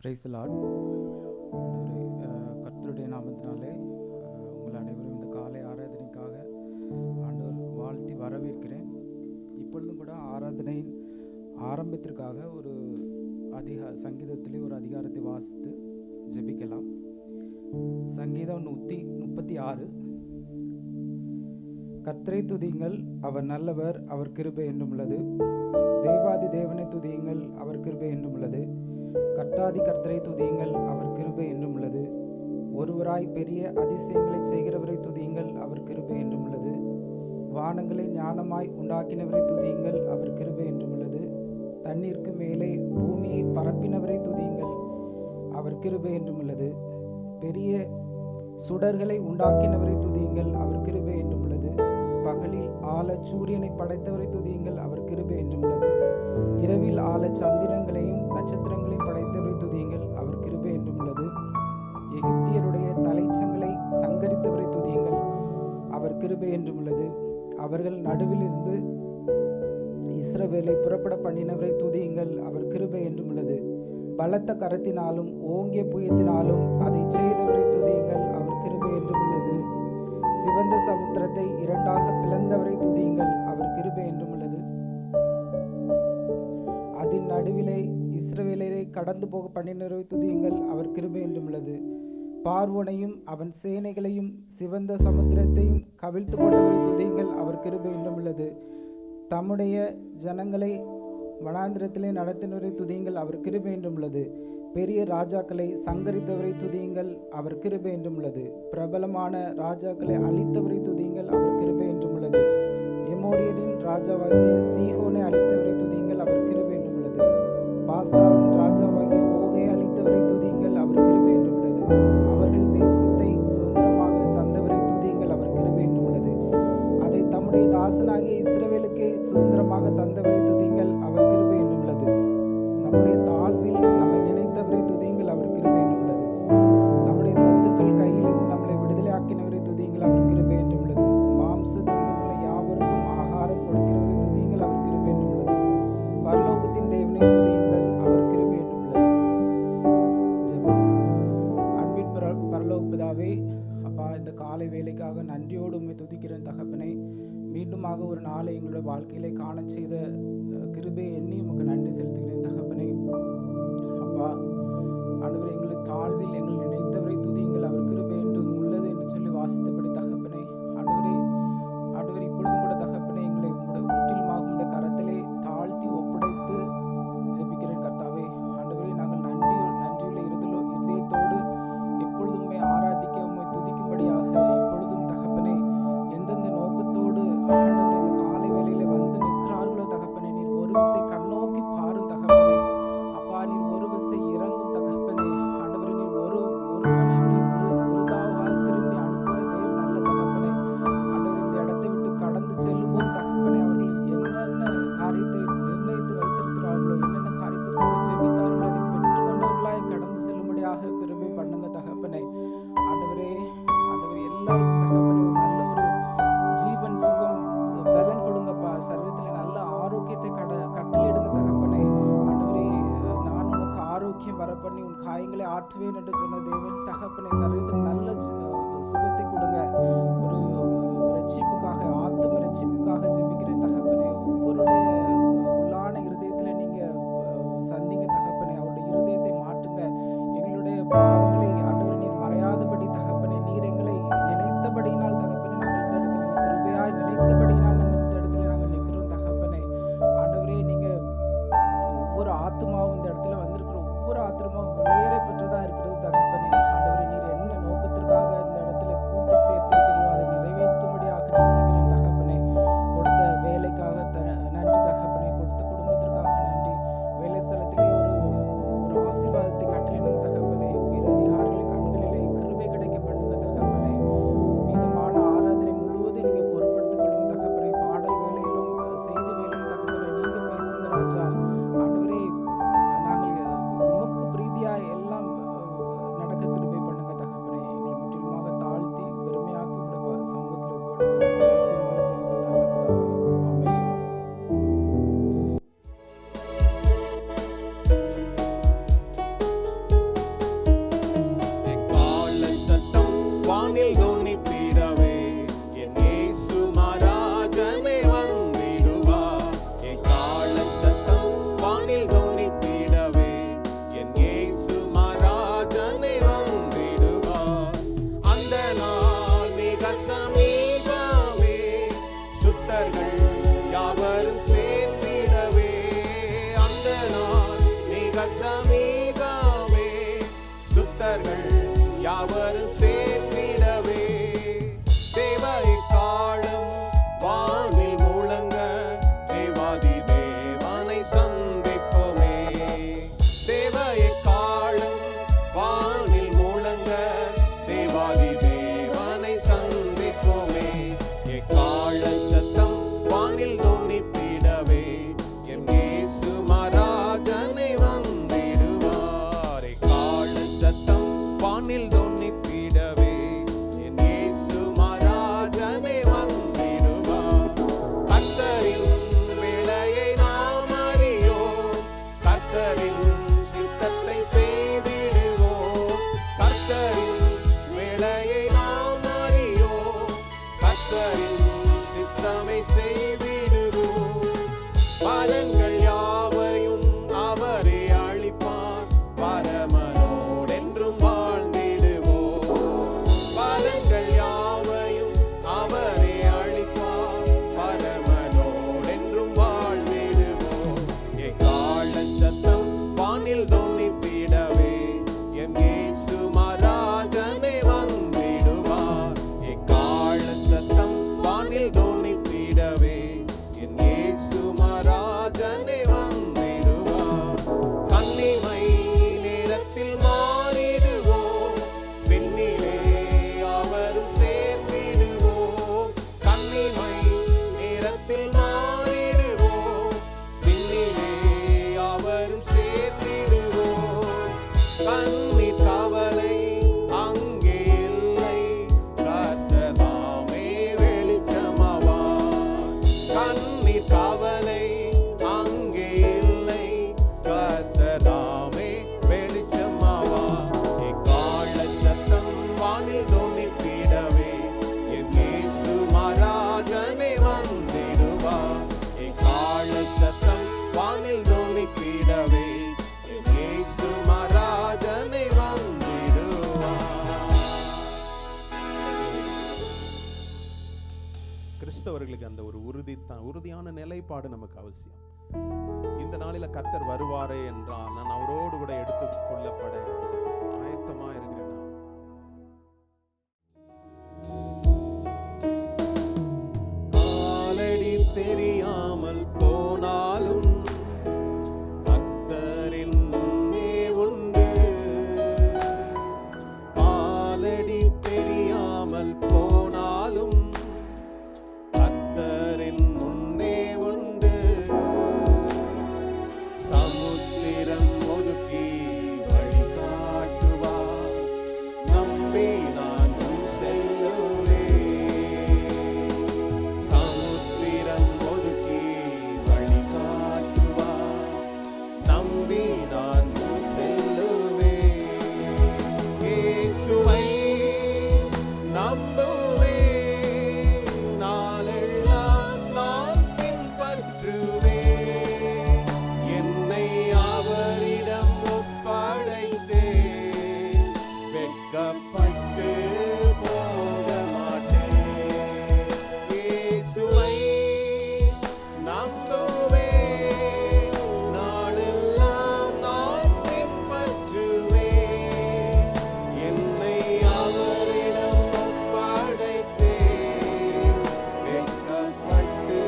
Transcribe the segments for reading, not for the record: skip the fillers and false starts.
Praise the Lord. கர்த்தருடைய நாமத்தினாலே உங்கள் அனைவரும் இந்த காலை ஆராதனைக்காக ஆண்டவர் வாழ்த்தி வரவேற்கிறேன். இப்பொழுதும் கூட ஆராதனையின் ஆரம்பத்திற்காக ஒரு சங்கீதத்திலே ஒரு அதிகாரத்தை வாசித்து ஜெபிக்கலாம். சங்கீதம் 136. கர்த்தரை துதியுங்கள், அவர் நல்லவர், அவர் கிருபை என்றும் உள்ளது. தேவாதி தேவனை துதியுங்கள், அவர் கிருபை என்றும் உள்ளது. கர்த்தாதி கர்த்தரை துதியுங்கள், அவர் கிருபை என்றும் உள்ளது. ஒருவராய் பெரிய அதிசயங்களை செய்கிறவரை துதியுங்கள், அவர் கிருபை என்றும் உள்ளது. வானங்களை ஞானமாய் உண்டாக்கினவரை துதியுங்கள், அவர் கிருபை என்றும் உள்ளது. தண்ணீருக்கு மேலே பூமியை பரப்பினவரை துதியுங்கள், அவர் கிருபை என்றும் உள்ளது. பெரிய சுடர்களை உண்டாக்கினவரை துதியுங்கள், அவர் கிருபை என்றும் உள்ளது. பகலில் ஆள சூரியனை படைத்தவரை துதியுங்கள், அவர் கிருபை என்றும் உள்ளது. இரவில் ஆள சந்திரங்களையும் நட்சத்திரங்களையும் படைத்தவரை துதியுங்கள், அவர் கிருபை என்றும் உள்ளது. எகிப்தியருடைய தலைச்சங்களை சங்கரித்தவரை துதியுங்கள், அவர் கிருபை என்றும் உள்ளது. அவர்கள் நடுவில் இருந்து இஸ்ரவேலை புறப்பட பண்ணினவரை துதியுங்கள், அவர் கிருபை என்றும் உள்ளது. பலத்த கரத்தினாலும் ஓங்கிய புயத்தினாலும் அதை செய்தவரை துதியுங்கள், அவர் கிருபை என்றும் உள்ளது. சிவந்த சமுத்திரத்தை இரண்டாக பிளந்தவரை துதியுங்கள், அவர் கிருபை என்றும் உள்ளது. அதன் நடுவிலே இஸ்ரவேலரை கடந்து போக பண்ணினவரை துதியுங்கள், அவர் கிருபை என்றும் உள்ளது. பார்வோனையும் அவன் சேனைகளையும் சிவந்த சமுத்திரத்தையும் கவிழ்த்து போட்டவரை துதியுங்கள், அவர் கிருபை என்றும் உள்ளது. தம்முடைய ஜனங்களை வனாந்திரத்திலே நடத்தினவரை துதியுங்கள், அவர் கிருபை என்றும் உள்ளது. பெரிய ராஜாக்களை சங்கரித்தவரை துதியுங்கள், அவர் கிருபை என்றும் உள்ளது. பிரபலமான ராஜாக்களை அழித்தவரை துதியுங்கள், அவர் கிருபை என்றும் உள்ளது. எமோரியரின் ராஜாவாகிய சீகோனை அழித்தவரை துதியுங்கள், அவர் கிருபை என்றும் உள்ளது. பாசாவின் ராஜாவாகிய ஓகை அழித்தவரை துதியுங்கள், அவர் கிருபை என்றும் உள்ளது. அவர்கள் தேசத்தை சுதந்திரமாக தந்தவரை துதியுங்கள், அவர் கிருபை என்றும் உள்ளது. அதை தம்முடைய தாசனாகிய இஸ்ரவேலுக்கே சுதந்திரமாக தந்தவரை துதியுங்கள், அவர் கிருபை என்றும் உள்ளது. நம்முடைய தாழ்வில் நம்மை நினைத்தவரை துதியுங்கள், அவர் கிருபை என்றும் உள்ளது. நம்முடைய சத்துருக்கள் கையிலிருந்து நம்மளை விடுதலை ஆக்கினவரை துதியுங்கள், அவர் கிருபை என்றும் உள்ளது. மாம்ச தேகமுள்ள யாவருக்கும் ஆகாரம் கொடுக்கிறவரை துதியுங்கள், அவர் கிருபை என்றும் உள்ளது. பரலோகத்தின் தேவனை துதியுங்கள், அவர் கிருபை என்றும் உள்ளது. ஜெபம். அன்பின் பரலோக பிதாவே, அப்பா, இந்த காலை வேலைக்காக நன்றியோடு உம்மை துதிக்கிறேன் தகப்பனே. மீண்டுமாக ஒரு நாளை எங்களுடைய வாழ்க்கையிலே காண செய்த கிருபை எண்ணி உமக்கு நன்றி செலுத்துகிறேன் தகப்பனே. அப்பா ஆண்டவரே, எங்களுக்கு தாழ்வில் எங்கள் நினைத்தவரை துதியுங்கள், அவர் கிருபை என்று உள்ளது என்று சொல்லி வாசித்தபடி தகப்பனே, ஆண்டவரே இப்பொழுதும் கூட தகப்பனே, எங்களை முற்றிலுமாக உடைய கரத்திலே தாழ்த்தி ஒப்படைத்து ஜெபிக்கிறேன் கர்த்தாவே. ஆண்டவரே, நாங்கள் நன்றியுள்ள இருதயத்தோடு எப்பொழுதும் உம்மை ஆராதிக்க உம்மை துதிக்கும்படியாக இப்பொழுதும் தகப்பனே, எந்தெந்த நோக்கத்தோடு ஆண்டவரே இந்த காலை வேளையிலே வந்து நிற்கிறார்களோ தகப்பனே, நீர் ஒரு விசை கண்ணோக்கி பாரும் தகப்பனே. அப்பா, நீர் ஒரு விசை இறங்கும் தகப்பனே. ஆண்டவரே, நீர் ஒருவனை விருதாவாக திரும்பி அனுப்புகிற தேவன் அல்ல தகப்பனே. ஆண்டவரே, இந்த இடத்தை விட்டு கடந்து செல்லும்போது தகப்பனே, அவர்கள் என்னென்ன காரியத்தை நிர்ணயித்து வைத்திருக்கிறார்களோ, என்னென்ன காரியத்திற்காக ஜெபித்தார்களோ, அதை பெற்றுக்கொண்டவர்களாய் கடந்து செல்லும்படியாக கிருபை பண்ணுங்க தகப்பனே. ஆண்டவரே எல்லாருக்கும் தகப்பனே ஒரு நல்ல ஒரு ஜீவன் சுகம் பலன் கொடுங்கப்பா. சரீரத்தில் நல்ல ஆரோக்கியத்தை கட்டளையிடுங்க தகப்பனே. ஆண்டவரே, நான் உனக்கு ஆரோக்கியம் வரப்பண்ணி உன் காயங்களை ஆற்றுவேன் என்று சொன்ன தேவன் தகப்பனே, சரீரத்தில் நல்ல சுகத்தை கொடுங்க. ஒரு ரட்சிப்புக்காக, ஆத்தும ரட்சிப்புக்காக ஜெபிக்கிறேன் தகப்பனே. ஒவ்வொருடைய உள்ளான இருதயத்தில் நீங்க சந்திங்க தகப்பனே. அவருடைய இருதயத்தை மாற்றுங்க. எங்களுடைய பாவங்களை ஆண்டவரே நீர் மறையாதபடி தகப்பனே, நீர் எங்களை நினைத்தபடியினால் தகப்பனே நாங்கள் இந்த இடத்துல கிருபையாய் நினைத்தபடியினால் நாங்கள் இந்த இடத்துல நாங்கள் நிற்கிறோம் தகப்பனே. ஆண்டவரே, நீங்க ஒவ்வொரு ஆத்மாவும் இந்த இடத்துல வந்திருக்கிற ஒவ்வொரு ஆத்மாவும் விலையேற பெற்றதா இருக்கிறது தகப்பனே. ஆண்டவரே, நீர் என்ன நோக்கத்திற்காக இந்த இடத்துல கூட்டி சேர்த்திருக்கிறோ அதை கிறிஸ்தவர்களுக்கு அந்த ஒரு உறுதியான நிலைப்பாடு நமக்கு அவசியம். இந்த நாளில கர்த்தர் வருவாரே என்றால் நான் அவரோடு கூட எடுத்துக் கொள்ளப்பட ஆயத்தமா இருக்கிறேன். காலடி தெரியாமல் போனாலும் கர்த்தரின் முன்னே உண்டு. காலடி தெரியாமல் போனாலும் கர்த்தரின் முன்னே உண்டு. சமுத்திரம் ஒதுக்கி வழிகாட்டுவார், நம்பி நான் செல்லுவேன். சமுத்திரம் ஒதுக்கி வழிகாட்டுவார், நம்பி நான் செல்லுவேன். இயேசுவை நம்புவேன், நாளெல்லாம் நான் பின்பற்றுவேன். என்னை அவரிடம் ஒப்படைத்தேன், வெட்கப்பட்டு போக மாட்டேன். இயேசுவை நம்புவேன், நாளெல்லாம் நான் பின்பற்றுவேன். என்னை அவரிடம் ஒப்படைத்தேன், வெட்கப்பட்டு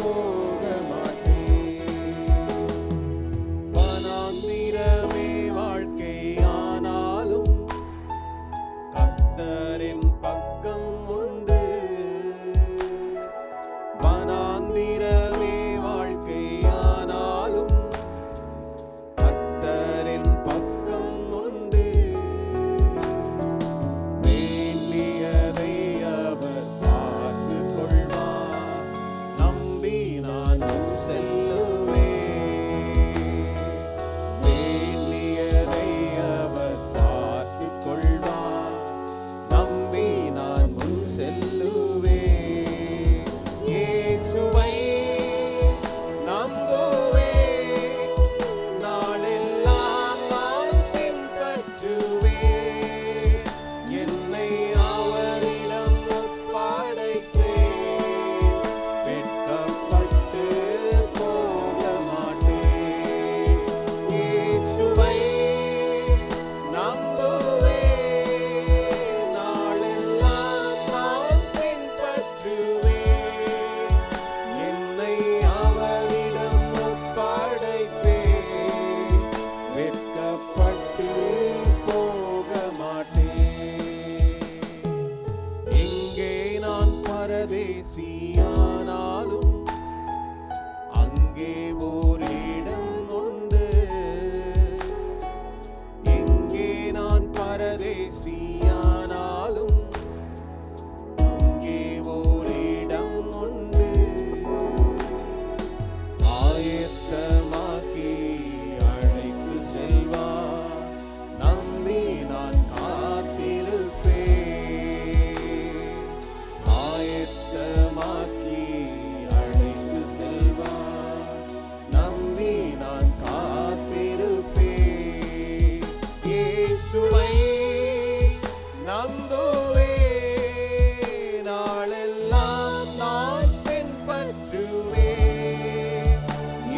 போக மாட்டேன். வனாந்திரமே வாழ்க்கையானாலும் கர்த்தரின் பக்கம் உண்டு. வனாந்திரமே வாழ்க்கையானாலும் கர்த்தரின் பக்கம் உண்டு. வேண்டியதை அவர் பார்த்துக் கொள்வார், நம்பி நான் செல்லுவேன். வேண்டியதை அவர் பார்த்துக் கொள்வார், நம்பி நான் முன் செல்லுவேன். இயேசுவை நம்புவேன், நாளெல்லாம் நான் பின்பற்றுவேன். என்னை அவரிடம் ஒப்படைத்தேன், வெட்கப்பட்டு போக மாட்டேன். இயேசுவை நம்புவேன், நாளெல்லாம் நான் பின்பற்றுவேன். என்னை அவரிடம் ஒப்படைத்தேன், வெட்கப்பட்டு போக மாட்டேன். எங்கே நான் பரதேசியானாலும் அங்கே ஓர் இடம் உண்டு. எங்கே நான் பரதேசியானாலும் அங்கே ஓர் இடம் உண்டு. ஆயத்தமாக்கி அழைத்து செல்வார், நம்பி நான் காத்திருப்பேன். ஆயத்தமாக்கி அழைத்து செல்வார், நம்பி நான் காத்திருப்பேன். இயேசுவை நம்புவேன், நாளெல்லாம் நான் பின்பற்றுவேன்.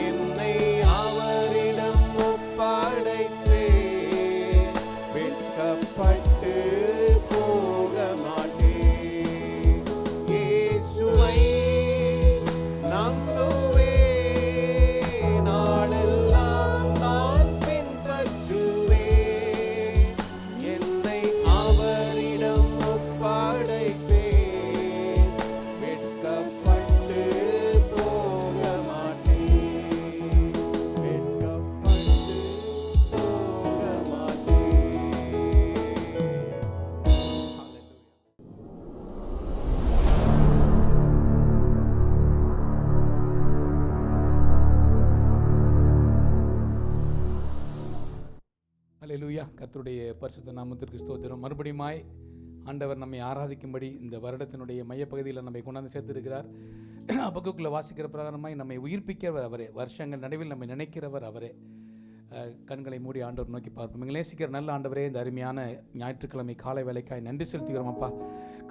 என்னை அவரிடம் ஒப்படைத்தேன், வெட்கப்பட்டு போக மாட்டேன். இயேசுவை நம்புவேன், நாளெல்லாம் நான் பின்பற்றுவேன். என்னை அவரிடம் ஒப்படைத்தேன், வெட்கப்பட்டு போக மாட்டேன். வெட்கப்பட்டு போக அல்லேலூயா. கர்த்தருடைய பரிசுத்த நாமத்திற்கு ஸ்தோத்திரம். மறுபடியுமாய் ஆண்டவர் நம்மை ஆராதிக்கும்படி இந்த வருடத்தினுடைய மையப்பகுதியில் நம்மை கொண்டாந்து சேர்த்திருக்கிறார். அபக்குக்குள்ள வாசிக்கிற பிரகாரமாய் நம்மை உயிர்ப்பிக்கிறவர் அவரே. வருஷங்கள் நடுவில் நம்மை நினைக்கிறவர் அவரே. கண்களை மூடி ஆண்டவர் நோக்கி பார்ப்போம். எங்களை நேசிக்கிற நல்ல ஆண்டவரே, இந்த அருமையான ஞாயிற்றுக்கிழமை காலை வேலைக்காய் நன்றி செலுத்துகிறோம் அப்பா.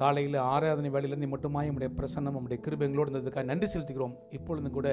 காலையில் ஆராதனை வேலையிலிருந்து மட்டுமாய் உம்முடைய பிரசன்னம் உம்முடைய கிருபை எங்களோடு இருந்ததுக்காக நன்றி செலுத்துகிறோம். இப்பொழுதும் கூட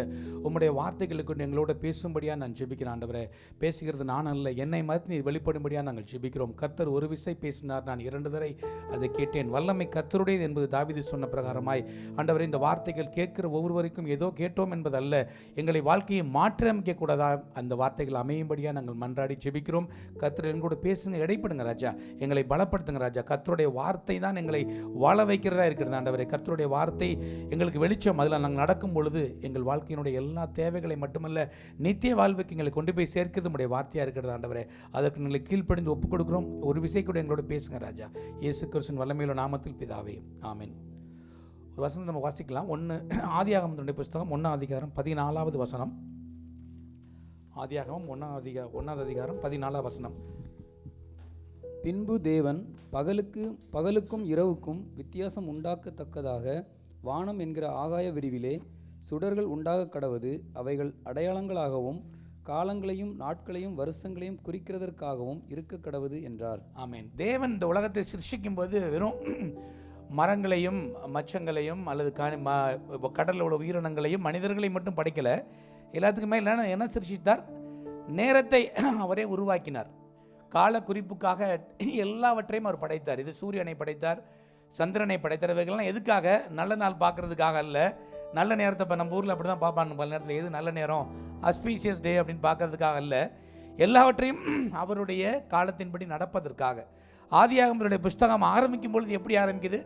உம்முடைய வார்த்தைகளை கொண்டு எங்களோட பேசும்படியாக நான் ஜெபிக்கிறேன் ஆண்டவரே. பேசுகிறது நான் அல்ல, என்னை மறுத்து நீர் வெளிப்படும்படியாக நாங்கள் ஜெபிக்கிறோம். கர்த்தர் ஒரு விசை பேசினார், நான் 2 தடவை அதை கேட்டேன். வல்லமை கர்த்தருடையது என்பது தாவீது சொன்ன பிரகாரமாய் ஆண்டவரே, இந்த வார்த்தைகள் கேட்கிற ஒவ்வொருவருக்கும் ஏதோ கேட்டோம் என்பதல்ல, எங்களை வாழ்க்கையை மாற்றி அமைக்கக்கூடாதா அந்த வார்த்தைகள் அமையும்படியாக நாங்கள் மன்றாடி ஜெபிக்கிறோம். கர்த்தர் எங்களோட பேசுங்க, இடைப்படுங்க ராஜா, எங்களை பலப்படுத்துங்க ராஜா. கர்த்தருடைய வார்த்தை தான் எங்களை வாழ வைக்கிறதா இருக்கிறது ஆண்டவரே. கர்த்தருடைய வார்த்தை எங்களுக்கு வெளிச்சம். அதில் நாங்கள் நடக்கும் பொழுது எங்கள் வாழ்க்கையினுடைய எல்லா தேவைகளை மட்டுமல்ல, நித்திய வாழ்வுக்கு எங்களை கொண்டு போய் சேர்க்கிறது உடைய வார்த்தையாக இருக்கிறது ஆண்டவரே. அதற்கு எங்களை கீழ்ப்படிந்து ஒப்புக் கொடுக்கிறோம். ஒரு விசை கூட எங்களோட பேசுங்க ராஜா. இயேசு கிறிஸ்துவின் வல்லமையுள்ள நாமத்தில் பிதாவே, ஆமென். ஒரு வசனம் நம்ம வாசிக்கலாம். ஆதியாகமத்தினுடைய புஸ்தகம் 1ஆம் அதிகாரம் 14வது வசனம். ஆதியாகமம் 1ஆம் அதிகாரம் 14வது வசனம். பின்பு தேவன் பகலுக்கும் இரவுக்கும் வித்தியாசம் உண்டாக்கத்தக்கதாக வானம் என்கிற ஆகாய விரிவிலே சுடர்கள் உண்டாக கடவது, அவைகள் அடையாளங்களாகவும் காலங்களையும் நாட்களையும் வருஷங்களையும் குறிக்கிறதற்காகவும் இருக்க கடவது என்றார். ஆமென். தேவன் இந்த உலகத்தை சிருஷ்டிக்கும் போது வெறும் மரங்களையும் மச்சங்களையும் அல்லது கடலில் உள்ள உயிரினங்களையும் மனிதர்களையும் மட்டும் படைக்கலை. எல்லாத்துக்குமே என்ன சிருஷ்டித்தார்? நேரத்தை அவரே உருவாக்கினார். கால குறிப்புக்காக எல்லாவற்றையும் அவர் படைத்தார். இது சூரியனை படைத்தார், சந்திரனை படைத்தார். இவைகள்லாம் எதுக்காக? நல்ல நாள் பார்க்கறதுக்காக அல்ல. நல்ல நேரத்தை இப்போ நம்ம ஊரில் அப்படி தான் பார்ப்பாங்க பல நேரத்தில், எது நல்ல நேரம், அஸ்பீஷியஸ் டே அப்படின்னு பார்க்கறதுக்காக அல்ல. எல்லாவற்றையும் அவருடைய காலத்தின்படி நடப்பதற்காக. ஆதியாகமத்தினுடைய புஸ்தகம் ஆரம்பிக்கும் பொழுது எப்படி ஆரம்பிக்குது?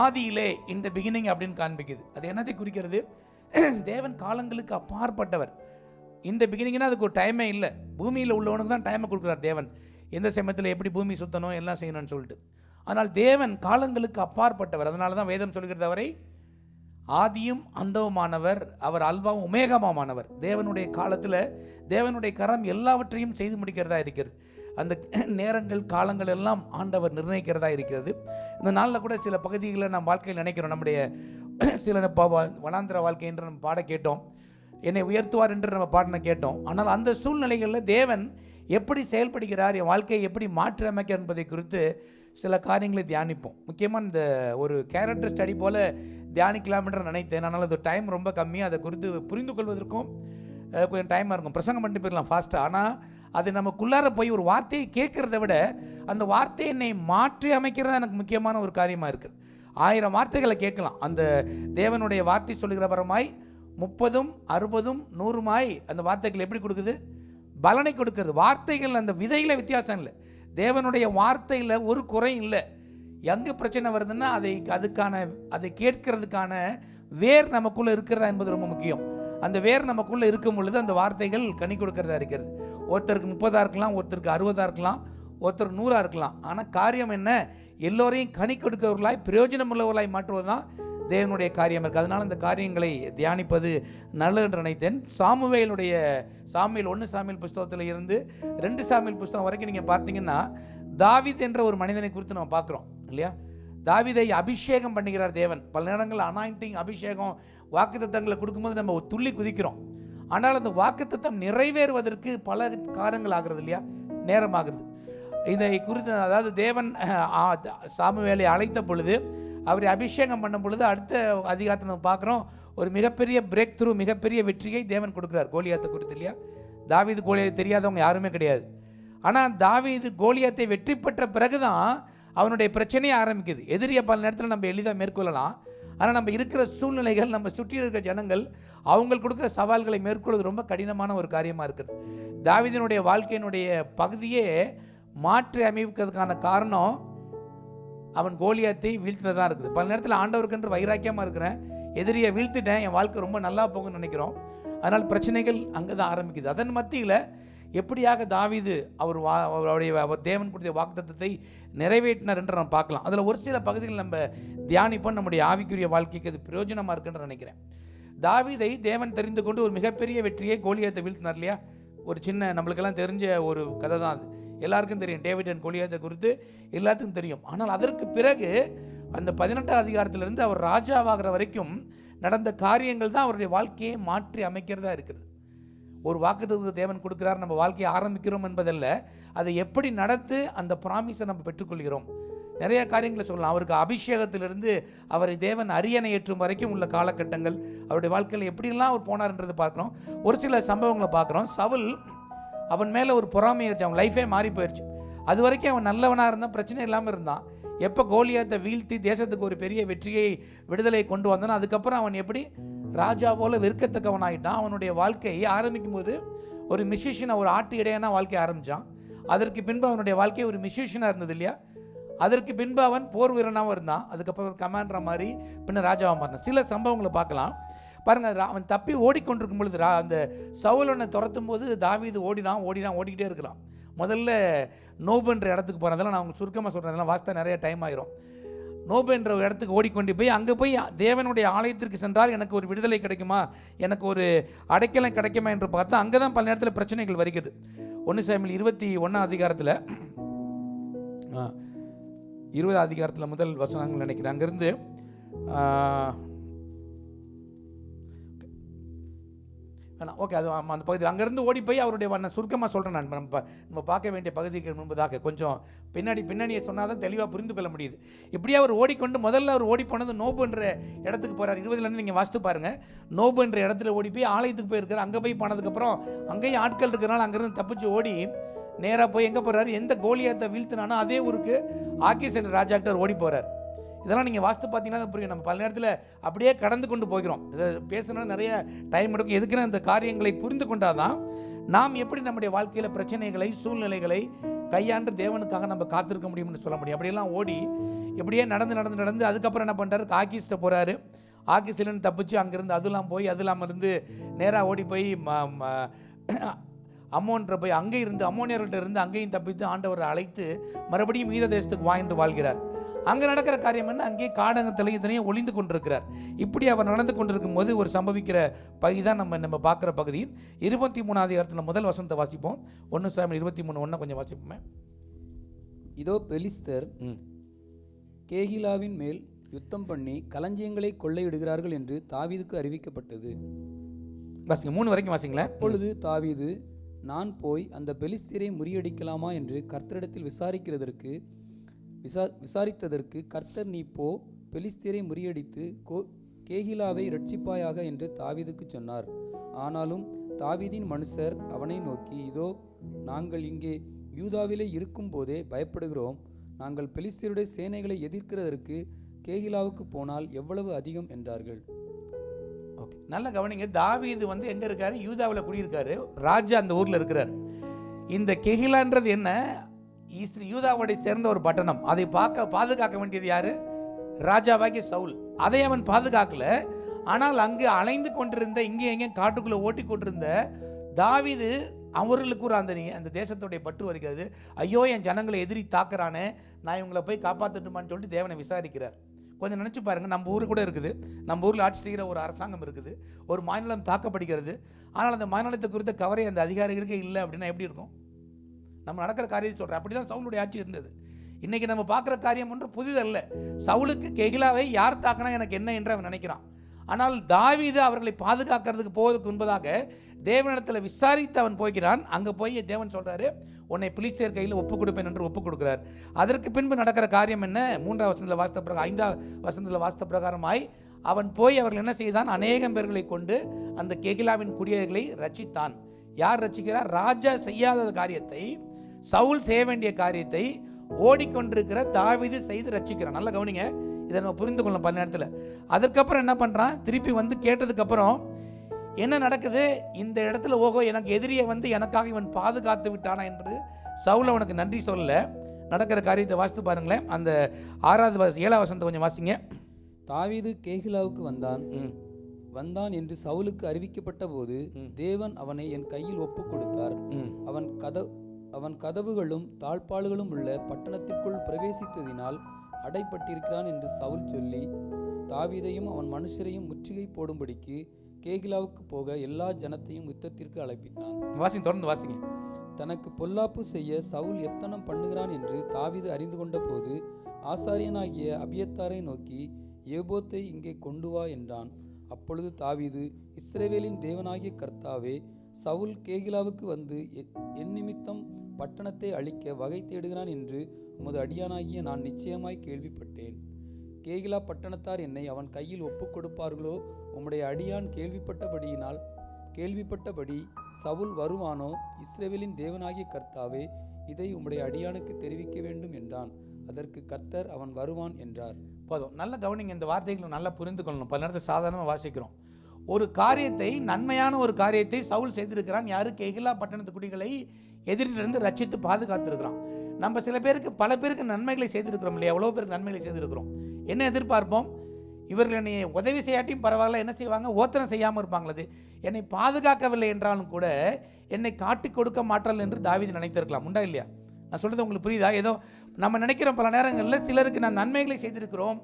ஆதியிலே, இந்த பிகினிங் அப்படின்னு காண்பிக்குது. அது என்னத்தை குறிக்கிறது? தேவன் காலங்களுக்கு அப்பாற்பட்டவர். இந்த பிகினிங்னா அதுக்கு ஒரு டைமே இல்லை. பூமியில் உள்ளவனுக்கு தான் டைமை கொடுக்குறார் தேவன். எந்த சமயத்தில் எப்படி பூமி சுத்தணும், எல்லாம் செய்யணும்னு சொல்லிட்டு. ஆனால் தேவன் காலங்களுக்கு அப்பாற்பட்டவர். அதனால தான் வேதம் சொல்கிறது அவரை ஆதியும் அந்தவுமானவர், அவர் அல்வாவும் உமேகமானவர். தேவனுடைய காலத்தில் தேவனுடைய கரம் எல்லாவற்றையும் செய்து முடிக்கிறதா இருக்கிறது. அந்த நேரங்கள் காலங்கள் எல்லாம் ஆண்டவர் நிர்ணயிக்கிறதா இருக்கிறது. இந்த நாளில் கூட சில பகுதிகளை நாம் வாழ்க்கையில் நினைக்கிறோம். நம்முடைய சில வனாந்திர வாழ்க்கை என்று நம்ம பாட கேட்டோம், என்னை உயர்த்துவார் என்று நம்ம பாடனை கேட்டோம். ஆனால் அந்த சூழ்நிலைகளில் தேவன் எப்படி செயல்படுகிறார், என் வாழ்க்கையை எப்படி மாற்றி அமைக்க என்பதை குறித்து சில காரியங்களை தியானிப்போம். முக்கியமாக இந்த ஒரு கேரக்டர் ஸ்டடி போல் தியானிக்கலாம் என்று நினைத்தேன். ஆனால் அது டைம் ரொம்ப கம்மியாக, அதை குறித்து புரிந்து கொள்வதற்கும் கொஞ்சம் டைமாக இருக்கும். பிரசங்கம் பண்ணிட்டு போயிடலாம் ஃபாஸ்ட்டாக. ஆனால் அது நமக்குள்ளார போய் ஒரு வார்த்தையை கேட்குறத விட அந்த வார்த்தையை என்னை மாற்றி அமைக்கிறது எனக்கு முக்கியமான ஒரு காரியமாக இருக்குது. 1000 வார்த்தைகளை கேட்கலாம். அந்த தேவனுடைய வார்த்தை சொல்லுகிற பரமாய் 30, 60, 100 அந்த வார்த்தைகள் எப்படி கொடுக்குது? பலனை கொடுக்கிறது. வார்த்தைகள் அந்த விதையில் வித்தியாசம் இல்லை. தேவனுடைய வார்த்தையில் ஒரு குறையும் இல்லை. எங்கே பிரச்சனை வருதுன்னா அதை கேட்கறதுக்கான வேர் நமக்குள்ளே இருக்கிறதா என்பது ரொம்ப முக்கியம். அந்த வேர் நமக்குள்ளே இருக்கும் பொழுது அந்த வார்த்தைகள் கனி கொடுக்கறதா இருக்கிறது. ஒருத்தருக்கு 30 இருக்கலாம், ஒருத்தருக்கு 60 இருக்கலாம், ஒருத்தருக்கு 100 இருக்கலாம். ஆனால் காரியம் என்ன? எல்லோரையும் கனி கொடுக்கிறவர்களாய் பிரயோஜனம் உள்ளவர்களாய் மாற்றுவது தான் தேவனுடைய காரியம் இருக்குது. அதனால் இந்த காரியங்களை தியானிப்பது நல்லது என்று நினைத்தேன். சாமுவேல் 1 சாமுவேல் புஸ்தகத்தில் இருந்து 2 சாமுவேல் புஸ்தகம் வரைக்கும் நீங்கள் பார்த்தீங்கன்னா தாவீது என்ற ஒரு மனிதனை குறித்து நம்ம பார்க்குறோம் இல்லையா? தாவீதை அபிஷேகம் பண்ணுகிறார் தேவன். பல நேரங்கள் அனாயிண்டிங், அபிஷேகம், வாக்குத்தத்தங்களை கொடுக்கும்போது நம்ம துள்ளி குதிக்கிறோம். ஆனால் அந்த வாக்குத்தத்தம் நிறைவேறுவதற்கு பல காலங்கள் ஆகிறது இல்லையா? நேரமாகிறது. இதை குறித்து அதாவது தேவன் சாமுவேலை அழைத்த பொழுது, அவரை அபிஷேகம் பண்ணும் பொழுது, அடுத்த அதிகாரத்தை நம்ம பார்க்குறோம், ஒரு மிகப்பெரிய பிரேக் த்ரூ, மிகப்பெரிய வெற்றியை தேவன் கொடுக்குறார் கோலியாத்தை குறித்து இல்லையா? தாவீது கோலியாத்தை தெரியாதவங்க யாருமே கிடையாது. ஆனால் தாவீது கோலியாத்தை வெற்றி பெற்ற பிறகுதான் அவனுடைய பிரச்சனையே ஆரம்பிக்குது. எதிரியை பல நேரத்தில் நம்ம எளிதாக மேற்கொள்ளலாம். ஆனால் நம்ம இருக்கிற சூழ்நிலைகள், நம்ம சுற்றி இருக்கிற ஜனங்கள், அவங்களுக்கு கொடுக்குற சவால்களை மேற்கொள்வது ரொம்ப கடினமான ஒரு காரியமாக இருக்குது. தாவீதினுடைய வாழ்க்கையினுடைய பகுதியே மாற்றி அமைக்கிறதுக்கான காரணம் அவன் கோலியாத்தை வீழ்த்தினதான் இருக்குது. பல நேரத்தில் ஆண்டவருக்கு என்று வைராக்கியமாக இருக்கிறேன், எதிரியை வீழ்த்திட்டேன், என் வாழ்க்கை ரொம்ப நல்லா போகும்னு நினைக்கிறோம். அதனால் பிரச்சனைகள் அங்கே தான் ஆரம்பிக்குது. அதன் மத்தியில் எப்படியாக தாவீது அவர் தேவன் கொடுத்த வாக்குத்தத்தத்தை நிறைவேற்றினார் என்று நம்ம பார்க்கலாம். அதில் ஒரு சில பகுதிகள் நம்ம தியானிப்போம். நம்முடைய ஆவிக்குரிய வாழ்க்கைக்கு அது பிரயோஜனமாக இருக்குன்னு நினைக்கிறேன். தாவீதை தேவன் தெரிந்து கொண்டு ஒரு மிகப்பெரிய வெற்றியை கோலியாத்தை வீழ்த்தினார் இல்லையா? ஒரு சின்ன நம்மளுக்கெல்லாம் தெரிஞ்ச ஒரு கதை தான் அது. எல்லாருக்கும் தெரியும், டேவிட் அண்ட் கோலியாத்தை குறித்து எல்லாத்துக்கும் தெரியும். ஆனால் அதற்கு பிறகு அந்த 18ஆம் அதிகாரத்திலிருந்து அவர் ராஜாவாகிற வரைக்கும் நடந்த காரியங்கள் தான் அவருடைய வாழ்க்கையை மாற்றி அமைக்கிறதா இருக்கிறது. ஒரு வாக்குத்தத்தத்தை தேவன் கொடுக்கிறார், நம்ம வாழ்க்கையை ஆரம்பிக்கிறோம் என்பதல்ல, அதை எப்படி நடத்து அந்த ப்ராமிஸை நம்ம பெற்றுக்கொள்கிறோம். நிறைய காரியங்களை சொல்லலாம். அவருக்கு அபிஷேகத்திலிருந்து அவரை தேவன் அரியணை ஏற்றும் வரைக்கும் உள்ள காலகட்டங்கள், அவருடைய வாழ்க்கையில் எப்படிலாம் அவர் போனார்ன்றது பார்க்குறோம். ஒரு சில சம்பவங்களை பார்க்குறோம். சவுல், அவன் மேலே ஒரு பொறாமை இருந்துச்சு, அவன் லைஃபே மாறி போயிடுச்சு. அது வரைக்கும் அவன் நல்லவனாக இருந்தான், பிரச்சனை இல்லாமல் இருந்தான். எப்போ கோலியாத்தை வீழ்த்தி தேசத்துக்கு ஒரு பெரிய வெற்றியை, விடுதலை கொண்டு வந்தானோ அதுக்கப்புறம் அவன் எப்படி ராஜா போல வெறுக்கத்தக்கவன் ஆகிட்டான். அவனுடைய வாழ்க்கையை ஆரம்பிக்கும் போது ஒரு மியூசிஷியனாக, ஒரு ஆட்டு இடையான வாழ்க்கையை ஆரம்பித்தான். அதற்கு பின்பு அவனுடைய வாழ்க்கை ஒரு மியூசிஷியனாக இருந்தது இல்லையா. அதற்கு பின்பு அவன் போர் வீரனாகவும் இருந்தான். அதுக்கப்புறம் ஒரு கமாண்டராக மாதிரி பின்ன ராஜாவாக மாறினான். சில சம்பவங்களை பார்க்கலாம் பாருங்கள். அவன் தப்பி ஓடிக்கொண்டிருக்கும் பொழுது, அந்த சவுலனை துரத்தும் போது தாவீது ஓடிக்கிட்டே இருக்கிறான். முதல்ல நோபுன்ற இடத்துக்கு போகிறதெல்லாம் நான் உங்களுக்கு சுருக்கமாக சொல்கிறேன், அதெல்லாம் வாஸ்தா நிறைய டைம் ஆயிரும். நோபுன்ற ஒரு இடத்துக்கு ஓடிக்கொண்டு போய் அங்கே போய் தேவனுடைய ஆலயத்திற்கு சென்றால் எனக்கு ஒரு விடுதலை கிடைக்குமா, எனக்கு ஒரு அடைக்கலம் கிடைக்குமா என்று பார்த்தா அங்கே தான் பல நேரத்தில் பிரச்சனைகள் வருகிறது. 1 சாமுவேல் 21 அதிகாரத்தில் 20 அதிகாரத்தில் முதல் வசனங்கள் நினைக்கிறேன். அங்கேருந்து ஓகே, அது அந்த பகுதி அங்கேருந்து ஓடி போய் அவருடைய சுருக்கமாக சொல்கிறேன். நான் நம்ம பார்க்க வேண்டிய பகுதிக்கு முன்பதாக கொஞ்சம் பின்னணியை சொன்னால் தான் தெளிவாக புரிந்து கொள்ள முடியுது. இப்படியே அவர் ஓடிக்கொண்டு முதல்ல அவர் ஓடி போனது நோபு என்ற இடத்துக்கு போகிறார். 20லேருந்து நீங்கள் வாசித்து பாருங்கள். நோபு என்ற இடத்துல ஓடி போய் ஆலயத்துக்கு போயிருக்கார். அங்கே போய் போனதுக்கப்புறம் அங்கேயும் ஆட்கள் இருக்கிறனால அங்கேருந்து தப்பிச்சு ஓடி நேராக போய் எங்கே போகிறாரு, எந்த கோலியாத்தை வீழ்த்தினானோ அதே ஊருக்கு ஆக்கீஸ் என்ற ராஜாக்டர் ஓடி போகிறார். இதெல்லாம் நீங்கள் வாஸ்து பார்த்தீங்கன்னா புரியும். நம்ம பல நேரத்தில் அப்படியே கடந்து கொண்டு போகிறோம். இதை பேசுனா நிறைய டைம் எடுக்கும். எதுக்குன்னா இந்த காரியங்களை புரிந்து கொண்டாதான் நாம் எப்படி நம்முடைய வாழ்க்கையில் பிரச்சனைகளை, சூழ்நிலைகளை கையாண்டு தேவனுக்காக நம்ம காத்திருக்க முடியும்னு சொல்ல முடியும். அப்படியெல்லாம் ஓடி இப்படியே நடந்து அதுக்கப்புறம் என்ன பண்ணுறாரு, ஆக்கீஸ்ட்டை போகிறாரு. ஆக்கீஸ்லேருந்து தப்பிச்சு அங்கேருந்து அதெல்லாம் இருந்து நேராக ஓடி போய் அம்மோன்ற போய் அங்கே இருந்து அம்மோனியர்கள்ட்ட இருந்து அங்கேயும் தப்பித்து ஆண்டவரை அழைத்து மறுபடியும் மீத தேசத்துக்கு வாங்கிட்டு வாழ்கிறார். அங்கே நடக்கிற காரியம் என்ன, அங்கேயே காடகத்திலையும் இதனையும் ஒளிந்து கொண்டிருக்கிறார். இப்படி அவர் நடந்து கொண்டிருக்கும் போது ஒரு சம்பவிக்கிற பகுதி தான் நம்ம பார்க்குற பகுதி. 23 அதிகாரத்தில் முதல் வசனத்தை வாசிப்போம். 1 சாமுவேல் 23:1 கொஞ்சம் வாசிப்போமே. இதோ பெலிஸ்தர் கேகிலாவின் மேல் யுத்தம் பண்ணி களஞ்சியங்களை கொள்ளையிடுகிறார்கள் என்று தாவீதுக்கு அறிவிக்கப்பட்டது. வாசிங்க, 3 வரைக்கும் வாசிங்களேன். அப்பொழுது தாவீது, நான் போய் அந்த பெலிஸ்தரை முறியடிக்கலாமா என்று கர்த்தரிடத்தில் விசாரித்ததற்கு கர்த்தர், நீ போ, பெலிஸ்தரை முறியடித்து கேகிலாவை இரட்சிப்பாயாக என்று தாவீதுக்கு சொன்னார். ஆனாலும் தாவீதின் மனுஷர் அவனை நோக்கி, இதோ நாங்கள் இங்கே யூதாவிலே இருக்கும் போதே பயப்படுகிறோம். நாங்கள் பெலிஸ்தருடைய சேனைகளை எதிர்க்கிறதற்கு கேகிலாவுக்கு போனால் எவ்வளவு அதிகம் என்றார்கள். ஓகே, நல்ல கவனிங்க. தாவீது எங்கே இருக்காரு, யூதாவில் குடியிருக்காரு. ராஜா அந்த ஊரில் இருக்கிறார். இந்த கெகிலான்றது என்ன, யூதாவோட சேர்ந்த ஒரு பட்டணம். அதை பாதுகாக்க வேண்டியது யாரு, ராஜாவாகிய சவுல். அதை அவன் பாதுகாக்கல. ஆனால் அங்கு அலைந்து கொண்டிருந்த, இங்கே எங்கே காட்டுக்குள்ளே ஓட்டி கொண்டிருந்த தாவீது, அவர்களுக்கு ஒரு அந்த தேசத்துடைய பற்று வருகிறது. ஐயோ, என் ஜனங்களை எதிரி தாக்குறானே, நான் இவங்களை போய் காப்பாற்றட்டுமான்னு சொல்லிட்டு தேவனை விசாரிக்கிறார். கொஞ்சம் நினச்சி பாருங்கள், நம்ம ஊர் கூட இருக்குது, நம்ம ஊரில் ஆட்சி செய்கிற ஒரு அரசாங்கம் இருக்குது, ஒரு மாநிலம் தாக்கப்படுகிறது. ஆனால் அந்த மாநிலத்தை குறித்த கவரை அந்த அதிகாரிகளுக்கே இல்லை அப்படின்னா எப்படி இருக்கும்? நம்ம நடக்கிற காரியத்தை சொல்கிறேன். அப்படி தான் சவுளுடைய ஆட்சி இருந்தது. இன்றைக்கி நம்ம பார்க்குற காரியம் ஒன்று புதிதல்ல. சவுலுக்கு கெகிலாவை யார் தாக்கினா எனக்கு என்ன என்று அவன் நினைக்கிறான். ஆனால் தாவீது அவர்களை பாதுகாக்கிறதுக்கு போவதற்கு முன்பதாக தேவனிடத்தில் விசாரித்து அவன் போகிறான். அங்கே போய் தேவன் சொல்கிறாரு, உன்னை பெலிஸ்தர் கையில் ஒப்புக் கொடுப்பேன் என்று ஒப்புக் கொடுக்கிறார். அதற்கு பின்பு நடக்கிற காரியம் என்ன, 3ஆம் வசனத்தில் வாசித்த பிரகாரம் 5ஆம் வசனத்தில் வாசித்த பிரகாரமாய் அவன் போய் அவர்கள் என்ன செய்தான், அநேகம் பேர்களை கொண்டு அந்த கெகிலாவின் குடியேறிகளை ரட்சித்தான். யார் ரட்சிக்கிறார்? ராஜா செய்யாத காரியத்தை, சவுல் செய்ய வேண்டிய காரியத்தை ஓடிக்கொண்டிருக்கிற தாவீது செய்து ரட்சிக்கிறான். நல்லா கவனிங்க, இதை நம்ம புரிந்து கொள்ளலாம் பல நேரத்தில். அதுக்கப்புறம் என்ன பண்ணுறான், திருப்பி கேட்டதுக்கப்புறம் என்ன நடக்குது, இந்த இடத்துல ஓகோ எனக்கு எதிரியை எனக்காக இவன் பாதுகாத்து விட்டானா என்று சவுல் அவனுக்கு நன்றி சொல்ல. நடக்கிற காரியத்தை வாசித்து பாருங்களேன். அந்த 7ஆம் வசனத்தை கொஞ்சம் வாசிங்க. தாவீது கேகிலாவுக்கு வந்தான் என்று சவுலுக்கு அறிவிக்கப்பட்ட போது தேவன் அவனை என் கையில் ஒப்பு கொடுத்தார். அவன் கதவுகளும் தாழ்பாள்களும் உள்ள பட்டணத்திற்குள் பிரவேசித்ததினால் அடைப்பட்டிருக்கிறான் என்று சவுல் சொல்லி தாவீதையும் அவன் மனுஷரையும் முற்றுகை போடும்படிக்கு கேகிலாவுக்கு போக எல்லா ஜனத்தையும் யுத்தத்திற்கு அழைப்பித்தான். வாசிங்க, தொடர்ந்து வாசிங்க. தனக்கு பொல்லாப்பு செய்ய சவுல் எத்தனம் பண்ணுகிறான் என்று தாவீது அறிந்து கொண்ட போது ஆசாரியனாகிய அபியத்தாரை நோக்கி, ஏபோத்தை இங்கே கொண்டு வா என்றான். அப்பொழுது தாவீது, இஸ்ரவேலின் தேவனாகிய கர்த்தாவே, சவுல் கேகிலாவுக்கு என் நிமித்தம் பட்டணத்தை அழிக்க வகை தேடுகிறான் என்று உமது அடியானாகிய நான் நிச்சயமாய் கேள்விப்பட்டேன். கேகிலா பட்டணத்தார் என்னை அவன் கையில் ஒப்புக் கொடுப்பார்களோ? உம்முடைய அடியான் கேள்விப்பட்டபடி சவுல் வருவானோ? இஸ்ரவேலின் தேவனாகிய கர்த்தாவே, இதை உம்முடைய அடியானுக்கு தெரிவிக்க வேண்டும் என்றான். அதற்கு கர்த்தர், அவன் வருவான் என்றார். போதும், நல்ல கவனிங்க. இந்த வார்த்தைகளை நல்லா புரிந்து கொள்ளணும். பல நேரத்தில் சாதாரணமாக வாசிக்கிறோம். ஒரு காரியத்தை, நன்மையான ஒரு காரியத்தை சவுல் செய்திருக்கிறான். யாரு? கேகிலா பட்டணத்து குடிகளை எதிரிலிருந்து ரட்சித்து பாதுகாத்திருக்கிறான். நம்ம சில பேருக்கு, பல பேருக்கு நன்மைகளை செய்திருக்கிறோம் இல்லையா? எவ்வளோ பேருக்கு நன்மைகளை செய்திருக்கிறோம். என்ன எதிர்பார்ப்போம்? இவர்கள் என்னை உதவி செய்யாட்டியும் பரவாயில்ல, என்ன செய்வாங்க? ஓத்திரம் செய்யாமல் இருப்பாங்களது. என்னை பாதுகாக்கவில்லை என்றாலும் கூட என்னை காட்டி கொடுக்க மாட்டாள் என்று தாவீது நினைத்திருக்கலாம். உண்டா இல்லையா? நான் சொல்கிறது உங்களுக்கு புரியுதா? ஏதோ நம்ம நினைக்கிறோம் பல நேரங்களில் சிலருக்கு நான் நன்மைகளை செய்திருக்கிறோம்,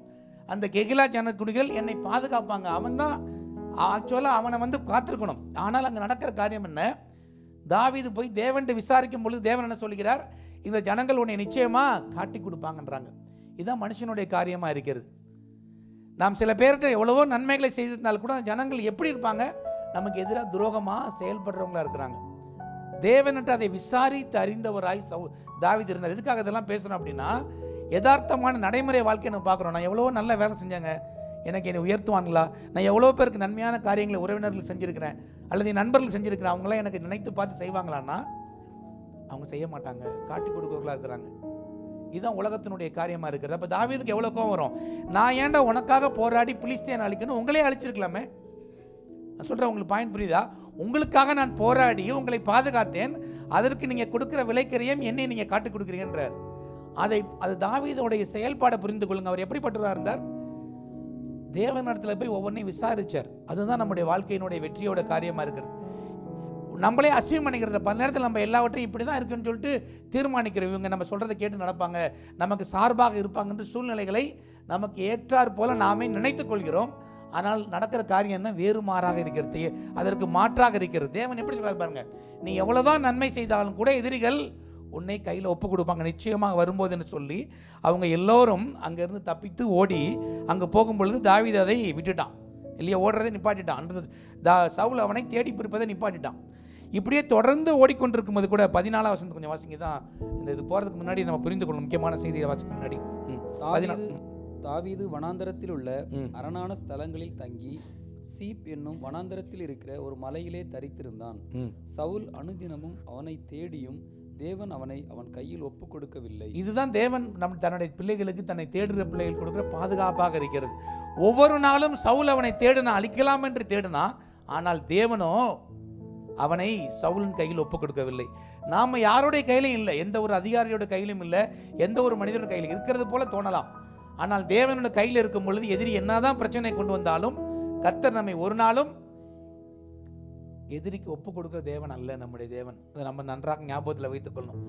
அந்த கெகிலா ஜனக்குடிகள் என்னை பாதுகாப்பாங்க, அவன் தான் ஆக்சுவலாக அவனை வந்து காத்திருக்கணும். ஆனால் அங்கே நடக்கிற காரியம் என்ன? தாவீது போய் தேவன்ட்டு விசாரிக்கும் பொழுது தேவன் என்ன சொல்கிறார்? இந்த ஜனங்கள் உன்னை நிச்சயமாக காட்டி கொடுப்பாங்கன்றாங்க. இதுதான் மனுஷனுடைய காரியமாக இருக்கிறது. நாம் சில பேர்கிட்ட எவ்வளவோ நன்மைகளை செய்திருந்தாலும் கூட ஜனங்கள் எப்படி இருப்பாங்க? நமக்கு எதிராக துரோகமாக செயல்படுறவங்களா இருக்கிறாங்க. தேவன்ட்டு அதை விசாரித்து அறிந்தவராய் தாவீது இருந்தார். எதுக்காக இதெல்லாம் பேசுகிறோம் அப்படின்னா, யதார்த்தமான நடைமுறை வாழ்க்கையை நம்ம பார்க்குறோம். நான் எவ்வளோ நல்ல வேலை செஞ்சாங்க, எனக்கு என்னை உயர்த்துவாங்களா? நான் எவ்வளோ பேருக்கு நன்மையான காரியங்களை உறவினர்கள் செஞ்சுருக்கிறேன், அல்லது என் நண்பர்கள் செஞ்சுருக்கிறேன், அவங்களாம் எனக்கு நினைத்து பார்த்து செய்வாங்களான்னா அவங்க செய்ய மாட்டாங்க, காட்டி கொடுக்கவர்களாக இருக்கிறாங்க. இதுதான் உலகத்தினுடைய காரியமாக இருக்கிறது. அப்போ தாவீதுக்கு எவ்வளோ கோவம் வரும்? நான் ஏன்டா உனக்காக போராடி பிலிஸ்தியனை அழிக்கணும், உங்களே அழிச்சிருக்கலாமே. நான் சொல்கிறேன், உங்களுக்கு பாயிண்ட் புரியுதா? உங்களுக்காக நான் போராடி உங்களை பாதுகாத்தேன், அதற்கு நீங்கள் கொடுக்குற விலைக்கரியம் என்னை நீங்கள் காட்டி கொடுக்குறீங்கன்றார். அது தாவீதுடைய செயல்பாடை புரிந்து கொள்ளுங்க. அவர் எப்படிப்பட்டவராக இருந்தார்? தேவனிடத்தில் போய் ஒவ்வொன்றையும் விசாரிச்சார். அதுதான் நம்முடைய வாழ்க்கையினுடைய வெற்றியோட காரியமாக இருக்கிறது. நம்மளே அசியூம் பண்ணிக்கிறது. பல நேரத்தில் நம்ம எல்லாவற்றையும் இப்படி தான் இருக்குன்னு சொல்லிட்டு தீர்மானிக்கிறோம். இவங்க நம்ம சொல்கிறத கேட்டு நடப்பாங்க, நமக்கு சார்பாக இருப்பாங்கன்ற சூழ்நிலைகளை நமக்கு ஏற்றார் போல நாமே நினைத்துக் கொள்கிறோம். ஆனால் நடக்கிற காரியம் என்ன? வேறு மாறாக இருக்கிறது, அதற்கு மாற்றாக இருக்கிறது. தேவன் எப்படி சொல்றாரு பாருங்க, நீ எவ்வளவுதான் நன்மை செய்தாலும் கூட எதிரிகள் உன்னை கையில் ஒப்பு கொடுப்பாங்க நிச்சயமாக வரும்போதுன்னு சொல்லி அவங்க எல்லோரும் அங்கேருந்து தப்பித்து ஓடி அங்கே போகும்பொழுது தாவீது அதை விட்டுட்டான் இல்லையா? ஓடுறதை நிப்பாட்டிட்டான். சவுல் அவனை தேடி பிடிப்பதை நிப்பாட்டிட்டான். இப்படியே தொடர்ந்து ஓடிக்கொண்டிருக்கும் போது கூட 14 வசனத்தை கொஞ்சம் வாசிங்க தான். இந்த இது போகிறதுக்கு முன்னாடி நம்ம புரிந்து கொள்ளணும் முக்கியமான செய்தியை வாசிக்க முன்னாடி. தாவீது வனாந்தரத்தில் உள்ள அரணான ஸ்தலங்களில் தங்கி சீப் என்னும் வனாந்தரத்தில் இருக்கிற ஒரு மலையிலே தரித்திருந்தான். சவுல் அனுதினமும் அவனை தேடியும் தேவன் அவனை அவன் கையில் ஒப்பு கொடுக்கவில்லை. இதுதான் தேவன் தன்னுடைய பிள்ளைகளுக்கு, தன்னை தேடுற பிள்ளைகள் கொடுக்கிற பாதுகாப்பாக இருக்கிறது. ஒவ்வொரு நாளும் சவுல் அவனை தேடினா, அழிக்கலாம் என்று தேடினா, ஆனால் தேவனோ அவனை சவுலின் கையில் ஒப்பு கொடுக்கவில்லை. நாம் யாருடைய கையிலும் இல்லை, எந்த ஒரு அதிகாரியோட கையிலும் இல்லை, எந்த ஒரு மனிதனுடைய கையில் இருக்கிறது போல தோணலாம். ஆனால் தேவனோட கையில் இருக்கும் பொழுது எதிரி என்னதான் பிரச்சனை கொண்டு வந்தாலும் கர்த்தர் நம்மை ஒரு நாளும் எதிரிக்கு ஒப்பு கொடுக்கிற தேவன் அல்ல நம்முடைய தேவன். அதை நம்ம நன்றாக ஞாபகத்தில் வைத்துக் கொள்ளணும்.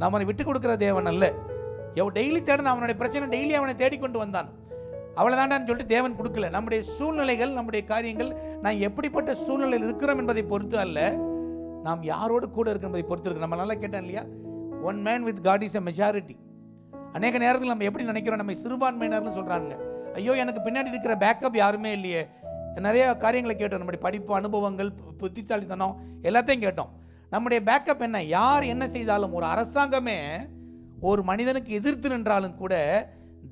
நம்மனை விட்டு கொடுக்கிற தேவன் அல்ல. டெய்லி தேடணும், அவனுடைய பிரச்சனை டெய்லி அவனை தேடிக்கொண்டு வந்தான், அவ்வளோதாண்டான்னு சொல்லிட்டு தேவன் கொடுக்கல. நம்முடைய சூழ்நிலைகள், நம்முடைய காரியங்கள், நான் எப்படிப்பட்ட சூழ்நிலையில் இருக்கிறோம் என்பதை பொறுத்து அல்ல, நாம் யாரோடு கூட இருக்கிற என்பதை பொறுத்து இருக்கு. நம்ம நல்லா கேட்டோம் இல்லையா? One man with God is a majority. அநேக நேரத்தில் நம்ம எப்படி நினைக்கிறோம், நம்ம சிறுபான்மையினர்னு சொல்கிறாங்க. ஐயோ, எனக்கு பின்னாடி இருக்கிற பேக்கப் யாருமே இல்லையே. நிறைய காரியங்களை கேட்டோம், நம்முடைய படிப்பு, அனுபவங்கள், புத்திசாலித்தனம் எல்லாத்தையும் கேட்டோம். நம்முடைய பேக்கப் என்ன? யார் என்ன செய்தாலும், ஒரு அரசாங்கமே ஒரு மனிதனுக்கு எதிர்த்து நின்றாலும் கூட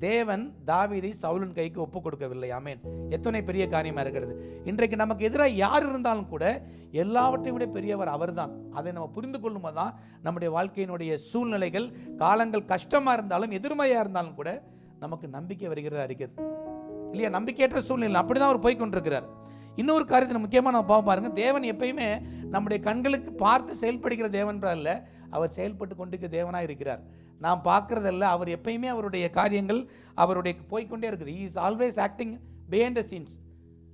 தேவன் தாவீதை சவுலின் கைக்கு ஒப்பு கொடுக்கவில்லை. ஆமென். எத்தனை பெரிய காரியமாக இருக்கிறது. இன்றைக்கு நமக்கு எதிராக யார் இருந்தாலும் கூட எல்லாவற்றையும் விட பெரியவர் அவர்தான். அதை நம்ம புரிந்து கொள்ளும் போது தான் நம்முடைய வாழ்க்கையினுடைய சூழ்நிலைகள், காலங்கள் கஷ்டமாக இருந்தாலும் எதிர்மறையாக இருந்தாலும் கூட நமக்கு நம்பிக்கை வருகிறதா இருக்கிறது இல்லையா? நம்பிக்கையற்ற சூழ்நிலை அப்படிதான் அவர் போய்கொண்டிருக்கிறார். இன்னொரு காரியத்தில் முக்கியமாக நம்ம பாருங்க, தேவன் எப்பயுமே நம்முடைய கண்களுக்கு பார்த்து செயல்படுகிற தேவன் அல்ல, அவர் செயல்பட்டு கொண்டிருக்கிற தேவனாக இருக்கிறார். நாம் பார்க்குறதல்ல, அவர் எப்பயுமே அவருடைய காரியங்கள் அவருடைய போய்கொண்டே இருக்குது. He is always acting behind the scenes.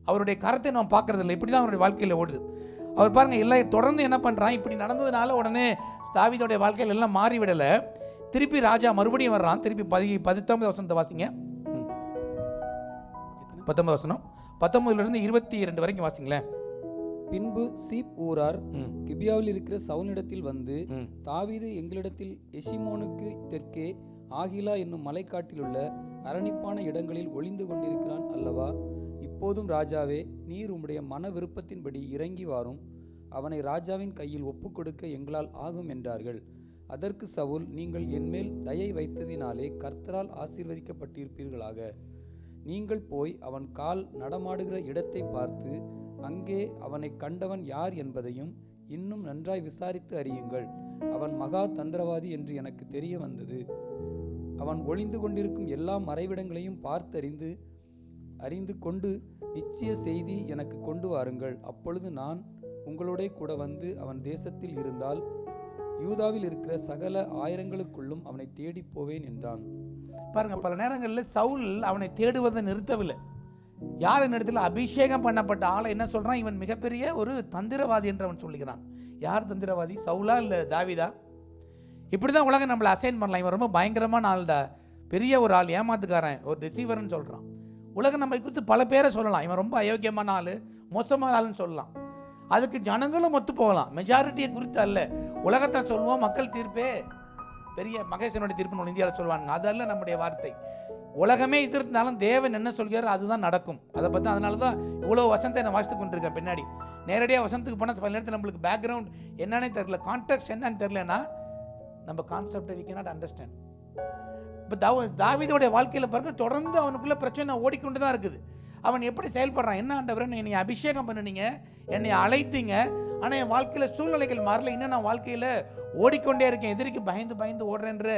அவருடைய கரத்தை நாம் பார்க்குறதில்ல. இப்படி தான் அவருடைய வாழ்க்கையில் ஓடுது. அவர் பாருங்கள், எல்லாம் தொடர்ந்து என்ன பண்ணுறான், இப்படி நடந்ததுனால உடனே தாவீதுடைய வாழ்க்கையில் எல்லாம் மாறிவிடலை. திருப்பி ராஜா மறுபடியும் வர்றான். திருப்பி 19 வசனத்தை வாசிங்க. 19 வசனம் 19 22 வரைக்கும் வாசிங்களேன். பின்பு சீப் ஊரார் கிபியாவில் இருக்கிற சவுலிடத்தில் வந்து, தாவீது எங்களிடத்தில் எஷிமோனுக்கு தெற்கே ஆகிலா என்னும் மலைக்காட்டில் உள்ள அரணிப்பான இடங்களில் ஒளிந்து கொண்டிருக்கிறான் அல்லவா? இப்போதும் ராஜாவே, நீர் உம்முடைய மன விருப்பத்தின்படி இறங்கி வாரும், அவனை ராஜாவின் கையில் ஒப்பு கொடுக்க எங்களால் ஆகும் என்றார்கள். அதற்கு சவுல், நீங்கள் என்மேல் தயை வைத்ததினாலே கர்த்தரால் ஆசீர்வதிக்கப்பட்டிருப்பீர்களாக. நீங்கள் போய் அவன் கால் நடமாடுகிற இடத்தை பார்த்து அங்கே அவனை கண்டவன் யார் என்பதையும் இன்னும் நன்றாய் விசாரித்து அறியுங்கள். அவன் மகா தந்திரவாதி என்று எனக்கு தெரிய வந்தது. அவன் ஒளிந்து கொண்டிருக்கும் எல்லா மறைவிடங்களையும் அறிந்து கொண்டு நிச்சய செய்தி எனக்கு கொண்டு வாருங்கள். அப்பொழுது நான் உங்களோட கூட வந்து அவன் தேசத்தில் இருந்தால் யூதாவில் இருக்கிற சகல ஆயிரங்களுக்குள்ளும் அவனை தேடி போவேன் என்றான். பாருங்க, பல நேரங்களில் சவுல் அவனை தேடுவதை நிறுத்தவில்லை. யாரின் இடத்துல அபிஷேகம் பண்ணப்பட்ட ஆளை என்ன சொல்றான், இவன் மிகப்பெரிய ஒரு தந்திரவாதி என்று அவன் சொல்லுகிறான். யார் தந்திரவாதி, சவுலா இல்லை தாவீதா? இப்படி தான் உலகம் நம்மளை அசைன் பண்ணலாம். இவன் ரொம்ப பயங்கரமான ஆள்டா, பெரிய ஒரு ஆள், ஏமாத்துக்காரன், ஒரு டிசீவர்னு சொல்கிறான். உலகம் நம்மை குறித்து பல பேரை சொல்லலாம். இவன் ரொம்ப அயோக்கியமான ஆள், மோசமான ஆளுன்னு சொல்லலாம். அதுக்கு ஜனங்களும் ஒத்து போகலாம். மெஜாரிட்டியை குறித்து அல்ல. உலகத்தை சொல்லுவோம், மக்கள் தீர்ப்பே பெரிய மகேசனுடைய தீர்ப்புன்னு இந்தியாவில் சொல்லுவாங்க. அதல்ல நம்முடைய வார்த்தை. உலகமே எதிர்த்தாலும் தேவன் என்ன சொல்கிறாரோ அதுதான் நடக்கும். அதை பற்றி அதனால தான் இவ்வளோ வசனத்தை நான் வாசித்து கொண்டிருக்கேன். பின்னாடி நேரடியாக வசனத்துக்கு போனால் பல நேரத்தில் நம்மளுக்கு பேக்ரவுண்ட் என்னன்னே தெரியல, கான்டெக்ட் என்னன்னு தெரியலன்னா நம்ம கான்செப்டை வி கேனாட் அண்டர்ஸ்டாண்ட். இப்போ தாவீதுடைய வாழ்க்கையில் பாருங்க, தொடர்ந்து அவனுக்குள்ள பிரச்சனை ஓடிக்கொண்டு தான் இருக்குது. அவன் எப்படி செயல்படுறான், என்ன ஆண்டவரே என்னை அபிஷேகம் பண்ணினீங்க, என்னை அழைத்தீங்க, ஆனால் என் வாழ்க்கையில் சூழ்நிலைகள் மாறல, இன்னும் நான் வாழ்க்கையில் ஓடிக்கொண்டே இருக்கேன், எதிரிக்கு பயந்து ஓடுறேன்ற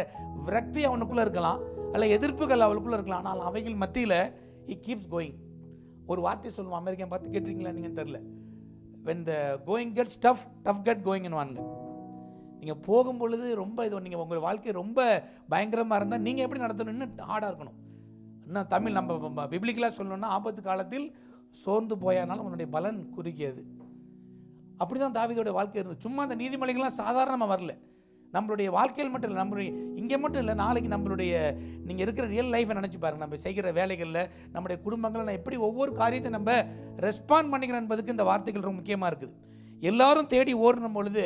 விரக்தி அவனுக்குள்ளே இருக்கலாம், அல்ல எதிர்ப்புகள் அவளுக்குள்ளே இருக்கலாம். ஆனால் அவைகள் மத்தியில் he keeps going. ஒரு வார்த்தை சொல்லுவான், அமெரிக்கன் பார்த்து கேட்டிருக்கீங்களா நீங்கள் தெரியல, when the going gets tough get going வாங்க. நீங்கள் போகும்பொழுது ரொம்ப இது, நீங்கள் உங்கள் வாழ்க்கை ரொம்ப பயங்கரமாக இருந்தால் நீங்கள் எப்படி நடத்தணும்னு ஹார்டாக இருக்கணும். இன்னும் தமிழ் நம்ம பிப்ளிக்கலாக சொல்லணும்னா, ஆபத்து காலத்தில் சோர்ந்து போயானாலும் உன்னுடைய பலன் குறுகியது. அப்படி தான் தாவீதோடைய வாழ்க்கை இருந்தது. சும்மா அந்த நீதிமொழிகள்லாம் சாதாரணமாக வரல. நம்மளுடைய வாழ்க்கையில் மட்டும் இல்லை, நம்மளுடைய இங்கே மட்டும் இல்லை, நாளைக்கு நம்மளுடைய நீங்கள் இருக்கிற ரியல் லைஃப்பை நினச்சி பாருங்கள். நம்ம செய்கிற வேலைகளில், நம்முடைய குடும்பங்களில் எப்படி ஒவ்வொரு காரியத்தை நம்ம ரெஸ்பாண்ட் பண்ணிக்கிறோம் என்பதுக்கு இந்த வார்த்தைகள் ரொம்ப முக்கியமாக இருக்குது. எல்லாரும் தேடி ஓடணும் பொழுது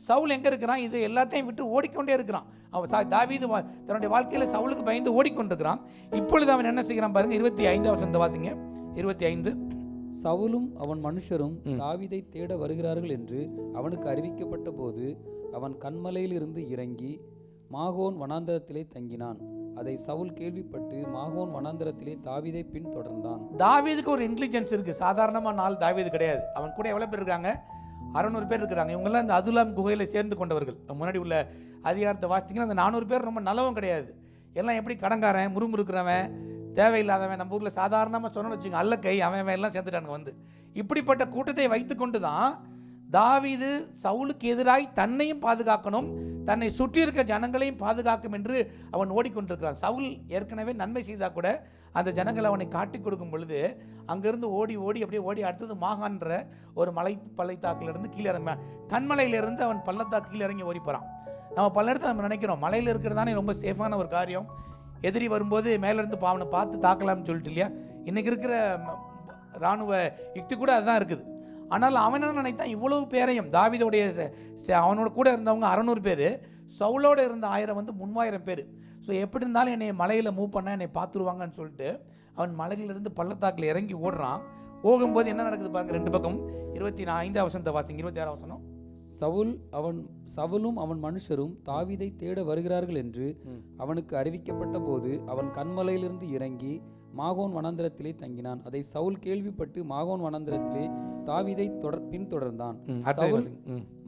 சவுல் எங்கே இருக்கிறான், இது எல்லாத்தையும் விட்டு ஓடிக்கொண்டே இருக்கிறான். அவன் தாவீது தன்னுடைய வாழ்க்கையில் சவுலுக்கு பயந்து ஓடிக்கொண்டிருக்கிறான். இப்பொழுது அவன் என்ன செய்கிறான் பாருங்க, 25 வசனத்தை வாசிங்க. 25. சவுலும் அவன் மனுஷரும் தாவீதை தேட வருகிறார்கள் என்று அவனுக்கு அறிவிக்கப்பட்ட போது அவன் கன்மலையிலிருந்து இறங்கி மாகோன் வனாந்தரத்திலே தங்கினான். அதை சவுல் கேள்விப்பட்டு மாகோன் வனாந்தரத்திலே தாவீதை பின் தொடர்ந்தான். தாவீதுக்கு ஒரு இன்டெலிஜென்ஸ் இருக்கு, சாதாரணமாக நாள் தாவீது கிடையாது. அவன் கூட எவ்வளோ பேர் இருக்காங்க, 600 பேர் இருக்கிறாங்க. இவங்கெல்லாம் இந்த அதுலாம் குகையில் சேர்ந்து கொண்டவர்கள். முன்னாடி உள்ள அதிகாரத்தை வாசிச்சிங்கன்னா அந்த 400 பேர் ரொம்ப நல்லவன் கிடையாது. எல்லாம் எப்படி கடங்காரன், முறுமுறுக்கிறவன், தேவையில்லாதவன், நம்ம ஊரில் சாதாரணமாக சொன்னோன்னு வச்சுக்கோங்க, அல்லக்கை, அவன் எல்லாம் சேர்ந்துட்டானுங்க வந்து. இப்படிப்பட்ட கூட்டத்தை வைத்து கொண்டு தான் தாவீது சவுலுக்கு எதிராய் தன்னையும் பாதுகாக்கணும், தன்னை சுற்றி இருக்க ஜனங்களையும் பாதுகாக்கும் என்று அவன் ஓடிக்கொண்டிருக்கிறான். சவுல் ஏற்கனவே நன்மை செய்தால் கூட அந்த ஜனங்களை அவனை காட்டி கொடுக்கும் பொழுது அங்கேருந்து ஓடி அப்படியே ஓடி அடுத்தது மாகான்ற ஒரு பள்ளத்தாக்கிலிருந்து கீழே கண்மலையிலிருந்து அவன் பள்ளத்தாக்கு கீழே இறங்கி ஓடி போகிறான். நம்ம பல இடத்துல நம்ம நினைக்கிறோம் மலையில் இருக்கிறதானே ரொம்ப சேஃபான ஒரு காரியம், எதிரி வரும்போது மேலேருந்து அவனை பார்த்து தாக்கலாம்னு சொல்லிட்டு இல்லையா. இன்றைக்கி இருக்கிற இராணுவ யுக்தி கூட அதுதான் இருக்குது. ஆனால் அவன் என்ன நினைத்தான், இவ்வளவு பேரையும் தாவீதோடைய அவனோட கூட இருந்தவங்க 600 பேர், சவுலோடு இருந்த 1000 வந்து 3000 பேர். ஸோ எப்படி இருந்தாலும் என்னை மலையில் மூவ் பண்ண என்னை பார்த்துருவாங்கன்னு சொல்லிட்டு அவன் மலையிலிருந்து பள்ளத்தாக்கில் இறங்கி ஓடுறான். போகும்போது என்ன நடக்குது பாருங்க, 2 பக்கம் 25 வசனத்தை வாசிங்க. 26 வசனம். சவுலும் அவன் மனுஷரும் தாவீதை தேட வருகிறார்கள் என்று அவனுக்கு அறிவிக்கப்பட்ட போது அவன் கன்மலையிலிருந்து இறங்கி மாகோன் வனாந்தரத்திலே தங்கினான். அதை சவுல் கேள்விப்பட்டு மாகோன் வனாந்தரத்திலே தாவீதை பின்தொடர்ந்தான். சவுல்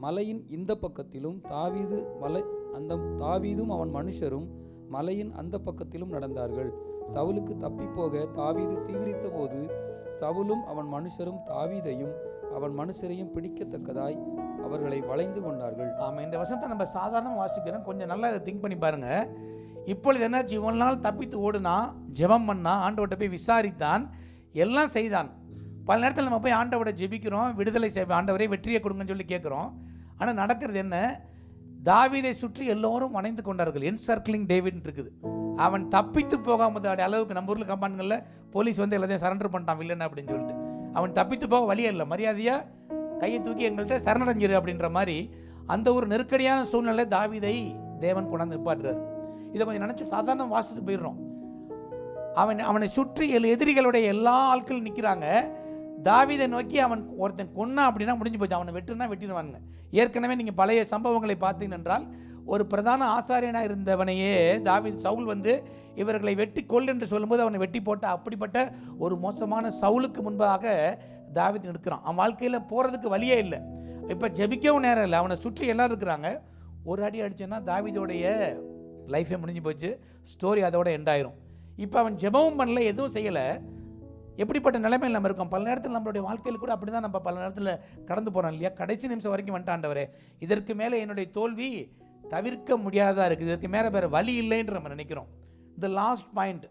மலையின் இந்த பக்கத்திலும் தாவீதும் அவன் மனுஷரும் மலையின் அந்த பக்கத்திலும் நடந்தார்கள். சவுலுக்கு தப்பி போக தாவீது தீவிரித்த போது சவுலும் அவன் மனுஷரும் தாவீதையும் அவன் மனுஷரையும் பிடிக்கத்தக்கதாய் அவர்களை வளைந்து கொண்டார்கள். ஆமாம், இந்த வசனத்தை நம்ம சாதாரணமாக வாசிக்கிறோம், கொஞ்சம் நல்லா இதை திங்க் பண்ணி பாருங்க. இப்பொழுது என்னாச்சு, இவ்வளவு நாள் தப்பித்து ஓடுனா, ஜெபம் பண்ணா, ஆண்டவர்கிட்ட போய் விசாரித்தான், எல்லாம் செய்தான். பல நேரத்தில் நம்ம போய் ஆண்டவரை ஜெபிக்கிறோம், விடுதலை செய்வோம், ஆண்டவரே வெற்றியை கொடுங்கன்னு சொல்லி கேட்குறோம். ஆனால் நடக்கிறது என்ன, தாவீதை சுற்றி எல்லோரும் வணைந்து கொண்டார்கள். என்சர்க்லிங் டேவிட் இருக்குது. அவன் தப்பித்து போகாமல் அளவுக்கு நம்ம ஊரில் கம்பான்களில் போலீஸ் வந்து எல்லாத்தையும் சரண்டர் பண்ணிட்டான் வில்லன் அப்படின்னு சொல்லிட்டு. அவன் தப்பித்து போக வழியே இல்லை, மரியாதையாக கையை தூக்கி எங்கள்கிட்ட சரணடைஞ்சிரு அப்படின்ற மாதிரி அந்த ஒரு நெருக்கடியான சூழ்நிலை தாவீதை தேவன் கொண்டாந்து நிப்பாட்டுறார். இதை கொஞ்சம் நினச்சி சாதாரண வாசிட்டு போயிடுறோம். அவனை சுற்றி எதிரிகளுடைய எல்லா ஆட்களும் நிற்கிறாங்க. தாவீதை நோக்கி அவன் ஒருத்தன் கொன்னா அப்படின்னா முடிஞ்சு போச்சு, அவனை வெட்டுனா வெட்டிடுவானுங்க. ஏற்கனவே நீங்கள் பழைய சம்பவங்களை பார்த்தீங்க என்றால் ஒரு பிரதான ஆசாரியனாக இருந்தவனையே தாவீது சவுல் வந்து இவர்களை வெட்டி கொல் என்று சொல்லும்போது அவனை வெட்டி போட்ட அப்படிப்பட்ட ஒரு மோசமான சவுலுக்கு முன்பாக தாவீது நிற்கிறான். அவன் வாழ்க்கையில் போகிறதுக்கு வழியே இல்லை. இப்போ ஜெபிக்கவும் நேரம் இல்லை. அவனை சுற்றி எல்லாரும் இருக்கிறாங்க. ஒரு அடி அடிச்சேன்னா தாவீதோடைய லைஃபே முடிஞ்சு போச்சு. ஸ்டோரி அதோட எண்ட் ஆயிரும். இப்போ அவன் ஜெபமும் பண்ணல, எதுவும் செய்யலை. எப்படிப்பட்ட நிலைமையில் நம்ம இருக்கோம்? பல நேரத்தில் நம்மளுடைய வாழ்க்கையில் கூட அப்படி தான் நம்ம பல நேரத்தில் கடந்து போகிறோம் இல்லையா? கடைசி நிமிஷம் வரைக்கும் வந்துட்டாண்டவரே, இதற்கு மேலே என்னுடைய தோல்வி தவிர்க்க முடியாததாக இருக்குது, இதற்கு மேலே வேறு வழி இல்லைன்னு நம்ம நினைக்கிறோம். இந்த லாஸ்ட் பாயிண்ட்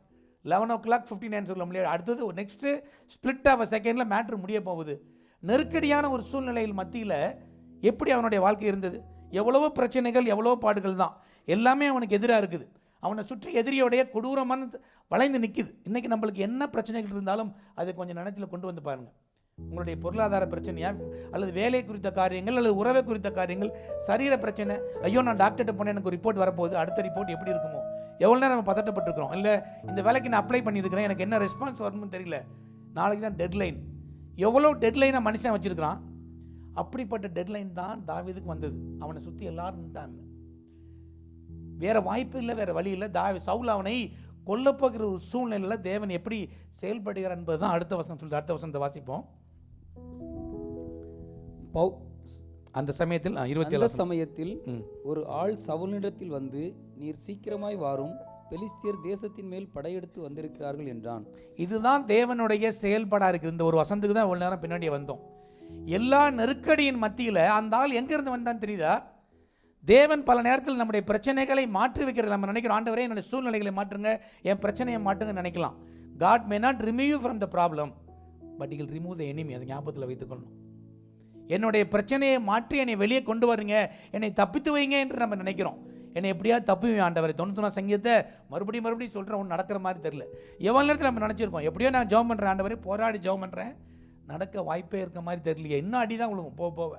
11:59 சொல்ல முடியாது. அடுத்தது நெக்ஸ்ட்டு ஸ்பிளிட் ஆஃப் அ செகண்டில் மேட்ரு முடிய போகுது. நெருக்கடியான ஒரு சூழ்நிலையில் மத்தியில் எப்படி அவனுடைய வாழ்க்கை இருந்தது? எவ்வளவோ பிரச்சனைகள், எவ்வளவோ பாடுகள் தான், எல்லாமே அவனுக்கு எதிராக இருக்குது. அவனை சுற்றி எதிரியோடைய கொடூரமான வளைந்து நிற்கிது. இன்றைக்கி நம்மளுக்கு என்ன பிரச்சனைகள் இருந்தாலும் அதை கொஞ்சம் நினைத்தில் கொண்டு வந்து பாருங்கள். உங்களுடைய பொருளாதார பிரச்சனையா, அல்லது வேலை குறித்த காரியங்கள், அல்லது உறவை குறித்த காரியங்கள், சரீர பிரச்சனை. ஐயோ நான் டாக்டர்கிட்ட போனேன், எனக்கு ரிப்போர்ட் வரப்போகுது, அடுத்த ரிப்போர்ட் எப்படி இருக்குமோ, எவ்வளோ நேரம் நம்ம பதட்டப்பட்டிருக்கிறோம். இல்லை இந்த வேலைக்கு நான் அப்ளை பண்ணியிருக்கிறேன், எனக்கு என்ன ரெஸ்பான்ஸ் வரணும்னு தெரியல, நாளைக்கு தான் டெட்லைன். எவ்வளோ டெட்லைனை மனுஷன் வச்சுருக்கிறான். அப்படிப்பட்ட டெட்லைன் தான் தாவீதுக்கு வந்தது. அவனை சுற்றி எல்லாரும் நின்றாங்க. வேறு வாய்ப்பு இல்லை, வேறு வழி இல்லை. சவுல் அவனை கொல்லப்போகிற ஒரு சூழ்நிலையில் தேவன் எப்படி செயல்படுகிறார் என்பது தான் அடுத்த வசனம் சொல்லுது. அடுத்த வசனத்தை வாசிப்போம். அந்த சமயத்தில் 27 சமயத்தில் ஒரு ஆள் சவுலினிடத்தில் வந்து, நீர் சீக்கிரமாய் வாரும், பெலிஸ்தியர் தேசத்தின் மேல் படையெடுத்து வந்திருக்கிறார்கள் என்றான். இதுதான் தேவனுடைய செயல்பாடாக இருக்குது. இந்த ஒரு வசனத்துக்கு தான் இவ்வளோ நேரம் பின்னாடி வந்தோம். எல்லா நெருக்கடியின் மத்தியில் அந்த ஆள் எங்கேருந்து வந்தான்னு தெரியுதா? தேவன் பல நேரத்தில் நம்முடைய பிரச்சனைகளை மாற்றி வைக்கிறது. நம்ம நினைக்கிறோம், ஆண்டவரே என்னுடைய சூழ்நிலைகளை மாற்றுங்க, என் பிரச்சனையை மாற்றுங்க நினைக்கலாம். God may not remove you from the problem, but he will remove the enemy. அதை ஞாபகத்தில் வைத்துக்கொள்ளணும். என்னுடைய பிரச்சனையை மாற்றி என்னை வெளியே கொண்டு வரீங்க, என்னை தப்பித்து வைங்க என்று நம்ம நினைக்கிறோம். என்னை எப்படியாவது தப்புவேன் ஆண்டவரே. 91 சங்கீதத்தை மறுபடியும் சொல்கிறேன், ஒன்று நடக்கிற மாதிரி தெரியல. எவ்வளோ நேரத்தில் நம்ம நினச்சிருக்கோம், எப்படியோ நான் ஜெபம் பண்ணுறேன் ஆண்டவரே, போராடி ஜெபம் பண்ணுறேன், நடக்க வாய்ப்பே இருக்க மாதிரி தெரியலையே, இன்னும் அடி தான் விழுவும் போக.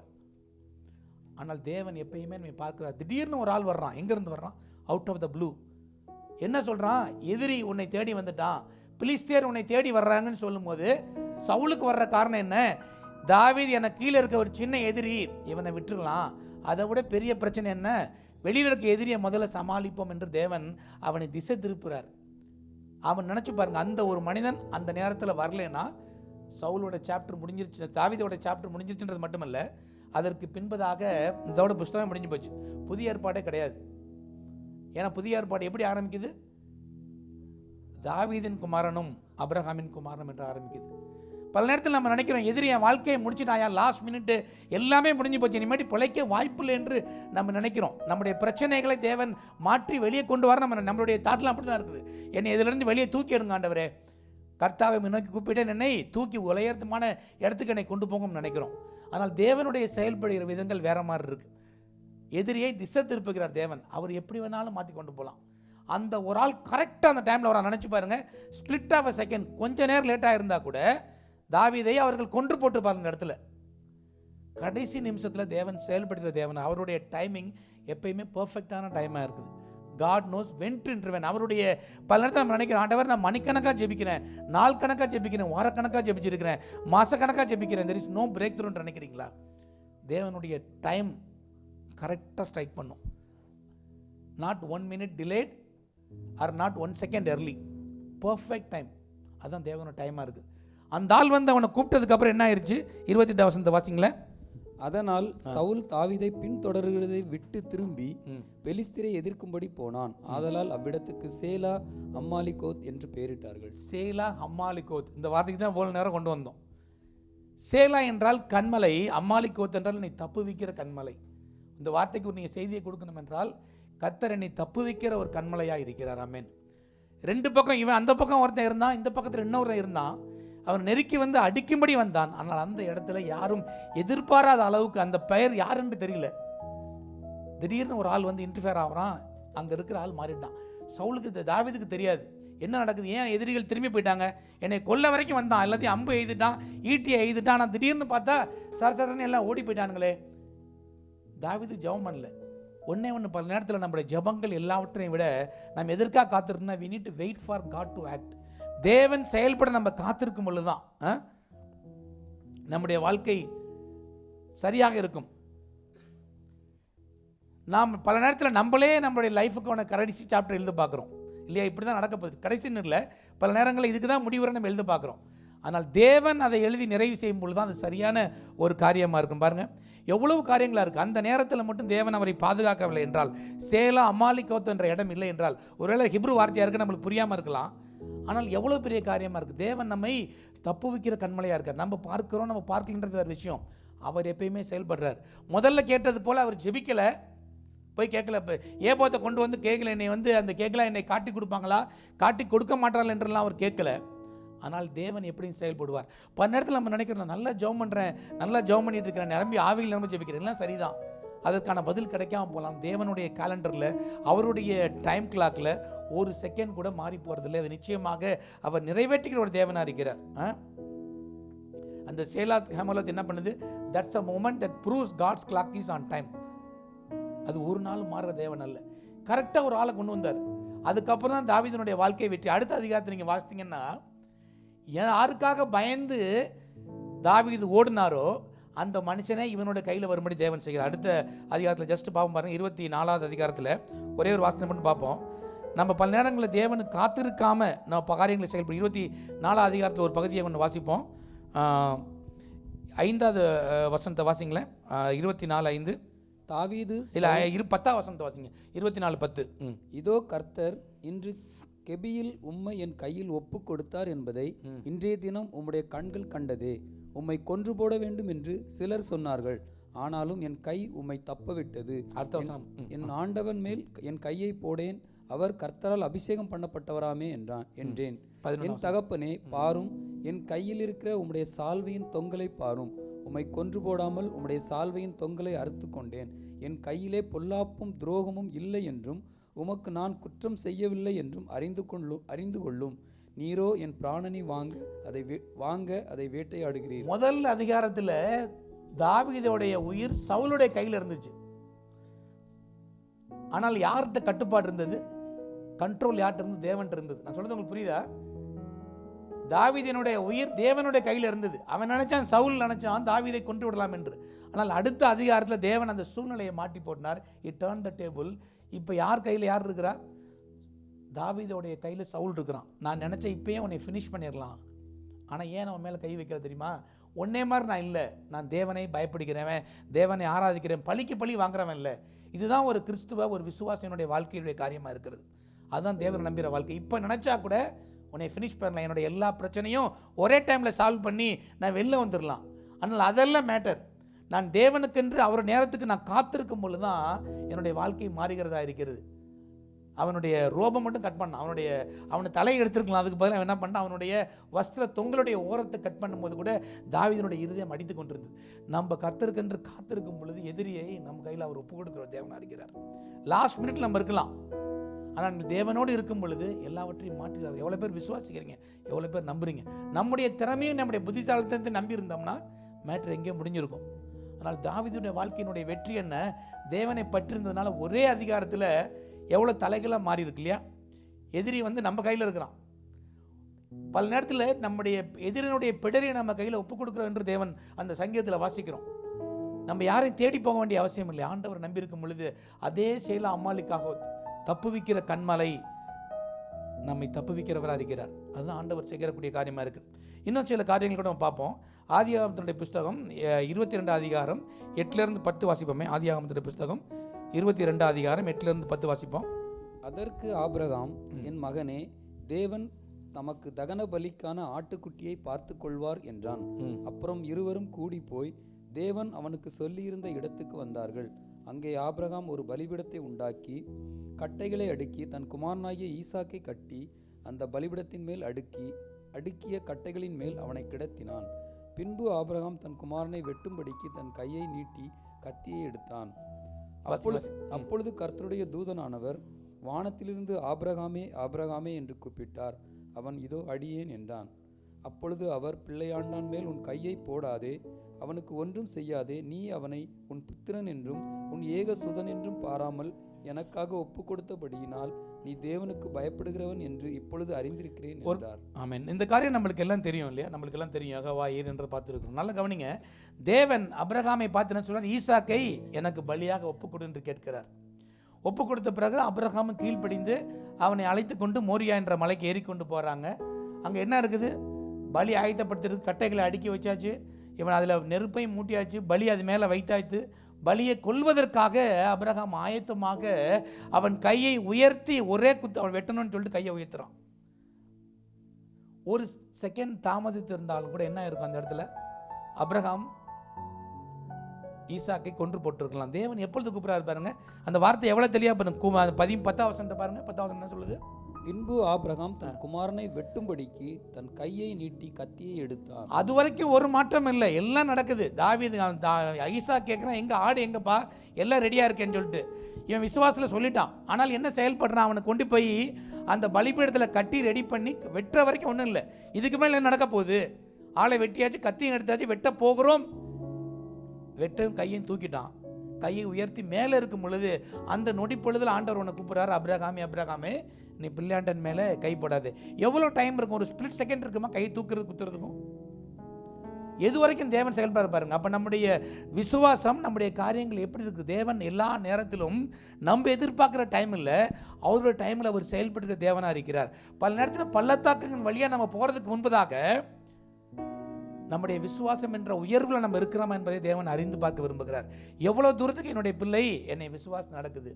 ஆனால் தேவன் எப்பயுமே நம்ம பார்க்குறார். திடீர்னு ஒரு ஆள் வர்றான். எங்கேருந்து வர்றான்? Out of the blue. என்ன சொல்கிறான்? எதிரி உன்னை தேடி வந்துட்டான், பிலிஸ்தியர் உன்னை தேடி வர்றாங்கன்னு சொல்லும்போது சவுலுக்கு வர்ற காரணம் என்ன? தாவீது எனக்கு கீழே இருக்க ஒரு சின்ன எதிரி, இவனை விட்டுடலாம், அதை விட பெரிய பிரச்சனை என்ன, வெளியில் இருக்க எதிரியை முதல்ல சமாளிப்போம் என்று தேவன் அவனை திசை திருப்புறார். அவன் நினச்சி பாருங்க, அந்த ஒரு மனிதன் அந்த நேரத்தில் வரலன்னா சவுலோட சாப்டர் முடிஞ்சிருச்சு, தாவீதோட சாப்டர் முடிஞ்சிருச்சுன்றது மட்டுமல்ல, அதற்கு பின்பதாக இதோட புஸ்தகம் முடிஞ்சு போச்சு. புதிய ஏற்பாடே கிடையாது. ஏன்னா புதிய ஏற்பாடு எப்படி ஆரம்பிக்குது? தாவீதின் குமாரனும் அப்ரஹாமின் குமாரனும் என்று ஆரம்பிக்குது. பல நேரத்தில் நம்ம நினைக்கிறோம், எதிரி என் வாழ்க்கையை முடிச்சுட்டாயா, லாஸ்ட் மினிட்டு எல்லாமே முடிஞ்சு போச்சு, இனிமேட்டு பிழைக்க வாய்ப்பில்லை என்று நம்ம நினைக்கிறோம். நம்முடைய பிரச்சனைகளை தேவன் மாற்றி வெளியே கொண்டு வர நம்மளுடைய தாட்லாம் அப்படி தான் இருக்குது. என்னை இதிலிருந்து வெளியே தூக்கி எடுங்க ஆண்டவரே, கர்த்தாவை முன்னோக்கி கூப்பிட்டு என்னை தூக்கி உயர்த்தமான இடத்துக்கு என்னை கொண்டு போங்கன்னு நினைக்கிறோம். ஆனால் தேவனுடைய செயல்படுகிற விதங்கள் வேற மாதிரி இருக்கு. எதிரியை திசை திருப்புகிறார் தேவன். அவர் எப்படி வேணாலும் மாற்றி கொண்டு போகலாம். அந்த ஒரு ஆள் கரெக்டாக அந்த டைமில் வர நினச்சி பாருங்க, ஸ்பிளிட் ஆஃப் அ செகண்ட், கொஞ்ச நேரம் லேட்டாக இருந்தால் கூட தாவீதை அவர்கள் கொன்று போட்டு பாருங்க இடத்துல. கடைசி நிமிஷத்தில் தேவன் செயல்படுகிற தேவன். அவருடைய டைமிங் எப்பயுமே பர்ஃபெக்டான டைமாக இருக்குது. God knows when to intervene. அவருடைய பல நேரத்தில் நம்ம நினைக்கிறோம், ஆண்டவர் நான் மணிக்கணக்காக ஜெபிக்கிறேன், நாள் கணக்காக ஜெபிக்கிறேன், வாரக்கணக்காக ஜெபிச்சிருக்கிறேன், மாதக்கணக்காக ஜெபிக்கிறேன், there is no breakthrough நினைக்கிறீங்களா? தேவனுடைய டைம் கரெக்டாக ஸ்ட்ரைக் பண்ணும். Not 1 minute delayed or not 1 second early, perfect time. அதுதான் தேவனோட டைமாக இருக்குது. அந்த ஆள் வந்து அவனை கூப்பிட்டதுக்கப்புறம் என்ன ஆயிடுச்சு? 28 வசனத்தை வாசிங்களேன். அதனால் சவுல் தாவீதை பின்தொடர்கிறதை விட்டு திரும்பி பெலிஸ்தியரை எதிர்க்கும்படி போனான். ஆதலால் அவ்விடத்துக்கு சேலா அம்மாலிகோத் என்று பெயரிட்டார்கள். சேலா அம்மாலிகோத், இந்த வார்த்தைக்கு தான் இவ்வளோ நேரம் கொண்டு வந்தோம். சேலா என்றால் கண்மலை, அம்மாலிகோத் என்றால் நீ தப்பு வைக்கிற கண்மலை. இந்த வார்த்தைக்கு ஒரு நீங்கள் செய்தியை கொடுக்கணும் என்றால், கர்த்தர் என்னை தப்பு வைக்கிற ஒரு கண்மலையாக இருக்கிறார். ஆமென். ரெண்டு பக்கம், இவன் அந்த பக்கம் ஒருத்தன் இருந்தான், இந்த பக்கத்தில் இன்னொருத்தன் இருந்தான். அவன் நெருக்கி வந்து அடிக்கும்படி வந்தான். ஆனால் அந்த இடத்துல யாரும் எதிர்பாராத அளவுக்கு, அந்த பெயர் யாருன்னு தெரியல, திடீர்னு ஒரு ஆள் வந்து இன்டர்ஃபியர் ஆகிறான். அங்கே இருக்கிற ஆள் மாறிட்டான். சவுலுக்கு, தாவீதுக்கு தெரியாது என்ன நடக்குது, ஏன் எதிரிகள் திரும்பி போயிட்டாங்க, என்னை கொல்ல வரைக்கும் வந்தான், எல்லாத்தையும் அம்பு எய்துட்டான், ஈட்டியை எய்துட்டான். ஆனால் திடீர்னு பார்த்தா சரசரன்னு எல்லாம் ஓடி போயிட்டானுங்களே. தாவீது ஜெபம் பண்ணல. ஒன்று பல நேரத்தில் நம்மளுடைய ஜெபங்கள் எல்லாவற்றையும் விட நம்ம எதற்காக காத்திருக்கோம்னா, we need to wait for God to act. தேவன் செயல்பட நம்ம காத்திருக்கும் பொழுதுதான் நம்முடைய வாழ்க்கை சரியாக இருக்கும். நாம் பல நேரத்தில் நம்மளே நம்மளுடைய லைஃபுக்கான கடைசி சாப்டர் எழுத பார்க்குறோம் இல்லையா? இப்படி தான் நடக்க போகுது. கடைசின்னு இல்லை, பல நேரங்களில் இதுக்கு தான் முடிவுரை நம்ம எழுத பார்க்குறோம். ஆனால் தேவன் அதை எழுதி நிறைவு செய்யும் பொழுது தான் அது சரியான ஒரு காரியமாக இருக்கும். பாருங்கள், எவ்வளவு காரியங்களாக இருக்குது. அந்த நேரத்தில் மட்டும் தேவன் அவரை பாதுகாக்கவில்லை என்றால், சேலா அமாலிகோத் என்ற இடம் இல்லை என்றால், ஒருவேளை ஹிப்ரு வார்த்தையாக இருக்க நம்மளுக்கு புரியாமல் இருக்கலாம். ஆனால் எவ்வளோ பெரிய காரியமாக இருக்குது. தேவன் நம்மை தப்பு வைக்கிற கண்மலையாக இருக்கார். நம்ம பார்க்குறோம், நம்ம பார்க்கலன்றது வேறு விஷயம். அவர் எப்பயுமே செயல்படுறார். முதல்ல கேட்டது போல் அவர் ஜெபிக்கலை, போய் கேட்கல. இப்போ ஏபோத்தை கொண்டு வந்து கேட்கல, என்னை வந்து அந்த கேட்கலாம் என்னை காட்டி கொடுப்பாங்களா, காட்டி கொடுக்க மாட்டார்கள் என்றெல்லாம் அவர் கேட்கல. ஆனால் தேவன் எப்படியும் செயல்படுவார். பல நேரத்தில் நம்ம நினைக்கிறோம், நல்லா ஜெபம் பண்ணுறேன், நல்லா ஜெபம் பண்ணிட்டு இருக்கிறேன், நிரம்பி ஆவியில் நிரம்பி ஜெபிக்கிறேன், எல்லாம் சரிதான். அதற்கான பதில் கிடைக்காம போகலாம். தேவனுடைய கேலண்டரில், அவருடைய டைம் கிளாக்கில் ஒரு செகண்ட் கூட மாறி போகிறதில்லை. அது நிச்சயமாக அவர் நிறைவேற்றுகிற ஒரு தேவனாக இருக்கிறார். அந்த சேலாத் ஹேமலத் என்ன பண்ணுது? That's a moment that proves God's clock is on time. அது ஒரு நாள் மாறுற தேவன் அல்ல. கரெக்டாக ஒரு ஆளை கொண்டு வந்தார். அதுக்கப்புறம் தான் தாவீதினுடைய வாழ்க்கை வெற்றி. அடுத்த அதிகாரத்தை நீங்கள் வாசித்தீங்கன்னா, யாருக்காக பயந்து தாவீது ஓடினாரோ அந்த மனுஷனே இவனோட கையில் வரும்படி தேவன் செய்கிறார். அடுத்த அதிகாரத்தில் ஜஸ்ட் பார்ப்போம் பாருங்கள். 24வது அதிகாரத்தில் ஒரே ஒரு வாசனை மட்டும் பார்ப்போம். நம்ம பல நேரங்களில் தேவனுக்கு காத்திருக்காம நம்ம காரியங்களை செயல்படும். 24வது அதிகாரத்தில் ஒரு பகுதியை ஒன்று வாசிப்போம். 5வது வசனத்தை வாசிங்களேன். 24:5. தாவீது இல்லை 10வது வசனத்தை வாசிங்க. 24:10. இதோ கர்த்தர் இன்று கெபியில் உம்மை என் கையில் ஒப்பு கொடுத்தார் என்பதை இன்றைய தினம் உம்முடைய கண்கள் கண்டதே. உம்மை கொன்று போட வேண்டும் என்று சிலர் சொன்னார்கள், ஆனாலும் என் கை உம்மை தப்பவிட்டது. என் ஆண்டவன் மேல் என் கையை போடேன், அவர் கர்த்தரால் அபிஷேகம் பண்ணப்பட்டவராமே என்றேன். என் தகப்பனே, பாரும், என் கையில் இருக்கிற உம்முடைய சால்வையின் தொங்கலை பாரும். உம்மை கொன்று போடாமல் உம்முடைய சால்வையின் தொங்கலை அறுத்து கொண்டேன். என் கையிலே பொல்லாப்பும் துரோகமும் இல்லை என்றும் உமக்கு நான் குற்றம் செய்யவில்லை என்றும் அறிந்து கொள்ளும். நீரோ என் பிராணனை வாங்க அதை வேட்டையாடுகிறீர். முதல் அதிகாரத்தில் தாவீதுடைய உயிர் சவுலுடைய கையில் இருந்துச்சு. ஆனால் யார்கிட்ட கட்டுப்பாடு இருந்தது? கண்ட்ரோல் யார்கிட்ட இருந்தது? தேவன்கிட்ட இருந்தது. நான் சொல்றது உங்களுக்கு புரியுதா? தாவீதினுடைய உயிர் தேவனுடைய கையில் இருந்தது. அவன் நினைச்சான், சவுல் நினைச்சான் தாவீதை கொன்று விடலாம் என்று. ஆனால் அடுத்த அதிகாரத்தில் தேவன் அந்த சூழ்நிலையை மாட்டி போட்டார். It turn the table. இப்போ யார் கையில் யார் இருக்கிறா? தாவீதோடைய கையில் சவுல் இருக்கிறான். நான் நினச்சேன் இப்பயே உன்னை ஃபினிஷ் பண்ணிடலாம், ஆனால் ஏன் அவன் மேலே கை வைக்கிறது தெரியுமா? ஒன்னே மாதிரி நான் இல்லை, நான் தேவனை பயப்படுகிறவன், தேவனை ஆராதிக்கிறேன், பழிக்கு பழி வாங்குறவன் இல்லை. இதுதான் ஒரு கிறிஸ்துவ ஒரு விசுவாசியனுடைய வாழ்க்கையுடைய காரியமாக இருக்கிறது. அதுதான் தேவனை நம்புகிற வாழ்க்கை. இப்போ நினச்சா கூட உன்னை ஃபினிஷ் பண்ணலாம், என்னுடைய எல்லா பிரச்சனையும் ஒரே டைமில் சால்வ் பண்ணி நான் வெளில வந்துடலாம். அதனால் அதெல்லாம் மேட்டர். நான் தேவனுக்கென்று அவர் நேரத்துக்கு நான் காத்திருக்கும் பொழுது தான் என்னுடைய வாழ்க்கை மாறுகிறதா இருக்கிறது. அவனுடைய ரோபம் மட்டும் கட் பண்ணான், அவனை தலையை எடுத்துருக்கலாம். அதுக்கு பதிலாக அவன் என்ன பண்ணான்? அவனுடைய வஸ்திர தொங்கலுடைய ஓரத்தை கட் பண்ணும்போது கூட தாவீதினுடைய இருதயம் அடித்து கொண்டிருந்தது. நம்ம கர்த்தருக்கென்று காத்திருக்கும் பொழுது எதிரியை நம்ம கையில் அவர் ஒப்பு கொடுக்கிற தேவனாக இருக்கிறார். லாஸ்ட் மினிட்ல நம்ம இருக்கலாம், ஆனால் தேவனோடு இருக்கும் பொழுது எல்லாவற்றையும் மாற்றுகிறார். எவ்வளோ பேர் விசுவாசிக்கிறீங்க? எவ்வளோ பேர் நம்புறீங்க? நம்முடைய திறமையும் நம்முடைய புத்திசாலித்தனத்தை நம்பி இருந்தோம்னா மேட்ரு எங்கேயும் முடிஞ்சிருக்கும். ஆனால் தாவீதுடைய வாழ்க்கையினுடைய வெற்றி என்ன? தேவனை பற்றிருந்ததுனால ஒரே அதிகாரத்தில் எவ்வளோ தலைகளாக மாறி இருக்கு இல்லையா? எதிரி நம்ம கையில் இருக்கிறான். பல நேரத்தில் நம்முடைய எதிரினுடைய பிடரியை நம்ம கையில் ஒப்பு கொடுக்குறோம் என்று தேவன் அந்த சங்கீதத்தில் வாசிக்கிறோம். நம்ம யாரையும் தேடி போக வேண்டிய அவசியம் இல்லை. ஆண்டவர் நம்பியிருக்கும் பொழுது அதே சேலா அம்மாலிக்காக தப்புவிக்கிற கண்மலை நம்மை தப்புவிக்கிறவராக இருக்கிறார். அதுதான் ஆண்டவர் செய்யக்கூடிய காரியமாக இருக்குது. இன்னும் சில காரியங்கள் கூட நம்ம பார்ப்போம். ஆதியாகமத்தினுடைய புஸ்தகம் 22 அதிகாரம் 8-10 வாசிப்போமே. ஆதியாகமத்தினுடைய புஸ்தகம் 22 அதிகாரம் 8-10 வாசிப்போம். அதற்கு ஆபிரகாம், என் மகனே, தேவன் தமக்கு தகன பலிக்கான ஆட்டுக்குட்டியை பார்த்து கொள்வார் என்றான். அப்புறம் இருவரும் கூடி போய் தேவன் அவனுக்கு சொல்லியிருந்த இடத்துக்கு வந்தார்கள். அங்கே ஆபிரகாம் ஒரு பலிபீடத்தை உண்டாக்கி கட்டைகளை அடுக்கி தன் குமாரனாகிய ஈசாக்கை கட்டி அந்த பலிபீடத்தின் மேல் அடுக்கிய கட்டைகளின் மேல் அவனை கிடத்தினான். பின்பு ஆபிரகாம் தன் குமாரனை வெட்டும்படிக்கு தன் கையை நீட்டி கத்தியை எடுத்தான். அப்பொழுது கர்த்தருடைய தூதனானவர் வானத்திலிருந்து ஆபிரகாமே, ஆபிரகாமே என்று கூப்பிட்டார். அவன் இதோ அடியேன் என்றான். அப்பொழுது அவர், பிள்ளையாண்டான் மேல் உன் கையை போடாதே, அவனுக்கு ஒன்றும் செய்யாதே. நீ அவனை உன் புத்திரன் என்றும் உன் ஏக சுதன் என்றும் பாராமல் எனக்காக ஒப்பு கொடுத்தபடியினால் நீ தேவனுக்கு பயப்படுகிறவன் என்று இப்பொழுது அறிந்திருக்கிறேன் என்றார். ஆமென். இந்த காரியம் நம்மளுக்கு எல்லாம் தெரியும் இல்லையா? நம்மளுக்கு எல்லாம் தெரியும். யெகோவா ஈர் என்று பார்த்துருக்கோம். நல்லா கவனிங்க. தேவன் ஆபிரகாமை பார்த்து என்ன சொல்றார்? ஈசாக்கை எனக்கு பலியாக ஒப்புக்கொடு என்று கேட்கிறார். ஒப்பு கொடுத்த பிறகு ஆபிரகாம் கீழ்ப்படிந்து அவனை அழைத்து கொண்டு மோரியா என்ற மலைக்கு ஏறிக்கொண்டு போகிறாங்க. அங்கே என்ன இருக்குது? பலி ஆயத்தப்படுத்துறதுக்கு கட்டைகளை அடுக்கி வச்சாச்சு. இவன் அதில் நெருப்பையும் மூட்டியாச்சு. பலி அது மேலே வைத்தாச்சு. பலியை கொல்வதற்காக ஆபிரகாம் ஆயத்தமாக அவன் கையை உயர்த்தி ஒரே குத்து அவன் வெட்டணும்னு சொல்லிட்டு கையை உயர்த்துறான். ஒரு செகண்ட் தாமதித்து இருந்தாலும் கூட என்ன இருக்கும் அந்த இடத்துல? ஆபிரகாம் ஈசாக்கை கொன்று போட்டிருக்கலாம். தேவன் எப்பொழுது கூப்பிடாரு பாருங்க. அந்த வார்த்தை எவ்வளவு தெளிவா பாருங்க. 10 பாருங்க. 10 என்ன சொல்லுது? பின்பு ஆபிரகாம் தன் குமாரனை வெட்டும்படிக்கு தன் கையை நீட்டி கத்தியை எடுத்தார். அது வரைக்கும் ஒரு மாற்றம் இல்லை. எல்லாம் நடக்குது. தாவீது ஈசா கேட்குறான், எங்க ஆடு எங்கப்பா, எல்லாம் ரெடியா இருக்கேன்னு சொல்லிட்டு இவன் விசுவாசத்தில் சொல்லிட்டான். ஆனால் என்ன செயல்படுறான்? அவனை கொண்டு போய் அந்த பலிபீடத்தில் கட்டி ரெடி பண்ணி வெட்டுற வரைக்கும் ஒன்றும் இல்லை. இதுக்கு மேலே என்ன நடக்க போகுது? ஆளை வெட்டியாச்சு, கத்தியும் எடுத்தாச்சு, வெட்ட போகிறோம். வெட்டும் கையும் தூக்கிட்டான். கையை உயர்த்தி மேலே இருக்கும் பொழுது அந்த நொடி பொழுதில் ஆண்டவர் உன்னை கூப்பிடுறாரு, அபிரகாமே நீ பிள்ளையாண்டன் மேலே கை போடாது. எவ்வளோ டைம் இருக்கும்? ஒரு ஸ்பிளிட் செகண்ட் இருக்குமா கை தூக்குறது குத்துறதுக்கும்? எது வரைக்கும் தேவன் செயல்பட பாருங்க. அப்போ நம்முடைய விசுவாசம், நம்முடைய காரியங்கள் எப்படி இருக்குது? தேவன் எல்லா நேரத்திலும் நம்ம எதிர்பார்க்குற டைம் இல்லை, அவரோட டைமில் அவர் செயல்படுகிற தேவனாக இருக்கிறார். பல நேரத்தில் பள்ளத்தாக்குகள் வழியாக நம்ம போகிறதுக்கு முன்பதாக நம்முடைய விசுவாசம் என்ற உயர்வில் நம்ம இருக்கிறோமா என்பதை தேவன் அறிந்து பார்க்க விரும்புகிறார். எவ்வளோ தூரத்துக்கு என்னுடைய பிள்ளை என்னை விசுவாசம் நடக்குது.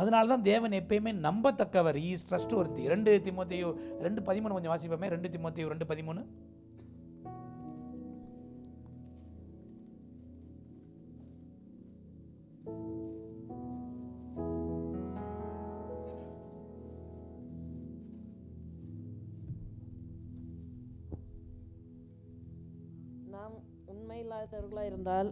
அதனால தான் தேவன் எப்பயுமே நம்பத்தக்கவர். Is trustworthy. 2 தீமோத்தேயு 2:13 கொஞ்சம் வாசிப்போமே. 2 தீமோத்தேயு 2:13. நாம் உண்மையில்லாதவர்களாக இருந்தால்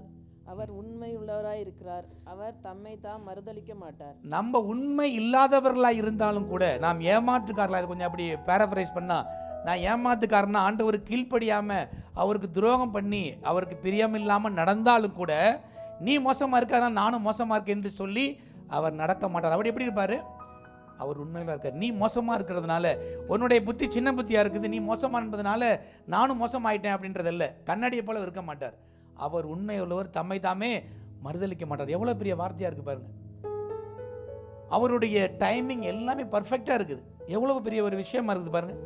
அவர் உண்மை உள்ளவராய் இருக்கிறார். அவர் தம்மை தாம் மறுதலிக்க மாட்டார். நம்ம உண்மை இல்லாதவர்களாக இருந்தாலும் கூட நாம் ஏமாற்றுக்காரர்களாக, கொஞ்சம் அப்படி பேரஃப்ரைஸ் பண்ணா, நான் ஏமாத்துக்காரனா ஆண்டவருக்கு கீழ்ப்படியாமல் அவருக்கு துரோகம் பண்ணி அவருக்கு பிரியம் இல்லாமல் நடந்தாலும் கூட நீ மோசமாக இருக்காதா நானும் மோசமாக இருக்கேன் என்று சொல்லி அவர் நடக்க மாட்டார். அவர் எப்படி இருப்பார்? அவர் உண்மையாக இருக்கார். நீ மோசமாக இருக்கிறதுனால, உன்னுடைய புத்தி சின்ன புத்தியாக இருக்குது, நீ மோசமாக என்பதனால நானும் மோசமாயிட்டேன் அப்படின்றதில்ல. கண்ணாடியை போல இருக்க மாட்டார். அவர் உண்மை உள்ளவர், தம்மை தாமே மறுதலிக்க மாட்டார். எவ்வளோ பெரிய வார்த்தையாக இருக்குது பாருங்க. அவருடைய டைமிங் எல்லாமே பர்ஃபெக்டாக இருக்குது. எவ்வளோ பெரிய ஒரு விஷயமா இருக்குது பாருங்க.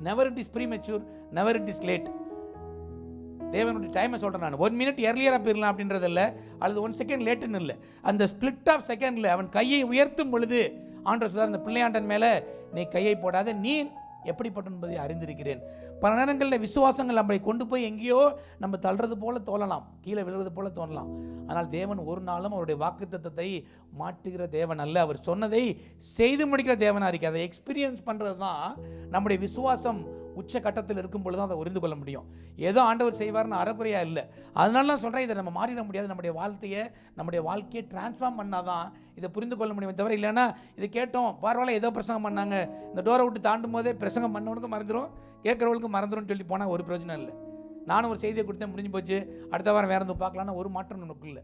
Never it is premature, never it is late. தேவனுடைய டைமை சொல்கிறேன் நான். 1 மினிட் எர்லியராக போயிடலாம் அப்படின்றது இல்லை, அல்லது 1 செகண்ட் லேட்டுன்னு இல்லை. அந்த ஸ்பிளிட் ஆஃப் செகண்டில் அவன் கையை உயர்த்தும் பொழுது ஆண்டவர் சொல்றார், அந்த பிள்ளையாண்டன் மேலே நீ கையை போடாத, நீ எப்படிப்பட்ட என்பதை அறிந்திருக்கிறேன். பல நேரங்களில் விசுவாசங்கள் நம்மளை கொண்டு போய் எங்கேயோ நம்ம தள்ளுறது போல தோணலாம், கீழே விழுறது போல தோணலாம். ஆனால் தேவன் ஒரு நாளும் அவருடைய வாக்குத்தத்தத்தை மாற்றுகிற தேவன் அல்ல. அவர் சொன்னதை செய்து முடிக்கிற தேவனாக இருக்கு. அதை எக்ஸ்பீரியன்ஸ் பண்ணுறது தான் நம்முடைய விசுவாசம் உச்ச கட்டத்தில் இருக்கும் பொழுது தான் அதை உறிந்து கொள்ள முடியும். ஏதோ ஆண்டவர் செய்வார்னு அறக்குறையாக இல்லை. அதனால நான் சொல்கிறேன், இதை நம்ம மாறிட முடியாது. நம்முடைய வாழ்க்கையை டிரான்ஸ்ஃபார்ம் பண்ணால் தான் இதை புரிந்து கொள்ள முடியும். தவிர இல்லைன்னா இது கேட்டோம் பரவாயில்ல, ஏதோ பிரசங்கம் பண்ணாங்க, இந்த டோரை விட்டு தாண்டும் போதே பிரசங்கம் பண்ணவனுக்கு மறந்துடும், கேட்குறவளுக்கு மறந்துடும் சொல்லி போனால் ஒரு பிரயோஜனம் இல்லை. நானும் ஒரு செய்தியை கொடுத்தேன், முடிஞ்சு போச்சு, அடுத்த வாரம் வேறு எதுவும் பார்க்கலான்னா ஒரு மாற்றம் நமக்கு இல்லை.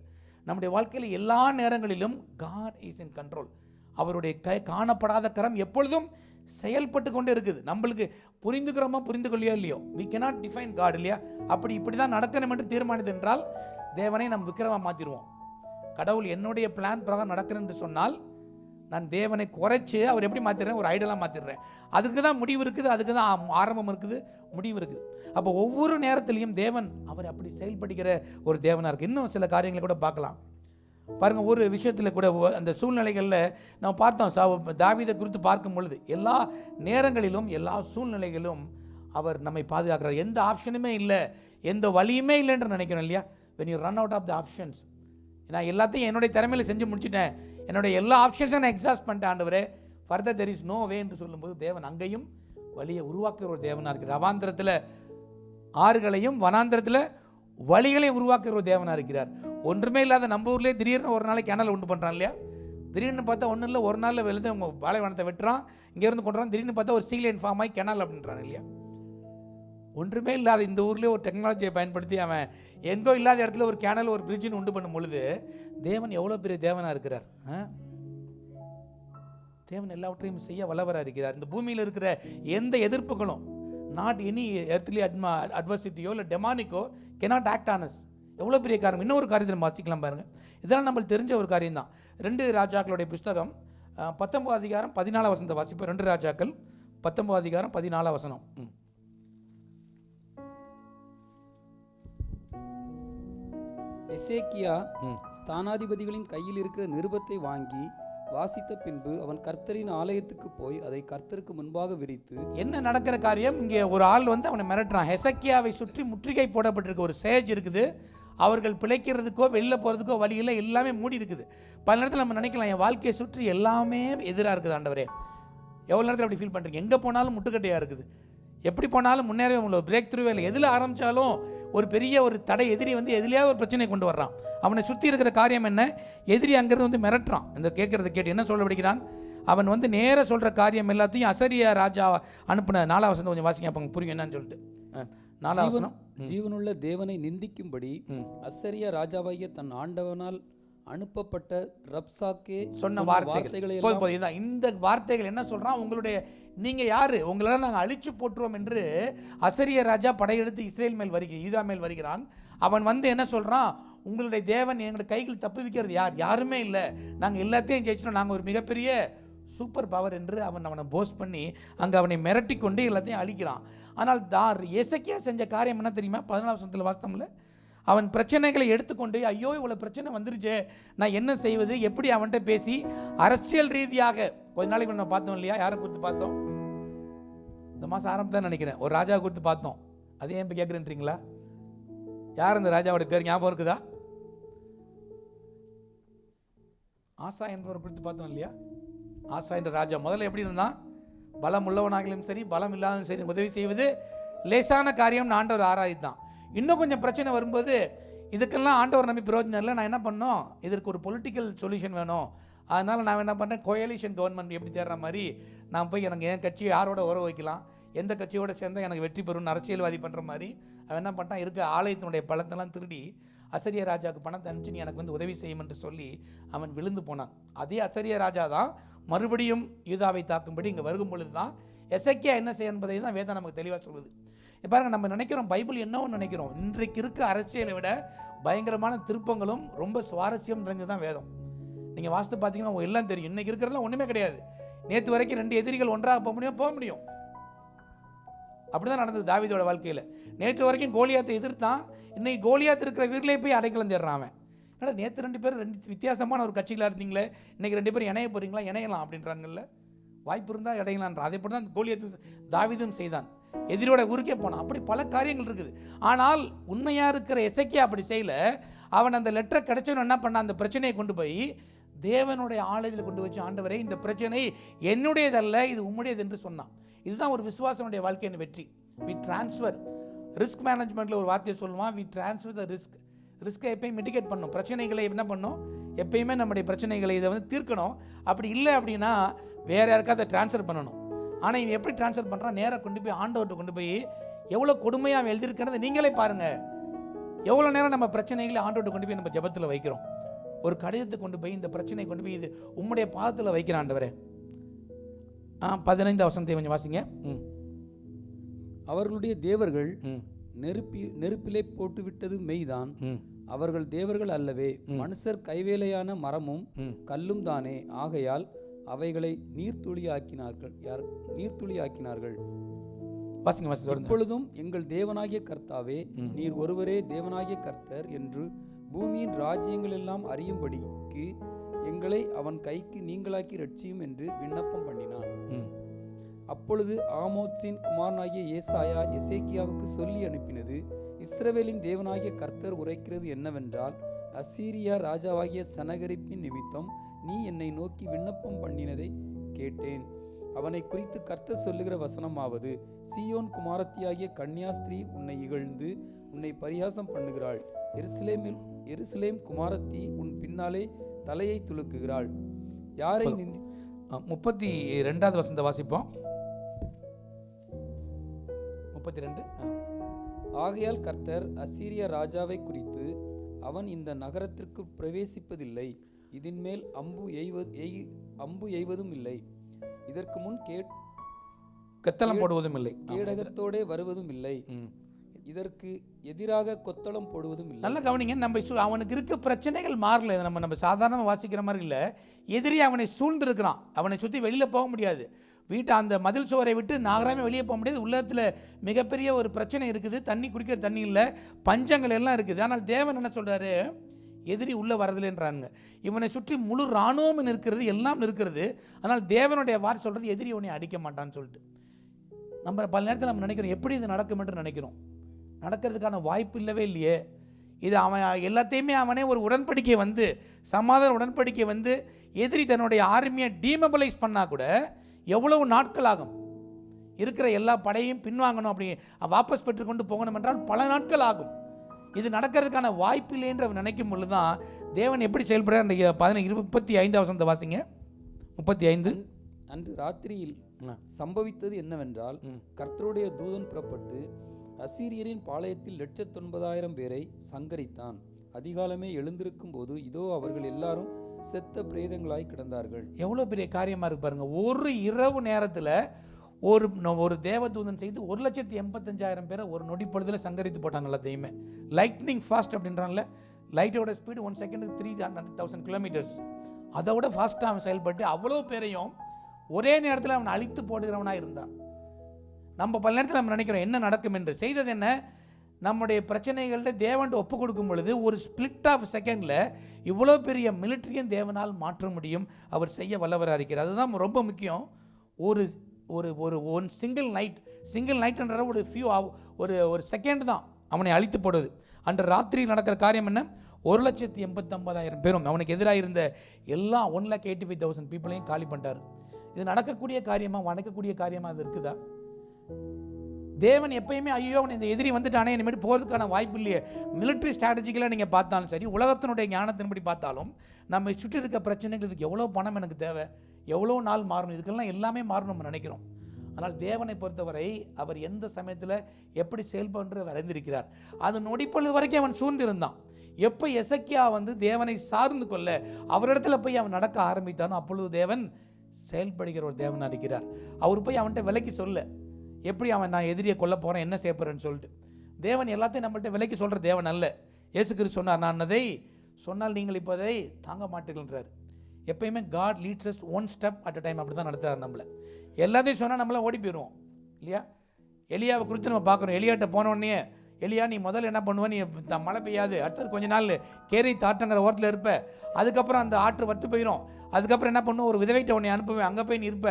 நம்முடைய வாழ்க்கையில் எல்லா நேரங்களிலும் God is in control. அவருடைய காணப்படாத கரம் எப்பொழுதும் செயல்பட்டு கொண்டே இருக்குது. நம்மளுக்கு புரிந்துக்கிறோமா புரிந்து கொள்ளியோ இல்லையோ, we cannot define God இல்லையா? இப்படி தான் நடக்கணும் என்று தீர்மானித்து என்றால் தேவனை நம்ம விக்கிரமா மாற்றிடுவோம். கடவுள் என்னுடைய பிளான் பிரகாரம் நடக்கிறேன் என்று சொன்னால் நான் தேவனை குறைச்சி அவர் எப்படி மாற்றிடுறேன்? ஒரு ஐடலாக மாற்றிடுறேன். அதுக்கு தான் முடிவு இருக்குது, அதுக்கு தான் ஆரம்பம் இருக்குது, முடிவு இருக்குது. அப்போ ஒவ்வொரு நேரத்திலையும் தேவன் அவர் அப்படி செயல்படுகிற ஒரு தேவனாக இருக்குது. இன்னும் சில காரியங்களை கூட பார்க்கலாம் பாருங்க. ஒரு விஷயத்தில் கூட அந்த சூழ்நிலைகளில் நம்ம பார்த்தோம், தாவீதை குறித்து பார்க்கும் பொழுது எல்லா நேரங்களிலும் எல்லா சூழ்நிலைகளிலும் அவர் நம்மை பாதுகாக்கிறார். எந்த ஆப்ஷனுமே இல்லை, எந்த வழியுமே இல்லைன்னு நினைக்கிறோம் இல்லையா? when you run out of the options, நான் எல்லாத்தையும் என்னுடைய திறமையில் செஞ்சு முடிச்சுட்டேன், என்னுடைய எல்லா ஆப்ஷன்ஸும் நான் எக்ஸாஸ்ட் பண்ணிட்டேன் ஆண்டவரே, further there is no way என்று சொல்லும்போது தேவன் அங்கேயும் வழியை உருவாக்குற ஒரு தேவனாக இருக்கிறார். அவாந்திரத்தில் ஆறுகளையும் வனாந்திரத்தில் வழிகளையும் உருவாக்குற ஒரு தேவனாக இருக்கிறார். ஒன்றுமே இல்லாத நம்ம ஊர்லேயே திடீர்னு ஒரு நாளைக்கு கேனல் உண்டு பண்ணுறான் இல்லையா? திடீர்னு பார்த்தா ஒன்றும் இல்லை, ஒரு நாளில் விழுந்து அவங்க பாலைவனத்தை வெட்டுறான், இங்கேருந்து கொண்டு வரான், திடீர்னு பார்த்தா ஒரு சீலைன் ஃபார்ம் ஆகி கெனால் அப்படின்றான் இல்லையா? ஒன்றுமே இல்லாத இந்த ஊர்லேயே ஒரு டெக்னாலஜியை பயன்படுத்தி அவன் எங்கோ இல்லாத இடத்துல ஒரு கேனல் ஒரு பிரிட்ஜின்னு உண்டு பண்ணும் பொழுது தேவன் எவ்வளோ பெரிய தேவனாக இருக்கிறார். தேவன் எல்லாவற்றையும் செய்ய வல்லவராக இருக்கிறார். இந்த பூமியில் இருக்கிற எந்த எதிர்ப்புகளும், நாட் எனி எர்த்லி அட்வர்சிட்டியோ இல்லை டெமானிக்கோ cannot act on us. எவ்வளோ பெரிய காரியம். இன்னொரு காரியத்தை நம்ம வாசிக்கலாம் பாருங்கள். இதெல்லாம் நம்மளுக்கு தெரிஞ்ச ஒரு காரியம் தான். 2 ராஜாக்களுடைய புஸ்தகம் 19 அதிகாரம் 14 வசனத்தை வாசிப்போம். 2 ராஜாக்கள் 19 அதிகாரம் 14 வசனம். எசேக்கியா ஸ்தானாதிபதிகளின் கையில் இருக்கிற நிருபத்தை வாங்கி வாசித்த பின்பு அவன் கர்த்தரின் ஆலயத்துக்கு போய் அதை கர்த்தருக்கு முன்பாக விரித்து. என்ன நடக்கிற காரியம்? இங்கே ஒரு ஆள் வந்து அவனை மிரட்டுறான். ஹெசக்கியாவை சுற்றி முற்றுகை போடப்பட்டிருக்க ஒரு சேஜ் இருக்குது. அவர்கள் பிழைக்கிறதுக்கோ வெளில போகிறதுக்கோ வழியில் எல்லாமே மூடி இருக்குது. பல நேரத்தில் நம்ம நினைக்கலாம், என் வாழ்க்கையை சுற்றி எல்லாமே எதிராக இருக்குது ஆண்டவரே. எவ்வளோ நேரத்தில் அப்படி ஃபீல் பண்ணுறீங்க? எங்கே போனாலும் முட்டுக்கட்டையாக இருக்குது. எப்படி போனாலும் முன்னேறவே முடியல. பிரேக் த்ரூவே இல்லை. எதில் ஆரம்பித்தாலும் ஒரு பெரிய ஒரு தடை, எதிரி வந்து எதிலையாவது ஒரு பிரச்சனை கொண்டு வர்றான். அவனை சுற்றி இருக்கிற காரியம் என்ன? எதிரி அங்கிறது வந்து மிரட்டுறான். இந்த கேட்குறத கேட்டு என்ன சொல்ல படிக்கிறான்? அவன் வந்து நேராக சொல்கிற காரியம் எல்லாத்தையும் அசரியா ராஜா அனுப்பின 4 வசனம் கொஞ்சம் வாசிங்க, அப்போ புரியும் என்னன்னு சொல்லிட்டு. 4 வசனம். ஜீவனுள்ள தேவனை நிந்திக்கும்படி அசரியா ராஜாவாகிய தன் ஆண்டவனால் அனுப்பப்பட்ட ரப்சாக்கே சொன்ன வார்த்தைகளை எல்லாம், இந்த வார்த்தைகள் என்ன சொல்றான்? உங்களுடைய நீங்க யாரு? உங்களால நாங்கள் அழிச்சு போட்டுருவோம் என்று அசரிய ராஜா படையெடுத்து இஸ்ரேல் மேல் யூதா மேல் வருகிறான். அவன் வந்து என்ன சொல்றான்? உங்களுடைய தேவன் எங்களுடைய கைகள் தப்புவிக்கிறது யார்? யாருமே இல்லை. நாங்கள் எல்லாத்தையும் ஜெயிச்சிட்டோம். நாங்கள் ஒரு மிகப்பெரிய சூப்பர் பவர் என்று அவனை போஸ்ட் பண்ணி அங்கே அவனை மிரட்டி கொண்டு எல்லாத்தையும் அழிக்கிறான். ஆனால் எசேக்கியா செஞ்ச காரியம் என்ன தெரியுமா? 14 வசனத்தில் வாஸ்தவம்ல அவன் பிரச்சனைகளை எடுத்துக்கொண்டு, ஐயோ இவ்வளோ பிரச்சனை வந்துருச்சு, நான் என்ன செய்வது, எப்படி அவன்கிட்ட பேசி அரசியல் ரீதியாக கொஞ்ச நாளைக்கு நம்ம பார்த்தோம் இல்லையா? யாரை குறித்து பார்த்தோம்? இந்த மாதம் ஆரம்பத்தான் நினைக்கிறேன், ஒரு ராஜாவை குறித்து பார்த்தோம். அதே ஏன் இப்போ கேட்குறேன்றீங்களா? யார் அந்த ராஜாவோட பேர் ஞாபகம் இருக்குதா? ஆசா என்பவரை குறித்து பார்த்தோம் இல்லையா? ஆசா என்ற ராஜா முதல்ல எப்படி இருந்தான்? பலம் உள்ளவனாகிலும் சரி பலம் இல்லாதவனும் சரி உதவி செய்வது லேசான காரியம் ஆண்டவர் ஆராய்தான். இன்னும் கொஞ்சம் பிரச்சனை வரும்போது இதுக்கெல்லாம் ஆண்டவர் நம்பி பிரயோஜனம் இல்லை, நான் என்ன பண்ணோம், இதற்கு ஒரு பொலிட்டிக்கல் சொல்யூஷன் வேணும், அதனால் நான் என்ன பண்ணுறேன், கோயலிஷன் கவர்மெண்ட் எப்படி தேடுற மாதிரி நான் போய் எனக்கு என் கட்சியை யாரோட உறவு வைக்கலாம், எந்த கட்சியோடு சேர்ந்தால் எனக்கு வெற்றி பெறும்னு அரசியல்வாதி பண்ணுற மாதிரி அவன் என்ன பண்ணிட்டான், இருக்க ஆலயத்தினுடைய பழத்தெல்லாம் திருடி அசரிய ராஜாவுக்கு பணத்தை அனுப்பிச்சு நீ எனக்கு வந்து உதவி செய்யும் என்று சொல்லி அவன் விழுந்து போனான். அதே அசரிய ராஜா தான் மறுபடியும் யூதாவை தாக்கும்படி இங்கே வருகும் பொழுது தான் எசேக்கியா என்ன செய்ய என்பதை தான் வேதம் நமக்கு தெளிவாக சொல்லுது. பாருங்க, நம்ம நினைக்கிறோம் பைபிள் என்னன்னு நினைக்கிறோம். இன்றைக்கு இருக்க அரசியலை விட பயங்கரமான திருப்பங்களும் ரொம்ப சுவாரஸ்யம் நிறைஞ்சது தான் வேதம். நீங்கள் வாசித்து பார்த்தீங்கன்னா எல்லாம் தெரியும். இன்றைக்கி இருக்கிறதுலாம் ஒன்றுமே கிடையாது. நேற்று வரைக்கும் 2 எதிரிகள் ஒன்றாக போக முடியும். அப்படி தான் நடந்தது தாவீதோட வாழ்க்கையில். நேற்று வரைக்கும் கோலியாத்தை எதிர்த்தான், இன்னைக்கு கோலியாத் இருக்கிற வீரிலே போய் அடைக்கலம் தேடுறான் அவன். ஏன்னா நேற்று 2 பேர் 2 வித்தியாசமான ஒரு கட்சிகளாக இருந்தீங்களே, இன்றைக்கி 2 பேரும் இணைய போகிறீங்களா? இணையலாம் அப்படின்றாங்கல்ல, வாய்ப்பு இருந்தால் இடையலான்றான். அதே போல் தான் கோலியாத்து தாவீதும் செய்தான், எதிரோட ஊருக்கே போனான். அப்படி பல காரியங்கள் இருக்குது. ஆனால் உண்மையாக இருக்கிற எசேக்கியா அப்படி செய்யல. அவன் அந்த லெட்டரை கிடைச்சவன் என்ன பண்ணான், அந்த பிரச்சனையை கொண்டு போய் தேவனுடைய ஆலயத்தில் கொண்டு வச்சு, ஆண்டவரே இந்த பிரச்சனை என்னுடையதல்ல, இது உம்முடையது என்று சொன்னான். இதுதான் ஒரு விசுவாசனுடைய வாழ்க்கையின் வெற்றி. வி டிரான்ஸ்ஃபர் ரிஸ்க் மேனேஜ்மெண்ட்டில் ஒரு வார்த்தையை சொல்லுவான், வி டிரான்ஸ்ஃபர் த ரிஸ்க்கை எப்பயும் மிட்டிகேட் பண்ணணும். பிரச்சனைகளை என்ன பண்ணணும், எப்பயுமே நம்முடைய பிரச்சனைகளை இதை வந்து தீர்க்கணும். அப்படி இல்லை அப்படின்னா வேறு யாருக்காவது அதை ட்ரான்ஸ்ஃபர் பண்ணணும். ஆனால் இவன் எப்படி ட்ரான்ஸ்ஃபர் பண்ணுறான், நேராக கொண்டு போய் ஆண்டவர்கிட்ட கொண்டு போய் எவ்வளோ கொடுமையாக எழுதியிருக்கிறது நீங்களே பாருங்கள். எவ்வளோ நேரம் நம்ம பிரச்சனைகளை ஆண்டவர்கிட்ட கொண்டு போய் நம்ம ஜெபத்தில் வைக்கிறோம். ஒரு கடிதத்தை கொண்டு போய் இந்த பிரச்சனையை கொண்டு போய் இது உம்முடைய பாதத்தில் வைக்கிற ஆண்டவரே. 15 வசனத்தை கொஞ்சம் வாசிங்க. அவர்களுடைய தேவர்கள் நெருப்பிலே போட்டுவிட்டது மெய்தான், அவர்கள் தேவர்கள் அல்லவே, மனுஷர் கைவேலையான மரமும் கல்லும் தானே, ஆகையால் அவைகளை நீர்த்துளியாக்கினார்கள். இப்பொழுதும் எங்கள் தேவனாகிய கர்த்தாவே, நீர் ஒருவரே தேவனாகிய கர்த்தர் என்று பூமியின் ராஜ்யங்கள் எல்லாம் அறியும்படிக்கு எங்களை அவன் கைக்கு நீங்களாக்கி ரட்சியும் என்று விண்ணப்பம் பண்ணினான். அப்பொழுது ஆமோத்சின் குமாரனாகிய ஏசாயா எசேக்கியாவுக்கு சொல்லி அனுப்பினது, இஸ்ரவேலின் தேவனாகிய கர்த்தர் உரைக்கிறது என்னவென்றால், அசீரியா ராஜாவாகிய சனகரிப்பின் நிமித்தம் நீ என்னை நோக்கி விண்ணப்பம் பண்ணினதை கேட்டேன். அவனை குறித்து கர்த்தர் சொல்லுகிற வசனமாவது, சீயோன் குமாரத்தியாகிய கன்னியாஸ்திரீ உன்னை இகழ்ந்து உன்னை பரியாசம் பண்ணுகிறாள், எருசலேம் குமாரத்தி உன் பின்னாலே தலையை துலுக்குகிறாள். யாரை 32வது வசனத்தை வாசிப்போம். 32. ஆகையால் கர்த்தர் அசீரியா ராஜாவை குறித்து, அவன் இந்த நகரத்திற்கு பிரவேசிப்பதில்லை, இதன் மேல் அம்பு எய்வதும் இல்லை, இதற்கு முன் கத்தளம் போடுவதும் இல்லை. கேடகத்தோடே வருவதும் இல்லை, இதற்கு எதிராக கொத்தளம் போடுவதும் இல்லை. நல்ல கவனிங்க, நம்ம அவனுக்கு இருக்க பிரச்சனைகள் மாறல. இது நம்ம சாதாரணமாக வாசிக்கிற மாதிரி இல்லை. எதிரி அவனை சூழ்ந்திருக்கிறான், அவனை சுற்றி வெளியில் போக முடியாது. வீட்டை அந்த மதில் சுவரை விட்டு நகராமே வெளியே போக முடியாது. உலகத்தில் மிகப்பெரிய ஒரு பிரச்சனை இருக்குது, தண்ணி குடிக்கிற தண்ணி இல்லை, பஞ்சங்கள் எல்லாம் இருக்குது. ஆனால் தேவன் என்ன சொல்கிறாரு, எதிரி உள்ளே வரதில்லைன்றாங்க. இவனை சுற்றி முழு இராணுவம் இருக்கிறது, எல்லாம் இருக்கிறது. ஆனால் தேவனுடைய வார்த்தை சொல்கிறது எதிரி இவனை அடிக்க மாட்டான்னு சொல்லிட்டு. நம்ம பல நேரத்தில் நம்ம நினைக்கிறோம் எப்படி இது நடக்கும் என்று நினைக்கிறோம். நடக்கிறதுக்கான வாய்ப்பு இல்லவே இல்லையே. இது அவன் எல்லாத்தையுமே அவனே ஒரு உடன்படிக்கை வந்து, சமாதான உடன்படிக்கை வந்து எதிரி தன்னுடைய ஆர்மியை டீமொபலைஸ் பண்ணால் கூட எவ்வளவு நாட்கள் ஆகும். இருக்கிற எல்லா படையும் பின்வாங்கணும், அப்படி வாபஸ் பெற்றுக்கொண்டு போகணும் என்றால் பல நாட்கள் ஆகும். இது நடக்கிறதுக்கான வாய்ப்பு இல்லை என்று அவன் நினைக்கும் பொழுது தான் தேவன் எப்படி செயல்படுறார். 35 வசனத்தை வாசிங்க. 35. அன்று ராத்திரியில் சம்பவித்தது என்னவென்றால், கர்த்தருடைய தூதன் புறப்பட்டு அசீரியரின் பாளையத்தில் 1,09,000 பேரை சங்கரித்தான். அதிகாலமே எழுந்திருக்கும் போது இதோ அவர்கள் எல்லாரும் செத்த பிரேதங்களாய் கிடந்தார்கள். எவ்வளோ பெரிய காரியமாக இருக்கு பாருங்க. ஒரு இரவு நேரத்தில் ஒரு தேவதூதன் செய்து 1,85,000 பேரை ஒரு நொடி பொழுதில் சங்கரித்து போட்டாங்க எல்லாத்தையுமே. லைட்னிங் ஃபாஸ்ட் அப்படின்றாங்கல்ல, லைட்டோட ஸ்பீடு 1 செகண்டுக்கு 300,000 கிலோமீட்டர்ஸ். அதை விட ஃபாஸ்ட்டாக அவன் செயல்பட்டு அவ்வளோ பேரையும் ஒரே நேரத்தில் அவன் அழித்து போடுகிறவனாக இருந்தான். நம்ம பல நேரத்தில் நம்ம நினைக்கிறோம் என்ன நடக்கும் என்று. செய்தது என்ன, நம்முடைய பிரச்சனைகள்ட்ட தேவன்ட்டு ஒப்பு கொடுக்கும் பொழுது ஒரு ஸ்பிளிட் ஆஃப் செகண்டில் இவ்வளோ பெரிய மிலிட்ரியும் தேவனால் மாற்ற முடியும். அவர் செய்ய வல்லவராக இருக்கிறார். அதுதான் ரொம்ப முக்கியம். ஒரு சிங்கிள் நைட்ன்ற ஒரு செகண்ட் தான் அவனை அழித்து போடுது. அன்று ராத்திரி நடக்கிற காரியம் என்ன, 1,85,000 பேரும் அவனுக்கு எதிராக இருந்த எல்லா 1,85,000 பீப்புளையும் காலி பண்ணிட்டார். இது நடக்கக்கூடிய காரியமாக வணக்கக்கூடிய காரியமாக அது இருக்குதா? தேவன் எப்பயுமே ஐயோ அவன் இந்த எதிரி வந்துட்டானே இனிமேல் போகிறதுக்கான வாய்ப்பு இல்லையே. மிலிட்ரி ஸ்ட்ராட்டஜிக்கலாக நீங்கள் பார்த்தாலும் சரி, உலகத்தினுடைய ஞானத்தின்படி பார்த்தாலும் நம்ம சுற்றி இருக்க பிரச்சனைகள், இதுக்கு எவ்வளோ பணம் எனக்கு தேவை, எவ்வளோ நாள் மாறணும், இதுக்கெல்லாம் எல்லாமே மாறணும் நம்ம நினைக்கிறோம். ஆனால் தேவனை பொறுத்தவரை அவர் எந்த சமயத்தில் எப்படி செயல்படுற அறிந்திருக்கிறார். அது நொடிப்பொழுது வரைக்கும் அவன் சூழ்ந்திருந்தான். எப்போ எசக்கியா தேவனை சார்ந்து கொள்ள அவரிடத்துல போய் அவன் நடக்க ஆரம்பித்தானோ அப்பொழுது தேவன் செயல்படுகிற ஒரு தேவனாக இருக்கிறார். அவர் போய் அவன்கிட்ட விலைக்கு சொல்ல, எப்படி அவன் நான் எதிரியை கொல்ல போகிறேன், என்ன செய்ய போகிறேன்னு சொல்லிட்டு. தேவன் எல்லாத்தையும் நம்மள்கிட்ட விலைக்கு சொல்கிற தேவன் அல்ல. இயேசு கிறிஸ்து சொன்னார், நான் அதை சொன்னால் நீங்கள் இப்போ அதை தாங்க மாட்டீங்கன்றார். எப்பயுமே God leads us one step at a time. அப்படி தான் நடத்துறாரு நம்மளை. எல்லாத்தையும் சொன்னால் நம்மளாம் ஓடி போயிடுவோம் இல்லையா? எலியாவை குறித்து நம்ம பார்க்குறோம். எலியாட்ட போனோடனே, எலியா நீ முதல்ல என்ன பண்ணுவ, நீ மழை பெய்யாது, அடுத்தது கொஞ்ச நாள் கேரி தாட்டங்கிற ஓரத்தில் இருப்ப, அதுக்கப்புறம் அந்த ஆற்று வட்டு போயிடும், அதுக்கப்புறம் என்ன பண்ணுவோம், ஒரு விதவைட்ட உன்னை அனுப்புவேன், அங்கே போய் நீ இருப்ப,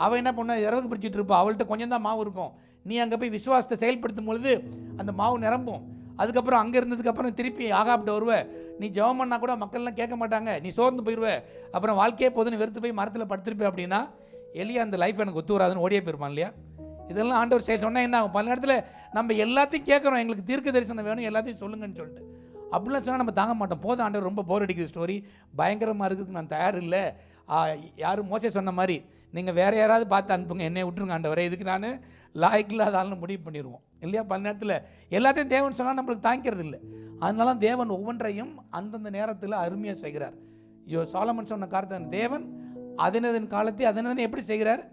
அவள் என்ன பண்ணுவா, இறகு பிடிச்சிட்டு இருப்பா, அவள்கிட்ட கொஞ்சம் தான் மாவு இருக்கும், நீ அங்கே போய் விசுவாசத்தை செயல்படுத்தும் பொழுது அந்த மாவு நிரம்பும். அதுக்கப்புறம் அங்கே இருந்ததுக்கப்புறம் திருப்பி ஆகாப்ட வருவ, நீ ஜெபம் பண்ணால் கூட மக்கள்லாம் கேட்க மாட்டாங்க, நீ சோர்ந்து போயிடுவ, அப்புறம் வாழ்க்கையே போதுன்னு வெறுத்து போய் மரத்தில் படுத்திருப்பேன். அப்படின்னா எலியா அந்த லைஃப் எனக்கு ஒத்து வராதுன்னு ஓடியே போயிருப்பான் இல்லையா? இதெல்லாம் ஆண்டவர் செயல் சொன்னால் என்ன ஆகும்? பல நேரத்தில் நம்ம எல்லாத்தையும் கேட்குறோம், எங்களுக்கு தீர்க்க தரிசனம் வேணும், எல்லாத்தையும் சொல்லுங்கன்னு சொல்லிட்டு. அப்படிலாம் சொன்னால் நம்ம தாங்க மாட்டோம். போதும் ஆண்டவர், ரொம்ப போர் அடிக்குது ஸ்டோரி, பயங்கரமாக இருக்குது, நான் தயார் இல்லை. யாரும் மோசே சொன்ன மாதிரி நீங்கள் வேறு யாராவது பார்த்து அனுப்புங்க, என்னை விட்டுருங்க ஆண்டவரே, இதுக்கு நான் லாய்க்கில்லாத ஆள்னு முடிவு பண்ணிடுவோம் இல்லையா? பல நேரத்தில் எல்லாத்தையும் தேவன் சொன்னால் நம்மளுக்கு தாங்கிறது இல்லை. அதனால தேவன் ஒவ்வொன்றையும் அந்தந்த நேரத்தில் அருமையாக செய்கிறார். சாலமன் சொன்ன காரணத்தை தேவன் அதனதன் காலத்தை அதனதனை எப்படி செய்கிறார்?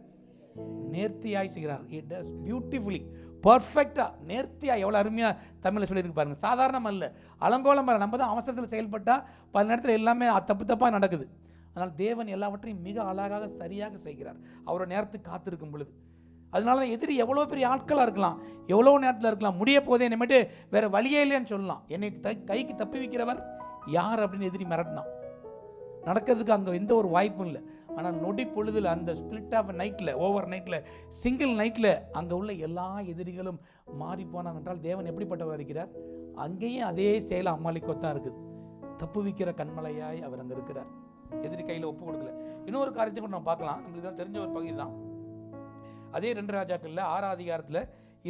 நேர்த்தியாய் செய்கிறார். இட் டஸ் பியூட்டிஃபுல்லி, பர்ஃபெக்டாக, நேர்த்தியாக. எவ்வளோ அருமையாக தமிழில் சொல்லியிருக்கு பாருங்க. சாதாரணம் அல்ல, அலங்கோலம் அல்ல. நம்ம தான் அவசரத்தில் செயல்பட்டால் பல நேரத்தில் எல்லாமே தப்பாக நடக்குது. அதனால் தேவன் எல்லாவற்றையும் மிக அழகாக சரியாக செய்கிறார் அவரோட நேரத்துக்கு காத்திருக்கும் பொழுது. அதனால தான் எதிரி எவ்வளோ பெரிய ஆட்களாக இருக்கலாம், எவ்வளோ நேரத்தில் இருக்கலாம், முடிய போதே என்னமேட்டு வேறு வழியே இல்லைன்னு சொல்லலாம். என்னை கைக்கு தப்பி வைக்கிறவர் யார் அப்படின்னு எதிரி மிரட்டினான். நடக்கிறதுக்கு அங்கே எந்த ஒரு வாய்ப்பும் இல்லை. ஆனால் நொடி பொழுதில் அந்த ஸ்பிளிட் ஆஃப் நைட்டில், ஓவர் நைட்டில், சிங்கிள் நைட்டில் அங்கே உள்ள எல்லா எதிரிகளும் மாறி போனாங்க என்றால் தேவன் எப்படிப்பட்டவர் இருக்கிறார்? அங்கேயும் அதே செயல் அம்மாலிக்கோத்தான் இருக்குது. தப்பு வைக்கிற கண்மலையாய் அவர் அங்கே இருக்கிறார். எதிரி கையில் ஒப்பு கொடுக்கல. இன்னொரு காரியத்தை கூட நம்ம பார்க்கலாம், நம்மளுக்கு தான் தெரிஞ்ச ஒரு பகுதி தான். அதே 2 ராஜாக்களில் 6 அதிகாரத்தில்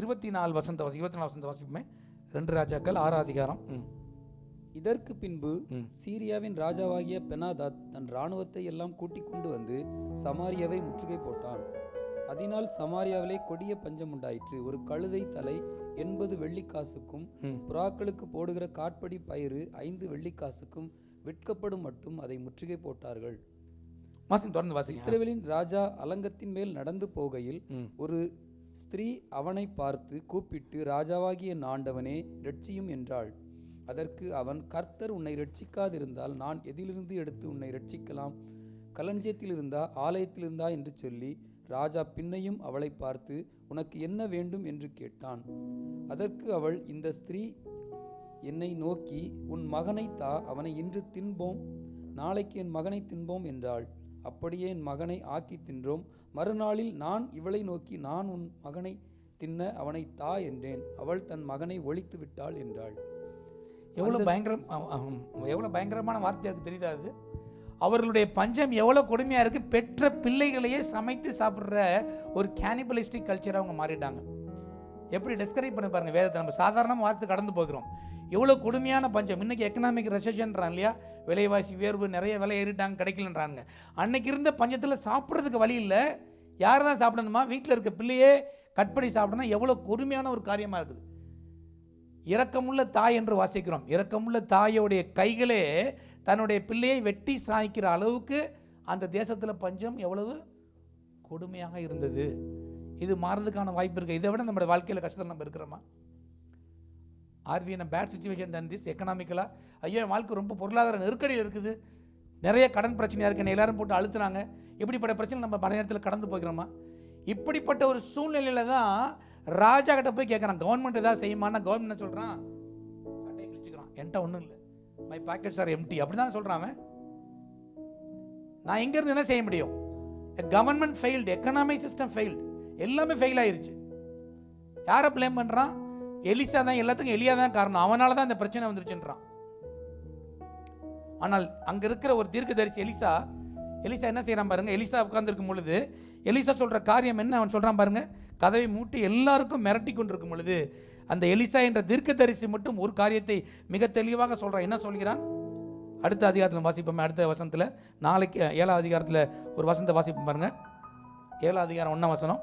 24 வசனத்தை வாசிப்புமே. 2 ராஜாக்கள் 6 அதிகாரம். இதற்கு பின்பு சீரியாவின் ராஜாவாகிய பெனாதாத் தன் இராணுவத்தை எல்லாம் கூட்டிக் கொண்டு வந்து சமாரியாவை முற்றுகை போட்டான். அதனால் சமாரியாவிலே கொடிய பஞ்சம் உண்டாயிற்று. ஒரு கழுதை தலை 80 வெள்ளிக்காசுக்கும் புறாக்களுக்கு போடுகிற காட்படி பயிறு 5 வெள்ளிக்காசுக்கும் விற்கப்படும் மட்டும் அதை முற்றுகை போட்டார்கள். வாசிங்க, தொடர்ந்து வாசிங்க. இஸ்ரவேலின் ராஜா அலங்கத்தின் மேல் நடந்து போகையில் ஒரு ஸ்திரீ அவனை பார்த்து கூப்பிட்டு, ராஜாவாகிய என் ஆண்டவனே, இரட்சியும் என்றாள். அதற்கு அவன், கர்த்தர் உன்னை இரட்சிக்காதிருந்தால் நான் எதிலிருந்து எடுத்து உன்னை இரட்சிக்கலாம்? களஞ்சியத்தில் இருந்தா, ஆலயத்தில் இருந்தா என்று சொல்லி, ராஜா பின்னையும் அவளை பார்த்து, உனக்கு என்ன வேண்டும் என்று கேட்டான். அதற்கு அவள், இந்த ஸ்திரீ என்னை நோக்கி, உன் மகனை தா, அவனை இன்று தின்போம், நாளைக்கு என் மகனை தின்போம் என்றாள். அப்படியே என் மகனை ஆக்கி தின்றோம். மறுநாளில் நான் இவளை நோக்கி, நான் உன் மகனை தின்ன அவனை தா என்றேன். அவள் தன் மகனை ஒழித்து விட்டாள் என்றாள். எவ்வளோ பயங்கரமான வார்த்தையாக தெரியுதா அது? அவர்களுடைய பஞ்சம் எவ்வளோ கொடுமையாக இருக்குது. பெற்ற பிள்ளைகளையே சமைத்து சாப்பிட்ற ஒரு கேனிபலிஸ்டிக் கல்ச்சராக அவங்க மாறிட்டாங்க. எப்படி டிஸ்கரைப் பண்ணி பாருங்கள் வேதத்தை. நம்ம சாதாரணமாக வார்த்தை கடந்து போகிறோம். எவ்வளோ கொடுமையான பஞ்சம். இன்றைக்கி எக்கனாமிக் ரெசெஷன்றாங்க இல்லையா, விலைவாசி உயர்வு, நிறைய விலை ஏறிட்டாங்க, கிடைக்கலன்றாங்க. அன்னைக்கு இருந்த பஞ்சத்தில் சாப்பிட்றதுக்கு வழி இல்லை. யார் தான் சாப்பிடணுமா? வீட்டில் இருக்க பிள்ளையே கட் பண்ணி சாப்பிடணும். எவ்வளோ கொடுமையான ஒரு காரியமாக இருக்குது. இரக்கமுள்ள தாய் என்று வாசிக்கிறோம். இரக்கமுள்ள தாயோடைய கைகளே தன்னுடைய பிள்ளையை வெட்டி சாய்க்கிற அளவுக்கு அந்த தேசத்தில் பஞ்சம் எவ்வளவு கொடுமையாக இருந்தது. இது மாறதுக்கான வாய்ப்பு இருக்குது. இதை விட நம்மளுடைய வாழ்க்கையில் கஷ்டத்தில் நம்ம இருக்கிறோமா? Are we in a bad situation than this எக்கனாமிக்கலாக? ஐயோ, என் வாழ்க்கை ரொம்ப பொருளாதார நெருக்கடியில் இருக்குது, நிறைய கடன் பிரச்சனையாக இருக்குன்னு எல்லாரும் போட்டு அழுத்துறாங்க. இப்படிப்பட்ட பிரச்சனை நம்ம மன நேரத்தில் கடந்து போகிறோமா? இப்படிப்பட்ட ஒரு சூழ்நிலையில் தான் ராஜா கிட்ட போய் கேட்குறான், கவர்மெண்ட் ஏதாவது செய்யுமான்னா கவர்மெண்ட் என்ன சொல்கிறான்? சட்டையை கிழிச்சுக்கிறான். என்கிட்ட ஒன்றும் இல்லை, மை பாக்கெட்ஸ் ஆர் எம்டி, அப்படி தானே சொல்கிறான். நான் இங்கேருந்து என்ன செய்ய முடியும்? Government failed, economic system failed, எல்லாமே ஃபெயில் ஆயிருச்சு. யாரை பிளேம் பண்ணுறான்? எலிசா தான் எல்லாத்துக்கும், எலியா தான் காரணம், அவனால தான் இந்த பிரச்சனை வந்துருச்சுன்றான். ஆனால் அங்கே இருக்கிற ஒரு தீர்க்கதரிசி எலிசா என்ன செய்யறான் பாருங்க. எலிசா உட்கார்ந்துருக்கும் பொழுது எலிசா சொல்ற காரியம் என்ன அவன் சொல்றான் பாருங்க. கதவை மூட்டி எல்லாருக்கும் மிரட்டி கொண்டிருக்கும் பொழுது அந்த எலிசா என்ற தீர்க்கதரிசி மட்டும் ஒரு காரியத்தை மிக தெளிவாக சொல்றான். என்ன சொல்கிறான்? அடுத்த அதிகாரத்தில் வாசிப்போம். அடுத்த வசனத்தில், நாளைக்கு 7ஆம் அதிகாரத்தில் ஒரு வசனத்தை வாசிப்போம் பாருங்க. 7ஆம் அதிகாரம் 1ஆம் வசனம்.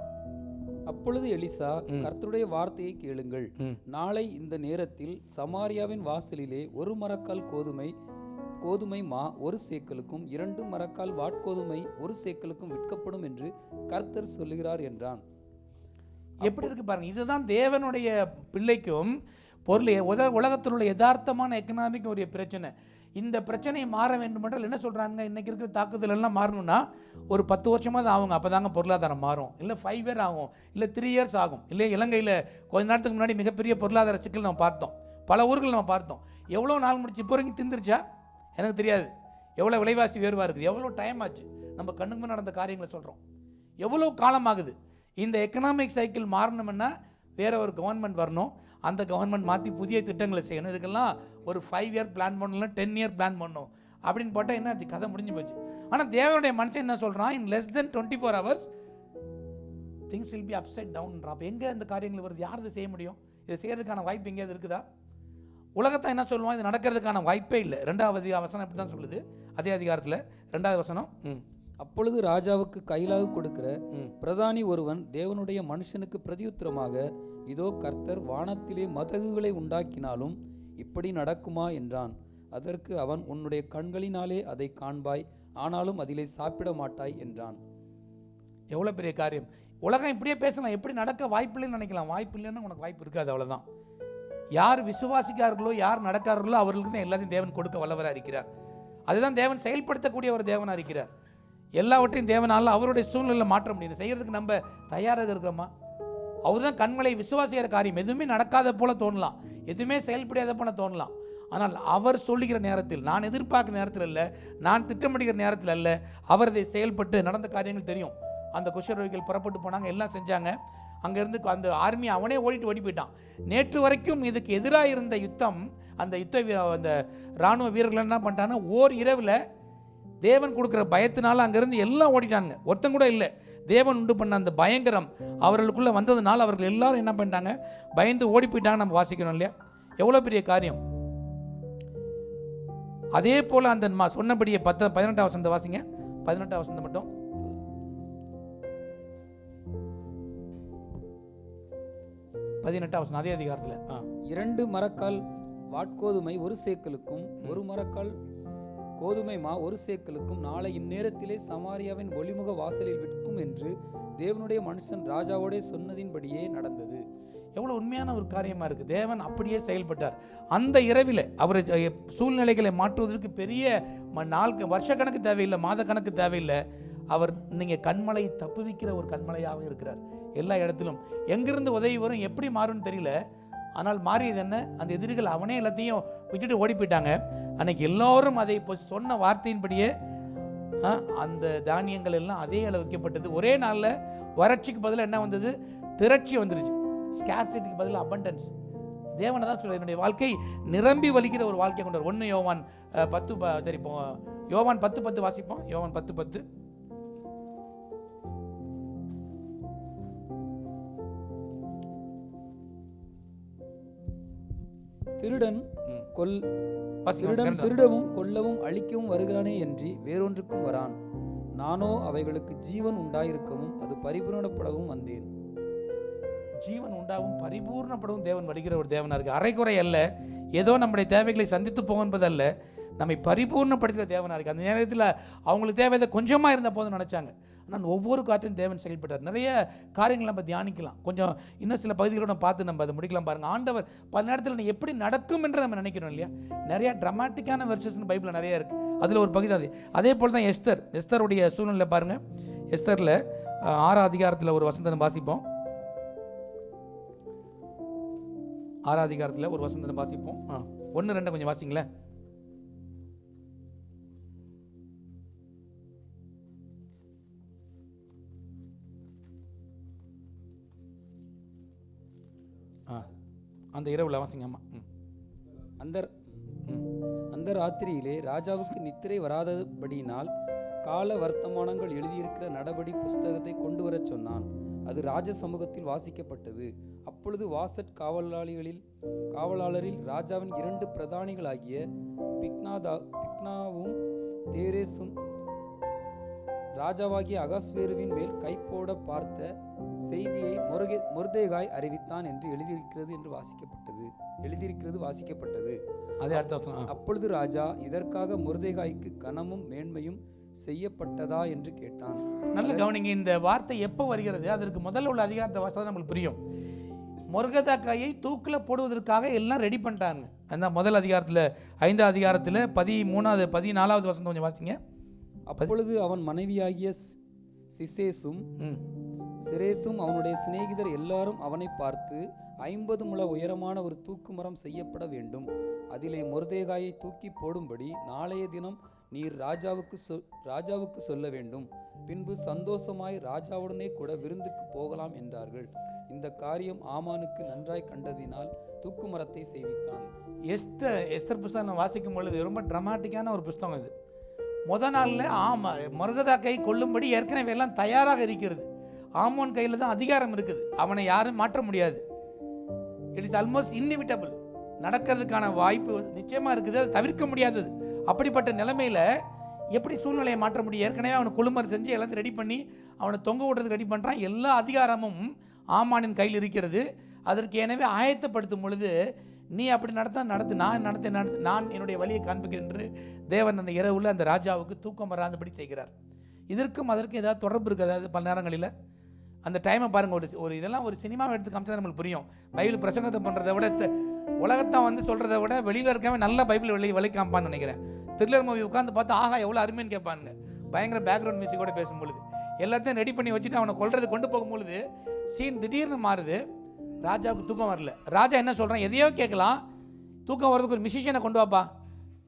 அப்பொழுது எலிசா, கர்த்தருடைய வார்த்தையை கேளுங்கள். நாளை இந்த நேரத்தில் சமாரியாவின் வாசலிலே ஒரு மரக்கால் கோதுமை மா 1 சேக்கலுக்கும் 2 மரக்கால் வாட்கோதுமை 1 சேக்கலுக்கும் விற்கப்படும் என்று கர்த்தர் சொல்லுகிறார் என்றான். எப்படி இருக்கு பாருங்க. இதுதான் தேவனுடைய பிள்ளைக்கும் உலகத்தில் உள்ள யதார்த்தமான எக்கனாமிக் ஒரு பிரச்சனை. இந்த பிரச்சனை மாற வேண்டும் என்றால் என்ன சொல்றாங்க? இன்னைக்கு இருக்கிற தாக்குதல் எல்லாம் மாறணும்னா ஒரு 10 வருஷமாவது ஆகும். அப்பதாங்க பொருளாதாரம் மாறும். இல்லை 5 இயர் ஆகும், இல்லை 3 இயர்ஸ் ஆகும். இல்லை இலங்கையில் கொஞ்ச நேரத்துக்கு முன்னாடி மிகப்பெரிய பொருளாதார சிக்கல் நம்ம பார்த்தோம். பல ஊர்கள் நம்ம பார்த்தோம். எவ்வளோ நாள் முடிச்சு இப்போ வரைக்கும் திந்துருச்சா எனக்கு தெரியாது. எவ்வளோ விலைவாசி உயர்வாக இருக்குது, எவ்வளோ டைம் ஆச்சு. நம்ம கண்ணுக்கு முன்னாடி நடந்த காரியங்களை சொல்கிறோம். எவ்வளோ காலம் ஆகுது. இந்த எக்கனாமிக் சைக்கிள் மாறணும்னா வேற ஒரு கவர்மெண்ட் வரணும். அந்த கவர்மெண்ட் மாற்றி புதிய திட்டங்களை செய்யணும். இதுக்கெல்லாம் ஒரு 5 இயர் பிளான் பண்ணணும், 10 இயர் பிளான் பண்ணணும் அப்படின்னு போட்டால் என்ன கதை முடிஞ்சு போச்சு. ஆனால் தேவனுடைய மனுஷன் என்ன சொல்கிறான்? In less than 24 hours things will be upside டவுன்றான். அப்போ எங்கே இந்த காரியங்கள் வருது? யார் இதை செய்ய முடியும்? இதை செய்யறதுக்கான வாய்ப்பு எங்கேயாவது இருக்குதா? உலகத்தை என்ன சொல்லுவான்? இது நடக்கிறதுக்கான வாய்ப்பே இல்லை. 2வது வசனம் இப்படி தான் சொல்லுது. அதே அதிகாரத்தில் 2வது வசனம். அப்பொழுது ராஜாவுக்கு கைலாகு கொடுக்கிற பிரதானி ஒருவன் தேவனுடைய மனுஷனுக்கு பிரதியுத்தரமாக, இதோ கர்த்தர் வானத்திலே மதகுகளை உண்டாக்கினாலும் இப்படி நடக்குமா என்றான். அதற்கு அவன், உன்னுடைய கண்களினாலே அதை காண்பாய், ஆனாலும் அதிலே சாப்பிட மாட்டாய் என்றான். எவ்வளோ பெரிய காரியம். உலகம் இப்படியே பேசலாம், எப்படி நடக்க வாய்ப்பில்லைன்னு நினைக்கலாம். வாய்ப்பு இல்லைன்னா உனக்கு வாய்ப்பு இருக்காது, அவ்வளோதான். யார் விசுவாசிக்கார்களோ, யார் நடக்கார்களோ அவர்களுக்கு தான் எல்லாத்தையும் தேவன் கொடுக்க வல்லவராக இருக்கிறார். அதுதான் தேவன் செயல்படுத்தக்கூடிய ஒரு தேவனாக இருக்கிறார். எல்லாவற்றையும் தேவனால் அவருடைய சூழ்நிலையில் மாற்ற முடியும். செய்யறதுக்கு நம்ம தயாராக இருக்கிறோமா? அவர் தான் கண்களை விசுவாசிக்கிற காரியம். எதுவுமே நடக்காத போல தோணலாம், எதுவுமே செயல்படாத போல தோணலாம். ஆனால் அவர் சொல்லுகிற நேரத்தில், நான் எதிர்பார்க்குற நேரத்தில் இல்லை, நான் திட்டமிடுகிற நேரத்தில் அல்ல, அவர் அதை செயல்பட்டு நடந்த காரியங்கள் தெரியும். அந்த குஷ்டரோகிகள் புறப்பட்டு போனாங்க, எல்லாம் செஞ்சாங்க. அங்கேருந்து அந்த ஆர்மி அவனே ஓடி போயிட்டான். நேற்று வரைக்கும் இதுக்கு எதிராக இருந்த யுத்தம், அந்த இராணுவ வீரர்கள் என்ன பண்ணிட்டாங்கன்னா, ஓர் இரவில் தேவன் கொடுக்குற பயத்தினால அங்கேருந்து எல்லாம் ஓடிட்டாங்க. ஒருத்தன் கூட இல்லை. தேவன் உண்டு பண்ண அந்த பயங்கரம் அவர்களுக்குள்ளே வந்ததுனால அவர்கள் எல்லாரும் என்ன பண்ணிட்டாங்க? பயந்து ஓடி போயிட்டாங்க. நம்ம வாசிக்கணும் இல்லையா? எவ்வளோ பெரிய காரியம். அதே போல் அந்த சொன்னபடியே 18ஆம் வசனத்தை வாசிங்க. 18ஆம் வசனத்தை மட்டும். 18ஆம் வசனம் அதே அதிகாரத்தில். 2 மரக்கால் வாட்கோதுமை 1 சேக்கலுக்கும் 1 மரக்கால் கோதுமை மா 1 சேக்கலுக்கும் நாளை இந்நேரத்திலே சமாரியாவின் ஒளிமுக வாசலில் விற்கும் என்று தேவனுடைய மனுஷன் ராஜாவோடே சொன்னதின்படியே நடந்தது. எவ்வளோ உண்மையான ஒரு காரியமாக இருக்குது. தேவன் அப்படியே செயல்பட்டார். அந்த இரவில் அவரை சூழ்நிலைகளை மாற்றுவதற்கு பெரிய வருஷ கணக்கு தேவையில்லை, மாத கணக்கு தேவையில்லை. அவர் நீங்கள் கண்மலையை தப்புவிக்கிற ஒரு கண்மலையாக இருக்கிறார். எல்லா இடத்திலும் எங்கிருந்து உதவி வரும், எப்படி மாறும்னு தெரியல. ஆனால் மாறியது என்ன? அந்த எதிரிகள் அவனே எல்லாத்தையும் விட்டுட்டு ஓடி போயிட்டாங்க. அன்னைக்கு எல்லோரும் அதை இப்போ சொன்ன வார்த்தையின்படியே அந்த தானியங்கள் எல்லாம் அதே அளவு வைக்கப்பட்டது. ஒரே நாளில் வறட்சிக்கு பதிலாக என்ன வந்தது? திரட்சி வந்துருச்சு. ஸ்கார்சிட்டிக்கு பதிலாக அபண்டன்ஸ். தேவனை தான் சொல்ல, என்னுடைய வாழ்க்கை நிரம்பி வலிக்கிற ஒரு வாழ்க்கை கொண்டார். 1 யோவான் 10 யோவான் 10:10 வாசிப்போம். யோவான் 10:10. திருடன் திருடவும் கொல்லவும் அழிக்கவும் வருகிறானே என்று வேறொன்றுக்கும் வரான். நானோ அவைகளுக்கு ஜீவன் உண்டாயிருக்கவும் அது பரிபூரணப்படவும் வந்தேன். ஜீவன் உண்டாகவும் பரிபூர்ணப்படவும் தேவன் வருகிற ஒரு தேவனாக இருக்குது. அரைக்குறை அல்ல, ஏதோ நம்முடைய தேவைகளை சந்தித்து போகும் என்பதல்ல, நம்மை பரிபூர்ணப்படுத்துகிற தேவனாக இருக்குது. அந்த நேரத்தில் அவங்களுக்கு தேவை கொஞ்சமாக இருந்த போதும் நினச்சாங்க. ஆனால் ஒவ்வொரு காற்றிலும் தேவன் செயல்பட்டார். நிறைய காரியங்கள் நம்ம தியானிக்கலாம். கொஞ்சம் இன்னும் சில பகுதிகளோட பார்த்து நம்ம அதை முடிக்கலாம் பாருங்கள். ஆண்டவர் பல நேரத்தில் எப்படி நடக்கும் என்று நம்ம நினைக்கிறோம் இல்லையா? நிறையா ட்ராமாட்டிக்கான வெர்சஸ்ன்னு பைபிளில் நிறையா இருக்குது. அதில் ஒரு பகுதி அது. அதே போல் தான் எஸ்தருடைய சூழ்நிலை பாருங்கள். எஸ்தரில் 6 அதிகாரத்தில் ஒரு வசனத்தை வாசிப்போம். 6 அதிகாரத்தில் ஒரு வசனத்தை வாசிப்போம். 1-2 கொஞ்சம் வாசிங்களேன். அந்த இரவுல வாசிங்க. அந்த ராத்திரியிலே ராஜாவுக்கு நித்திரை வராதபடியினால் கால வர்த்தமானங்கள் எழுதியிருக்கிற நடபடி புஸ்தகத்தை கொண்டு வரச் சொன்னான். அது ராஜ சமூகத்தில் வாசிக்கப்பட்டது. அப்பொழுது வாசற் காவலாளரில் ராஜாவின் 2 பிரதானிகளாகிய பிக்னாவும் தேரேசும் ராஜாவாகிய அகாஸ்வேருவின் மேல் கைப்போட பார்த்த செய்தியை மொர்தெகாய் அறிவித்தான் என்று எழுதியிருக்கிறது வாசிக்கப்பட்டது. அதே அடுத்த அப்பொழுது ராஜா, இதற்காக மொர்தெகாய்க்கு கனமும் மேன்மையும் செய்யப்பட்டதா என்று கேட்டான். நல்ல கவனிங்க, இந்த வார்த்தை எப்போ வருகிறது? அதற்கு முதல்ல உள்ள அதிகாரத்தை வாசம் நம்மளுக்கு புரியும். மொர்தெகாயை தூக்கில் போடுவதற்காக எல்லாம் ரெடி பண்ணிட்டாங்க. அந்த முதல் அதிகாரத்தில் 5 அதிகாரத்தில் 13வது 14வது வசனம் கொஞ்சம் வாசிங்க. அப்பொழுது அவன் மனைவியாகிய சிரேசும் அவனுடைய சிநேகிதர் எல்லாரும் அவனை பார்த்து, 50 முழ உயரமான ஒரு தூக்கு மரம் செய்யப்பட வேண்டும், அதிலே மொர்தெகாயை தூக்கி போடும்படி நாளைய தினம் நீர் ராஜாவுக்கு சொல்ல வேண்டும், பின்பு சந்தோஷமாய் ராஜாவுடனே கூட விருந்துக்கு போகலாம் என்றார்கள். இந்த காரியம் ஆமானுக்கு நன்றாய் கண்டதினால் தூக்கு மரத்தை செய்வித்தான். எஸ்தர் புஸ்தகம் வாசிக்கும் பொழுது ரொம்ப டிராமாட்டிக்கான ஒரு புஸ்தகம் இது. முதல் நாளில் மொர்தெகாயை கொல்லும்படி ஏற்கனவே எல்லாம் தயாராக இருக்கிறது. ஆமோன் கையில் தான் அதிகாரம் இருக்குது. அவனை யாரும் மாற்ற முடியாது. It is almost inevitable. நடக்கிறதுக்கான வாய்ப்பு நிச்சயமாக இருக்குது, அது தவிர்க்க முடியாதது. அப்படிப்பட்ட நிலைமையில் எப்படி சூழ்நிலையை மாற்ற முடியும்? ஏற்கனவே அவனை கொள்ளுமறு செஞ்சு எல்லாத்தையும் ரெடி பண்ணி அவனை தொங்க விடுறதுக்கு ரெடி பண்ணுறான். எல்லா அதிகாரமும் ஆமானின் கையில் இருக்கிறது. அதற்கு எனவே ஆயத்தப்படுத்தும் பொழுது, நீ அப்படி நடத்து, நான் என்னுடைய வழியை காண்பிக்கிறேன் என்று தேவன் அந்த இரவுல அந்த ராஜாவுக்கு தூக்கம் வராதபடி செய்கிறார். இதற்கும் அதற்கும் ஏதாவது தொடர்பு இருக்குது? அதாவது பல நேரங்களில் அந்த டைமை பாருங்கள். ஒரு இதெல்லாம் ஒரு சினிமாவை எடுத்து காமிச்சா நம்மளுக்கு புரியும். பைபிள் பிரசங்கத்தை பண்ணுறதை விட உலகத்தை சொல்கிறத விட வெளியில் இருக்கவே நல்ல பைபிள் வழி காமிப்பான்னு நினைக்கிறேன். த்ரில்லர் மூவி உட்காந்து பார்த்து ஆஹா எவ்வளோ அருமைன்னு கேட்பானுங்க. பயங்கர பேக்ரவுண்ட் மியூசிக்கோட பேசும்பொழுது எல்லாத்தையும் ரெடி பண்ணி வச்சுட்டு அவனை கொல்றது கொண்டு போகும்பொழுது சீன் திடீர்னு மாறுது. ராஜாவுக்கு தூக்கம் வரல. ராஜா என்ன சொல்கிறான்? எதையோ கேட்கலாம், தூக்கம் வர்றதுக்கு ஒரு மியூசிஷியனை கொண்டு வாப்பா.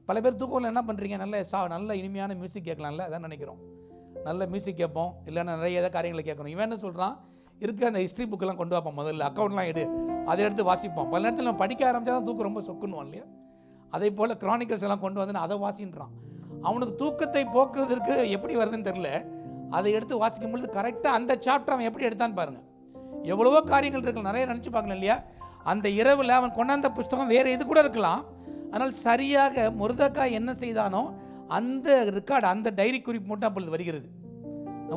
பல பேர் தூக்கம்ல என்ன பண்ணுறீங்க? நல்ல இனிமையான மியூசிக் கேட்கலாம்ல, அதான் நினைக்கிறோம். நல்ல மியூசிக் கேட்போம், இல்லைன்னா நிறைய ஏதாவது காரியங்களை கேட்கணும். இவன் என்ன சொல்கிறான்? இருக்க அந்த ஹிஸ்ட்ரி புக்கெல்லாம் கொண்டு வாப்போம், முதல்ல அக்கௌண்ட்லாம் அதை எடுத்து வாசிப்போம். பல நேரத்தில் நம்ம படிக்க ஆரம்பித்தா தான் தூக்கம் ரொம்ப சொக்குன்னுவோம் இல்லையா? அதே போல் கிரானிக்கல்ஸ் எல்லாம் கொண்டு வந்து அதை வாசின்றான். அவனுக்கு தூக்கத்தை போக்குறதுக்கு எப்படி வருதுன்னு தெரில. அதை எடுத்து வாசிக்கும் பொழுது கரெக்டாக அந்த சாப்டர் அவன் எப்படி எடுத்தான்னு பாருங்கள். எவ்வளவோ காரியங்கள் இருக்கு, நிறைய நினச்சி பார்க்கணும் இல்லையா? அந்த இரவில் அவன் கொண்டாந்த புஸ்தகம் வேறு எது கூட இருக்கலாம். ஆனால் சரியாக மொர்தெகாய் என்ன செய்தானோ அந்த ரெக்கார்டு, அந்த டைரி குறிப்பு மட்டும் அப்பொழுது வருகிறது.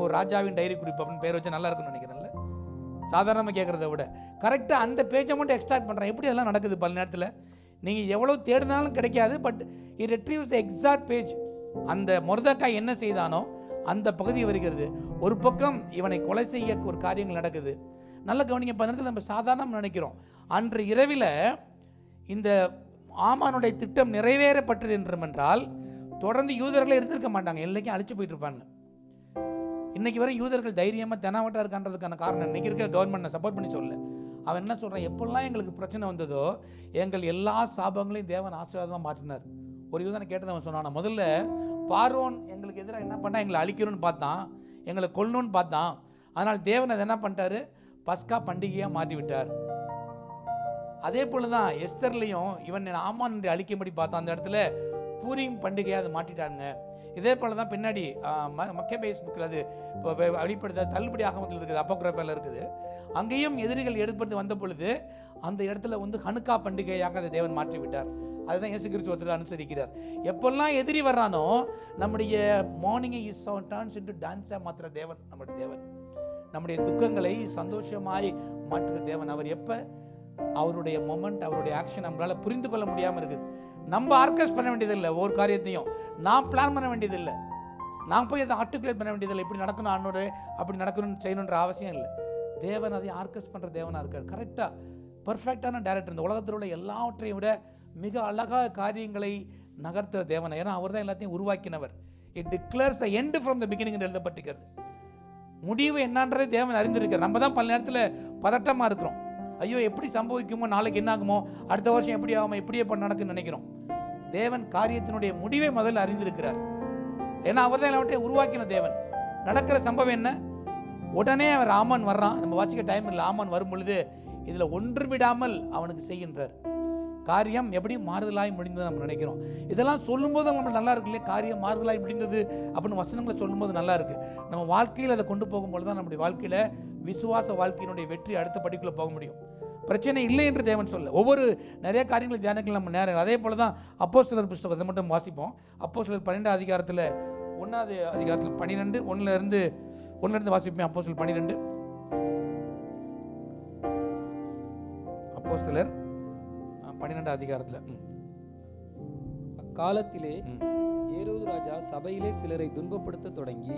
ஒரு ராஜாவின் டைரி குறிப்பு அப்படின்னு பேர் வச்சா நல்லா இருக்குன்னு நினைக்கிறேன்ல, சாதாரணமாக கேட்குறத விட கரெக்டாக அந்த பேஜை மட்டும் எக்ஸ்ட்ராக்ட் பண்ணுறேன். எப்படி அதெல்லாம் நடக்குது? பல நேரத்தில் நீங்கள் எவ்வளோ தேடினாலும் கிடைக்காது. But it retrieves the exact page. அந்த மொர்தெக்காய் என்ன செய்தானோ அந்த பகுதி வருகிறது. ஒரு பக்கம் இவனை கொலை செய்ய ஒரு காரியங்கள் நடக்குது. நல்ல கவனிங்க, நேரத்தில் நம்ம சாதாரணம் நினைக்கிறோம். அன்று இரவில் இந்த ஆமானுடைய திட்டம் நிறைவேறப்பட்டது என்றால் தொடர்ந்து யூதர்களை இருந்திருக்க மாட்டாங்க, எல்லாத்தையும் அழிச்சு போயிட்டு இருப்பாங்க. இன்னைக்கு வரை யூதர்கள் தைரியமாக தெனாவட்டா இருக்கான்றதுக்கான காரணம் இன்னைக்கு இருக்க கவர்மெண்ட் சப்போர்ட் பண்ணி சொல்ல. அவன் என்ன சொல்கிறான், எப்பெல்லாம் எங்களுக்கு பிரச்சனை வந்ததோ எங்கள் எல்லா சாபங்களையும் தேவன் ஆசீர்வாதமாக மாற்றினார். ஒரு யூதனை கேட்டது அவன் சொன்னான், முதல்ல பார்வோன் எங்களுக்கு எதிராக என்ன பண்ணா, எங்களை அழிக்கணும்னு பார்த்தான், எங்களை கொல்லணும்னு பார்த்தான். அதனால் தேவன் அதை என்ன பண்ணிட்டாரு, பஸ்கா பண்டிகையாக மாற்றி விட்டார். அதே போல தான் எஸ்தர்லையும் இவன் ஆமான் என்று அழிக்கும்படி பார்த்தான், அந்த இடத்துல பூரீம் பண்டிகையாக அதை மாற்றிட்டாங்க. இதே போல தான் பின்னாடி மக்கபேஸ் புக்கில் அது வெளிப்படுத்த தள்ளுபடி ஆகமத்தில் இருக்குது, அப்போக்ராஃபில் இருக்குது. அங்கேயும் எதிரிகள் எடுப்பட்டு வந்த பொழுது அந்த இடத்துல ஹனுக்கா பண்டிகையாக அதை தேவன் மாற்றி விட்டார். அதுதான் இயேசு கிறிஸ்து ஒருத்தர் அனுசரிக்கிறார். எப்பெல்லாம் எதிரி வர்றானோ நம்முடைய மார்னிங்கை இஸ் டர்ன்ஸ் இன்டு டான்ஸாக மாற்றுற தேவன் நம்முடைய தேவன். நம்முடைய துக்கங்களை சந்தோஷமாய் மாற்றுற தேவன். அவர் எப்போ அவருடைய மொமெண்ட், அவருடைய ஆக்ஷன் நம்மளால் புரிந்து கொள்ள முடியாமல் இருக்குது. நம்ம ஆர்கஸ்ட் பண்ண வேண்டியதில்லை, ஒவ்வொரு காரியத்தையும் நான் பிளான் பண்ண வேண்டியதில்லை, நான் போய் அதை ஆர்டிகுலேட் பண்ண வேண்டியதில்லை, இப்படி நடக்கணும் அன்னோடு அப்படி நடக்கணும்னு செய்யணுன்ற அவசியம் இல்லை. தேவன் அதை ஆர்கஸ்ட் பண்ணுற தேவனாக இருக்கார். கரெக்டாக பர்ஃபெக்டான டைரக்டர். இந்த உலகத்தில் உள்ள எல்லாவற்றையும் விட மிக அழகாக காரியங்களை நகர்த்துகிற தேவன். ஏன்னா அவர் தான் எல்லாத்தையும் உருவாக்கினவர். It declares the end from the beginning என்று எழுதப்பட்டிருக்கிறது. முடிவு என்னன்றதை தேவன் அறிந்திருக்கார். நம்ம தான் பல நேரத்தில் பதட்டமாக இருக்கிறோம். ஐயோ எப்படி சம்பவிக்குமோ, நாளைக்கு என்ன ஆகுமோ, அடுத்த வருஷம் எப்படி ஆகுமோ, இப்படியே பண்ண நடக்குன்னு நினைக்கிறோம். தேவன் காரியத்தினுடைய முடிவை முதல்ல அறிந்திருக்கிறார். ஏன்னா அவர் தான் எல்லாவற்றையும் உருவாக்கின தேவன். நடக்கிற சம்பவம் என்ன, உடனே அவர் ஆமான் வர்றான். நம்ம வாசிக்க டைம் இல்லை. ஆமான் வரும் பொழுது இதில் ஒன்று விடாமல் அவனுக்கு செய்கின்றார். காரியம் எப்படி மாறுதலாய் முடிந்தது நம்ம நினைக்கிறோம். இதெல்லாம் சொல்லும்போது நம்மளுக்கு நல்லா இருக்கு இல்லையா, காரியம் மாறுதலாய் முடிந்தது அப்படின்னு வசனங்களை சொல்லும்போது நல்லா இருக்கு. நம்ம வாழ்க்கையில் அதை கொண்டு போகும்போது தான் நம்முடைய வாழ்க்கையில் விசுவாச வாழ்க்கையினுடைய வெற்றி அடுத்த படிக்குள்ளே போக முடியும். பிரச்சனை இல்லை என்று தேவன் சொல்ல. ஒவ்வொரு நிறைய காரியங்கள் தியானங்கள் நம்ம நேரம். அதே போல தான் அப்போஸ்தலர் புஸ்தகத்தை மட்டும் வாசிப்போம். அப்போஸ்தலர் 12 அதிகாரத்தில் 1வது அதிகாரத்தில் 12 1லிருந்து வாசிப்பேன். அப்போஸ்தலர் 12 அப்போஸ்தலர் 12 அதிகாரத்தில். அக்காலத்திலே ஏரோது ராஜா சபையிலே சிலரை துன்பப்படுத்த தொடங்கி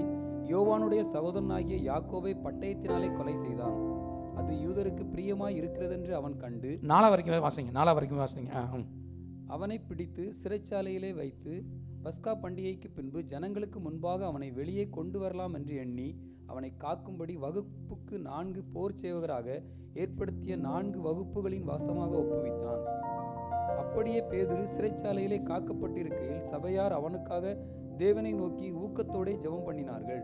யோவானுடைய சகோதரனாகிய யாக்கோபை பட்டயத்தினாலே கொலை செய்தான். அது யூதருக்கு பிரியமாய் இருக்கிறதென்று அவன் கண்டு 4 வரைக்கும் வாசிங்க. அவனை பிடித்து சிறைச்சாலையிலே வைத்து பஸ்கா பண்டிகைக்கு பின்பு ஜனங்களுக்கு முன்பாக அவனை வெளியே கொண்டு வரலாம் என்று எண்ணி அவனை காக்கும்படி வகுப்புக்கு 4 போர் சேவகராக ஏற்படுத்திய 4 வகுப்புகளின் வாசமாக ஒப்புவித்தான். அப்படியே பேதுரு சிறைச்சாலையிலே காக்கப்பட்டிருக்கையில் சபையார் அவனுக்காக தேவனை நோக்கி ஊக்கத்தோடே ஜெபம் பண்ணினார்கள்.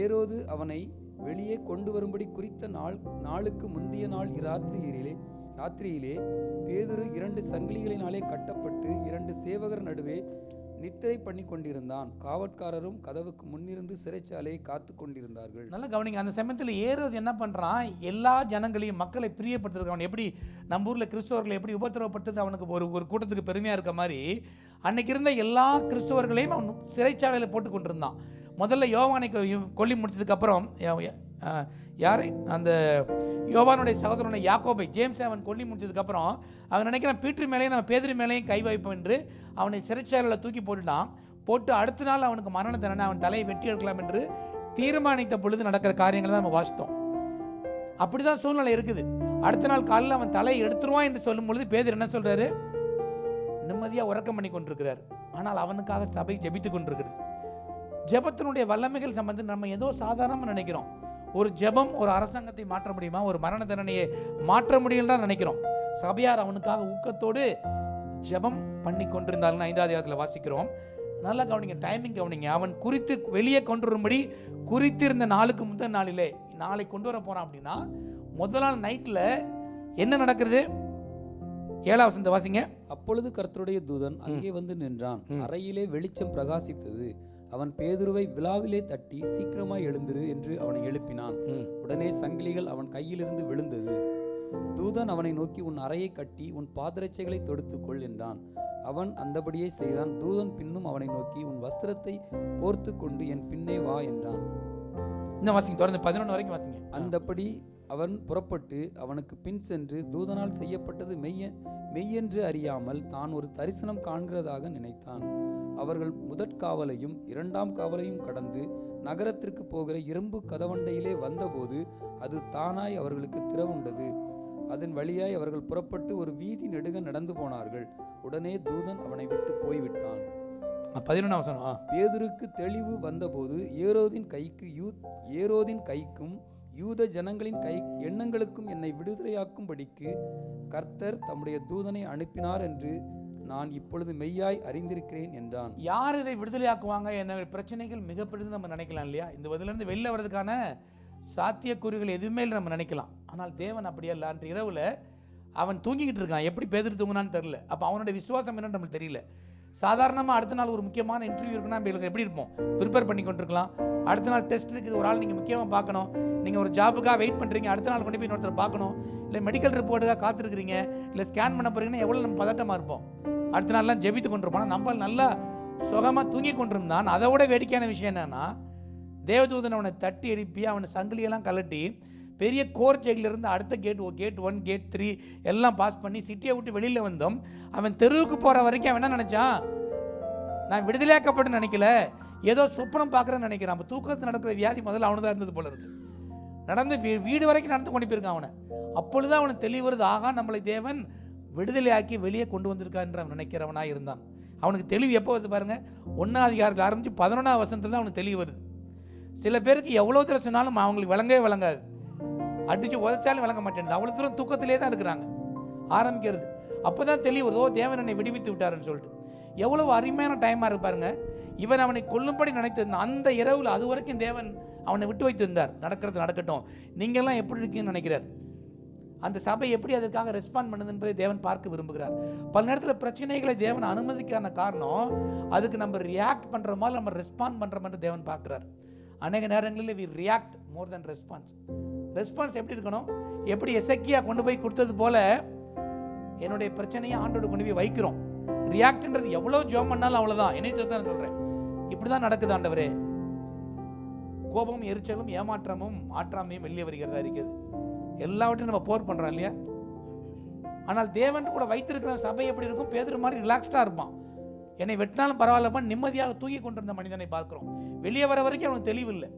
ஏரோது அவனை வெளியே கொண்டு வரும்படி குறித்த நாளுக்கு முந்திய நாள் ராத்திரியிலே பேதுரு 2 சங்கிலிகளினாலே கட்டப்பட்டு 2 சேவகர் நடுவே நித்திரை பண்ணி கொண்டிருந்தான். காவற்காரரும் கதவுக்கு முன்னிருந்து சிறைச்சாலையை காத்து கொண்டிருந்தார்கள். நல்லா கவனிங்க. அந்த சமயத்தில் ஏரோது என்ன பண்ணுறான், எல்லா ஜனங்களையும் மக்களை பிரியப்படுத்துறதுக்கு அவன் எப்படி நம்ம ஊரில் கிறிஸ்தவர்களை எப்படி உபத்திரவப்பட்டது அவனுக்கு ஒரு கூட்டத்துக்கு பெருமையாக இருக்க மாதிரி அன்னைக்கு இருந்த எல்லா கிறிஸ்தவர்களையும் அவன் சிறைச்சாலையில் போட்டு கொண்டிருந்தான். முதல்ல யோவானை கொல்லி முடிச்சதுக்கப்புறம் யார் அந்த யோவானுடைய சகோதரனை யாக்கோபை ஜேம்ஸை அவன் கொல்லி முடிச்சதுக்கப்புறம் அவன் நினைக்கிறான் பீட்டர் மேலேயும் நம்ம பேதுரு மேலேயும் கை வைப்போம் என்று அவனை சிறைச்சாலையில் தூக்கி போட்டு அடுத்த நாள் அவனுக்கு மரண தண்டனை, அவன் தலையை வெட்டி எடுக்கலாம் என்று தீர்மானித்த பொழுது நடக்கிற காரியங்களை தான் நம்ம வாசித்தோம். அப்படிதான் சூழ்நிலை இருக்குது. அடுத்த நாள் காலையில் அவன் தலையை எடுத்துருவான் என்று சொல்லும் பொழுது பேதுரு என்ன சொல்றாரு, நிம்மதியாக உறக்கம் பண்ணி கொண்டிருக்கிறார். ஆனால் அவனுக்காக சபை ஜெபித்து கொண்டிருக்கிறது. ஜெபத்தினுடைய வல்லமைகள் சம்பந்தம் நம்ம ஏதோ சாதாரணமாக நினைக்கிறோம். ஒரு ஜெபம் ஒரு அரசாங்கத்தை மாற்ற முடியுமா, ஒரு மரண தண்டனையை மாற்ற முடியும் தான் நினைக்கிறோம். சபையார் அவனுக்காக ஊக்கத்தோடு ஜெபம் பண்ணி கொண்டிருந்தாலும் 5வது அதிகாரத்தில் வாசிக்கிறோம். நல்லா கவனிங்க, டைமிங் கவனிங்க. அவன் குறித்து வெளியே கொண்டு வரும்படி குறித்திருந்த நாளுக்கு முதல் நாளிலே நாளை கொண்டு வர போறான் அப்படின்னா முதல் நாள் நைட்டில் என்ன நடக்கிறது? 7வது வசனத்தை வாசிங்க. அப்பொழுது கர்த்தருடைய தூதன் அங்கே வந்து நின்றான். அறையிலே வெளிச்சம் பிரகாசித்தது. அவன் பேதுருவை விழாவிலே தட்டி சீக்கிரமாய் எழுந்திரு என்று அவனை எழுப்பினான். உடனே சங்கிலிகள் அவன் கையிலிருந்து விழுந்தது. தூதன் அவனை நோக்கி உன் அறையை கட்டி உன் பாதரட்சைகளை தொடுத்துக்கொள் என்றான். அவன் அந்தபடியே செய்தான். தூதன் பின்னும் அவனை நோக்கி உன் வஸ்திரத்தை போர்த்து கொண்டு என் பின்னே வா என்றான். இந்த வாசிங்க, தொடர்ந்து 11 வரைக்கும் வாசிங்க. அந்தபடி அவன் புறப்பட்டு அவனுக்கு பின் சென்று தூதனால் செய்யப்பட்டது மெய்யென்று அறியாமல் தான் ஒரு தரிசனம் காண்கிறதாக நினைத்தான். அவர்கள் முதற்காவலையும் இரண்டாம் காவலையும் கடந்து நகரத்திற்கு போகிற இரும்பு கதவண்டையிலே வந்தபோது அது தானாய் அவர்களுக்கு திறவுண்டது. அதன் வழியாய் அவர்கள் புறப்பட்டு ஒரு வீதி நெடுக நடந்து போனார்கள். உடனே தூதன் அவனை விட்டு போய்விட்டான். 11ஆம் வசனம். பேதுருக்கு தெளிவு வந்தபோது ஏரோதின் கைக்கும் யூத ஜனங்களின் எண்ணங்களுக்கும் என்னை விடுதலையாக்கும்படிக்கு கர்த்தர் தம்முடைய தூதனை அனுப்பினார் என்று நான் இப்பொழுது மெய்யாய் அறிந்திருக்கிறேன் என்றான். யார் இதை விடுதலையாக்குவாங்க? என்ன பிரச்சனைகள் மிகப்பெரியது நம்ம நினைக்கலாம் இல்லையா? இந்த இதிலிருந்து வெளில வர்றதுக்கான சாத்தியக்கூறுகள் எதுவுமே இல்லை நம்ம நினைக்கலாம். ஆனால் தேவன் அப்படியே இல்லை. அன்று இரவில் அவன் தூங்கிக்கிட்டு இருக்கான். எப்படி பேதுரு தூங்கினான்னு தெரியல. அப்போ அவனுடைய விசுவாசம் என்னன்னு நம்மளுக்கு தெரியல. சாதாரணமாக அடுத்த நாள் ஒரு முக்கியமான இன்டர்வியூ இருக்குன்னா நம்ம எப்படி இருப்போம்? ப்ரிப்பேர் பண்ணி கொண்டிருக்கலாம். அடுத்த நாள் டெஸ்ட் இருக்குது, ஒரு ஆள் நீங்கள் முக்கியமாக பார்க்கணும். நீங்கள் ஒரு ஜாபுக்காக வெயிட் பண்ணுறீங்க, அடுத்த நாள் கொண்டு போய் இன்னொருத்தர் பார்க்கணும். இல்லை மெடிக்கல் ரிப்போர்ட்டுக்காக காத்திருக்கிறீங்க, இல்லை ஸ்கேன் பண்ண போகிறீங்கன்னா எவ்வளோ நம்ம பதட்டமாக இருப்போம். அடுத்த நாள்லாம் ஜெபித்து கொண்டிருப்போம். நம்ம நல்லா சுகமாக தூங்கி கொண்டிருந்தான். அதை விட வேடிக்கையான விஷயம் என்னன்னா, தேவதூதன் அவனை தட்டி எழுப்பி அவனை சங்கிலியெல்லாம் கலட்டி பெரிய கோர் ஜெயிலிருந்து அடுத்த கேட் 1 கேட் 3 எல்லாம் பாஸ் பண்ணி சிட்டியை விட்டு வெளியில் வந்தோம். அவன் தெருவுக்கு போகிற வரைக்கும் அவன் என்ன நினச்சான்? நான் விடுதலையாக்கப்பட்டு நினைக்கல, ஏதோ சொப்பனம் பார்க்குறேன்னு நினைக்கிறான். அப்போ தூக்கத்தில் நடக்கிற வியாதி முதல்ல அவனு தான் இருந்தது போல இருக்கு. நடந்து வீடு வரைக்கும் நடந்து கொண்டு போயிருக்கான் அவனை. அப்பொழுதுதான் அவனுக்கு தெளிவுறது, ஆகா நம்மளை தேவன் விடுதலையாக்கி வெளியே கொண்டு வந்திருக்கான்ற அவன் நினைக்கிறவனாக இருந்தான். அவனுக்கு தெளிவு எப்போ வருது பாருங்க, 1ஆம் அதிகாரத்தில் ஆரம்பித்து 11ஆம் வசனத்தில் தான் அவனுக்கு தெளிவு வருது. சில பேருக்கு எவ்வளோ தூரம் சொன்னாலும் அவங்களுக்கு விளங்கவே விளங்காது. அடித்து உதச்சாலும் விளங்க மாட்டேங்குது. அவ்வளோ தூரம் தூக்கத்திலே தான் இருக்கிறாங்க. ஆரம்பிக்கிறது அப்போ தான் தெளிவு வருது, ஓ தேவன் என்னை விடுவித்து விட்டாருன்னு சொல்லிட்டு. எவ்வளவு அருமையான டைமாக இருப்பாருங்க. இவன் அவனை கொல்லும்படி நினைத்திருந்தான். அந்த இரவில் அது வரைக்கும் தேவன் அவனை விட்டு வைத்திருந்தார். நடக்கிறது நடக்கட்டும், நீங்கள்லாம் எப்படி இருக்கீங்கன்னு நினைக்கிறார். அந்த சபை எப்படி அதுக்காக ரெஸ்பாண்ட் பண்ணுது என்பதை தேவன் பார்க்க விரும்புகிறார். பல நேரத்தில் பிரச்சனைகளை தேவன் அனுமதிக்கான காரணம், அதுக்கு நம்ம ரியாக்ட் பண்ணுற மாதிரி நம்ம ரெஸ்பாண்ட் பண்ணுற மாதிரி தேவன் பார்க்குறார். அநேக நேரங்களில் we react more then response. Response எப்படி இருக்கணும்? எப்படி எசேக்கியா கொண்டு போய் கொடுத்தது போல என்னுடைய பிரச்சனையை ஆண்டோடு கொண்டு போய் வைக்கிறோம். ரியாக்ட்ன்றது எவ்வளோ ஜெபம் பண்ணாலும் அவ்வளோதான். என்னை தான் சொல்கிறேன், இப்படி தான் நடக்குது ஆண்டவரே. கோபமும் எரிச்சலும் ஏமாற்றமும் ஆற்றாமையும் வெளியே வருகிறதா இருக்குது. எல்லாவற்றையும் நம்ம போர் பண்ணுறோம் இல்லையா? ஆனால் தேவன் கூட வைத்திருக்கிற சபை எப்படி இருக்கும்? பேதுரு மாதிரி ரிலாக்ஸ்டாக இருப்பான். என்னை வெட்டினாலும் பரவாயில்லப்பா, நிம்மதியாக தூங்கி கொண்டிருந்த மனிதனை பார்க்கிறோம். வெளியே வர வரைக்கும் அவனுக்கு தெளிவு இல்லை.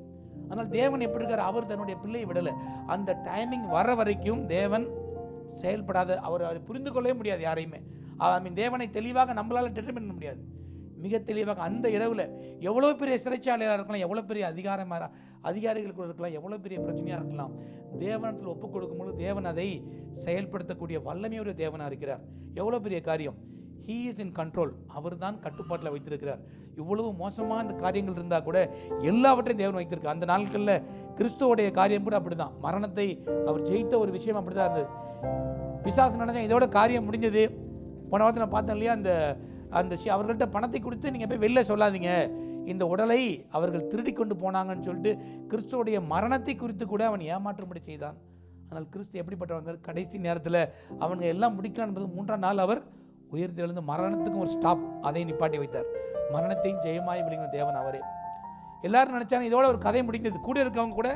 ஆனால் தேவன் எப்படி இருக்கார்? அவர் தன்னுடைய பிள்ளையை விடலை. அந்த டைமிங் வர வரைக்கும் தேவன் செயல்படாத, அவர் அதை புரிந்து கொள்ளவே முடியாது யாரையுமே. தேவனை தெளிவாக நம்மளால் டிட்டர்மின் பண்ண முடியாது. மிக தெளிவாக அந்த இரவில் எவ்வளோ பெரிய சிறைச்சாலையாக இருக்கலாம், எவ்வளோ பெரிய அதிகாரிகளுக்கு இருக்கலாம், எவ்வளோ பெரிய பிரச்சனையாக இருக்கலாம், தேவனத்தில் ஒப்புக் கொடுக்கும்போது தேவன் அதை செயல்படுத்தக்கூடிய வல்லமையுடைய தேவனாக இருக்கிறார். எவ்வளோ பெரிய காரியம்! He is in control. அவர் தான் கட்டுப்பாட்டில் வைத்திருக்கிறார். இவ்வளவு மோசமாக இந்த காரியங்கள் இருந்தால் கூட எல்லாவற்றையும் தேவன் வைத்திருக்கார். அந்த நாட்களில் கிறிஸ்துவோடைய காரியம் கூட அப்படி தான். மரணத்தை அவர் ஜெயித்த ஒரு விஷயம் அப்படி தான் இருந்தது. பிசாசு நினைச்சா இதோட காரியம் முடிஞ்சது. போன வாரத்தை நான் பார்த்தேன் இல்லையா, அந்த அவர்கள்ட்ட பணத்தை கொடுத்து நீங்கள் போய் வெளில சொல்லாதீங்க, இந்த உடலை அவர்கள் திருடி கொண்டு போனாங்கன்னு சொல்லிட்டு கிறிஸ்துவோடைய மரணத்தை குறித்து கூட அவன் ஏமாற்றும்படி செய்தான். ஆனால் கிறிஸ்து எப்படிப்பட்டவங்க? கடைசி நேரத்தில் அவனுங்க எல்லாம் முடிக்கலாம் என்பது 3ஆம் நாள் அவர் உயர்த்தெழுந்து மரணத்துக்கும் ஒரு ஸ்டாப், அதை நிப்பாட்டி வைத்தார். மரணத்தையும் ஜெயமாய் விழுங்கின தேவன் அவரே. எல்லாரும் நினைச்சாங்க இதோட ஒரு கதை முடிந்தது. கூட இருக்கவங்க கூட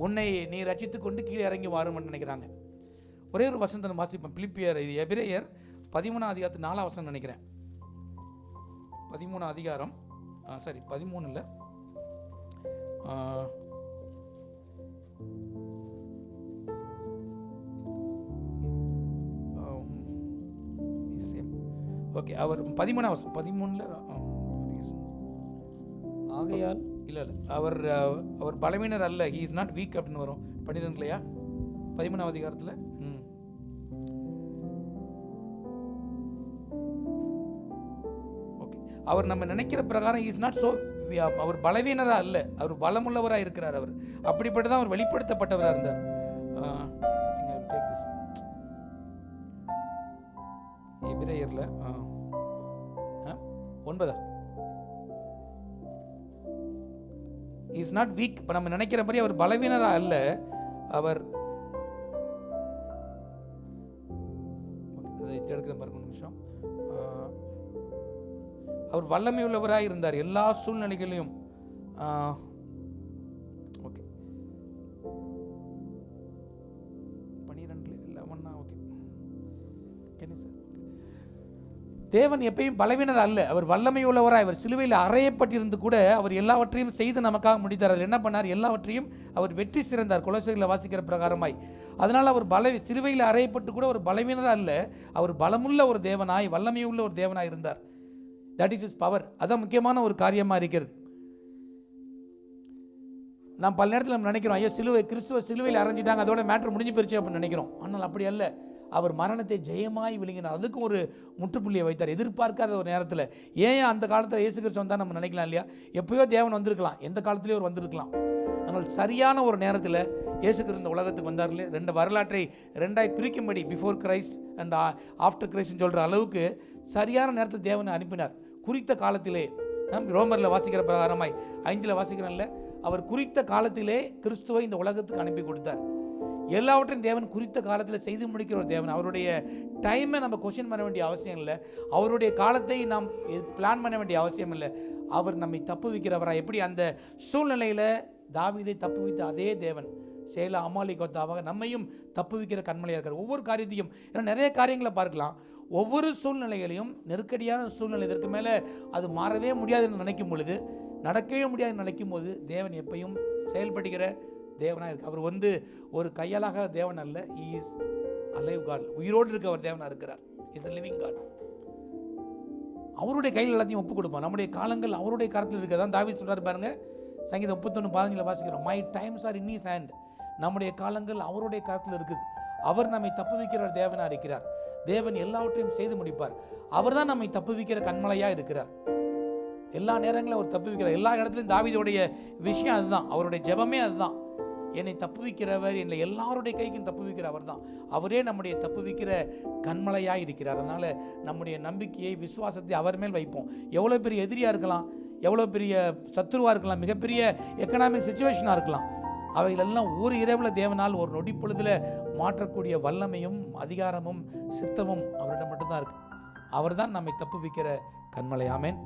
உன்னை நீ ரட்சித்து கொண்டு கீழே இறங்கி வாரும்னு நினைக்கிறாங்க. ஒரே ஒரு வசனத்தை வாசிப்பேன். பிலிப்பியர், இது எபிரேயர் 13ஆம் அதிகாரத்து 4ஆம் வசனம் நினைக்கிறேன். 13ஆம் அதிகாரம், சரி 13 இல்லை, ஓகே, அவர் 13ஆம் வசனம் 13ல் ஆகையால் இல்லை அவர் பலவீனர் அல்ல, ஹி இஸ் நாட் வீக் அப்படின்னு வரும். பண்ணிடுங்க இல்லையா 13ஆம் அதிகாரத்தில்? ஓகே, அவர் நம்ம நினைக்கிற பிரகாரம் இஸ் நாட் ஸோ, அவர் பலவீனராக அல்ல, அவர் பலமுள்ளவராக இருக்கிறார். அவர் அப்படிப்பட்டதான் அவர் வெளிப்படுத்தப்பட்டவராக இருந்தார். எபிரேயர்ல 9 இஸ் நாட் வீக். இப்போ நம்ம நினைக்கிற மாதிரி அவர் பலவீனராக அல்ல, அவர் எடுக்கிற பாருங்க ஒரு நிமிஷம். அவர் வல்லமை உள்ளவராக இருந்தார் எல்லா சூழ்நிலைகளையும். Okay, okay can sir. தேவன் எப்பயும் பலவீனர் அல்ல, அவர் வல்லமை உள்ளவராய். அவர் சிலுவையில் அறையப்பட்டிருந்து கூட அவர் எல்லாவற்றையும் செய்து நமக்காக முடித்தார். அதில் என்ன பண்ணார்? எல்லாவற்றையும் அவர் வெற்றி சிறந்தார், கொலோசையில் வாசிக்கிற பிரகாரமாய். அதனால் அவர் சிலுவையில் அறையப்பட்டு கூட ஒரு பலவீனர் அல்ல, அவர் பலமுள்ள ஒரு தேவனாய், வல்லமை உள்ள ஒரு தேவனாய் இருந்தார். That is is power. அதான் முக்கியமான ஒரு காரியமாக இருக்கிறது. நாம் பல நேரத்தில் நம்ம நினைக்கிறோம், ஐயோ கிறிஸ்துவ சிலுவையில் அரைஞ்சிட்டாங்க, அதோட மேட்டர் முடிஞ்சு போயிருச்சு அப்படின்னு நினைக்கிறோம். ஆனால் அப்படி அல்ல. அவர் மரணத்தை ஜெயமாய் விழுங்கினார். அதுக்கும் ஒரு முற்றுப்புள்ளியை வைத்தார், எதிர்பார்க்காத ஒரு நேரத்தில். ஏன் அந்த காலத்தில் இயேசு கிறிஸ்து வந்தால் நம்ம நினைக்கலாம் இல்லையா? எப்போயோ தேவன் வந்திருக்கலாம், எந்த காலத்திலேயோ அவர் வந்திருக்கலாம். ஆனால் சரியான ஒரு நேரத்தில் இயேசு கிறிஸ்து இந்த உலகத்துக்கு வந்தார்களே, ரெண்டு வரலாற்றை ரெண்டாய் பிரிக்கும்படி, பிஃபோர் கிரைஸ்ட் அண்ட் ஆஃப்டர் கிரைஸ்ட்னு சொல்கிற அளவுக்கு சரியான நேரத்தில் தேவனை அனுப்பினார். குறித்த காலத்திலே, ரோமரில் வாசிக்கிற பிரகாரமாய் 5 வாசிக்கிறேன்ல, அவர் குறித்த காலத்திலே கிறிஸ்துவை இந்த உலகத்துக்கு அனுப்பி கொடுத்தார். எல்லாவற்றையும் தேவன் குறித்த காலத்தில் செய்து முடிக்கிற ஒரு தேவன். அவருடைய டைமை நம்ம கொஸ்டின் பண்ண வேண்டிய அவசியம் இல்லை, அவருடைய காலத்தை நாம் பிளான் பண்ண வேண்டிய அவசியம் இல்லை. அவர் நம்மை தப்பு வைக்கிறவரா. எப்படி அந்த சூழ்நிலையில் தாவீதை தப்பு வைத்த அதே தேவன் சேலா அமாலிகோத்தாவாக நம்மையும் தப்பு வைக்கிற கண்மலையாக இருக்கிறார். ஒவ்வொரு காரியத்தையும், ஏன்னா நிறைய காரியங்களை பார்க்கலாம், ஒவ்வொரு சூழ்நிலைகளையும் நெருக்கடியான சூழ்நிலை, இதற்கு மேலே அது மாறவே முடியாதுன்னு நினைக்கும் பொழுது, நடக்கவே முடியாதுன்னு நினைக்கும் போது தேவன் எப்பையும் செயல்படுகிற தேவனாக இருக்கு. அவர் ஒரு கையாளாக தேவன் அல்ல, he is alive God. உயிரோடு இருக்க அவர் தேவனாக இருக்கிறார். Is a living God. அவருடைய கையில் எல்லாத்தையும் ஒப்பு கொடுப்போம். நம்முடைய காலங்கள் அவருடைய கரத்தில் இருக்கிறதான் தாவீது சொல்றாரு பாருங்க, சங்கீதம் 31:15 வாசிக்கிறோம், my times are in his hand. நம்முடைய காலங்கள் அவருடைய கரத்தில் இருக்குது. அவர் நம்மை தப்பு வைக்கிற தேவனாக இருக்கிறார். தேவன் எல்லாவற்றையும் செய்து முடிப்பார். அவர் தான் நம்மை தப்பு வைக்கிற கண்மலையாக இருக்கிறார். எல்லா நேரங்களும் அவர் தப்பு வைக்கிறார். எல்லா இடத்துலையும் தாவீதுடைய விஷயம் அதுதான், அவருடைய ஜெபமே அதுதான். என்னை தப்பு வைக்கிறவர், என்னை எல்லாருடைய கைக்கும் தப்பு வைக்கிற அவர் தான். அவரே நம்முடைய தப்பு வைக்கிற கண்மலையாக இருக்கிறார். அதனால் நம்முடைய நம்பிக்கையை, விசுவாசத்தை அவர் மேல் வைப்போம். எவ்வளோ பெரிய எதிரியாக இருக்கலாம், எவ்வளோ பெரிய சத்துருவாக இருக்கலாம், மிகப்பெரிய எக்கனாமிக் சிச்சுவேஷனாக இருக்கலாம், அவைகளெல்லாம் ஒரு இரவில் தேவனால் ஒரு நொடி பொழுதில் மாற்றக்கூடிய வல்லமையும் அதிகாரமும் சித்தமும் அவரிடம் மட்டும்தான் இருக்குது. அவர் தான் நம்மை தப்பு வைக்கிற கண்மலை. ஆமென்.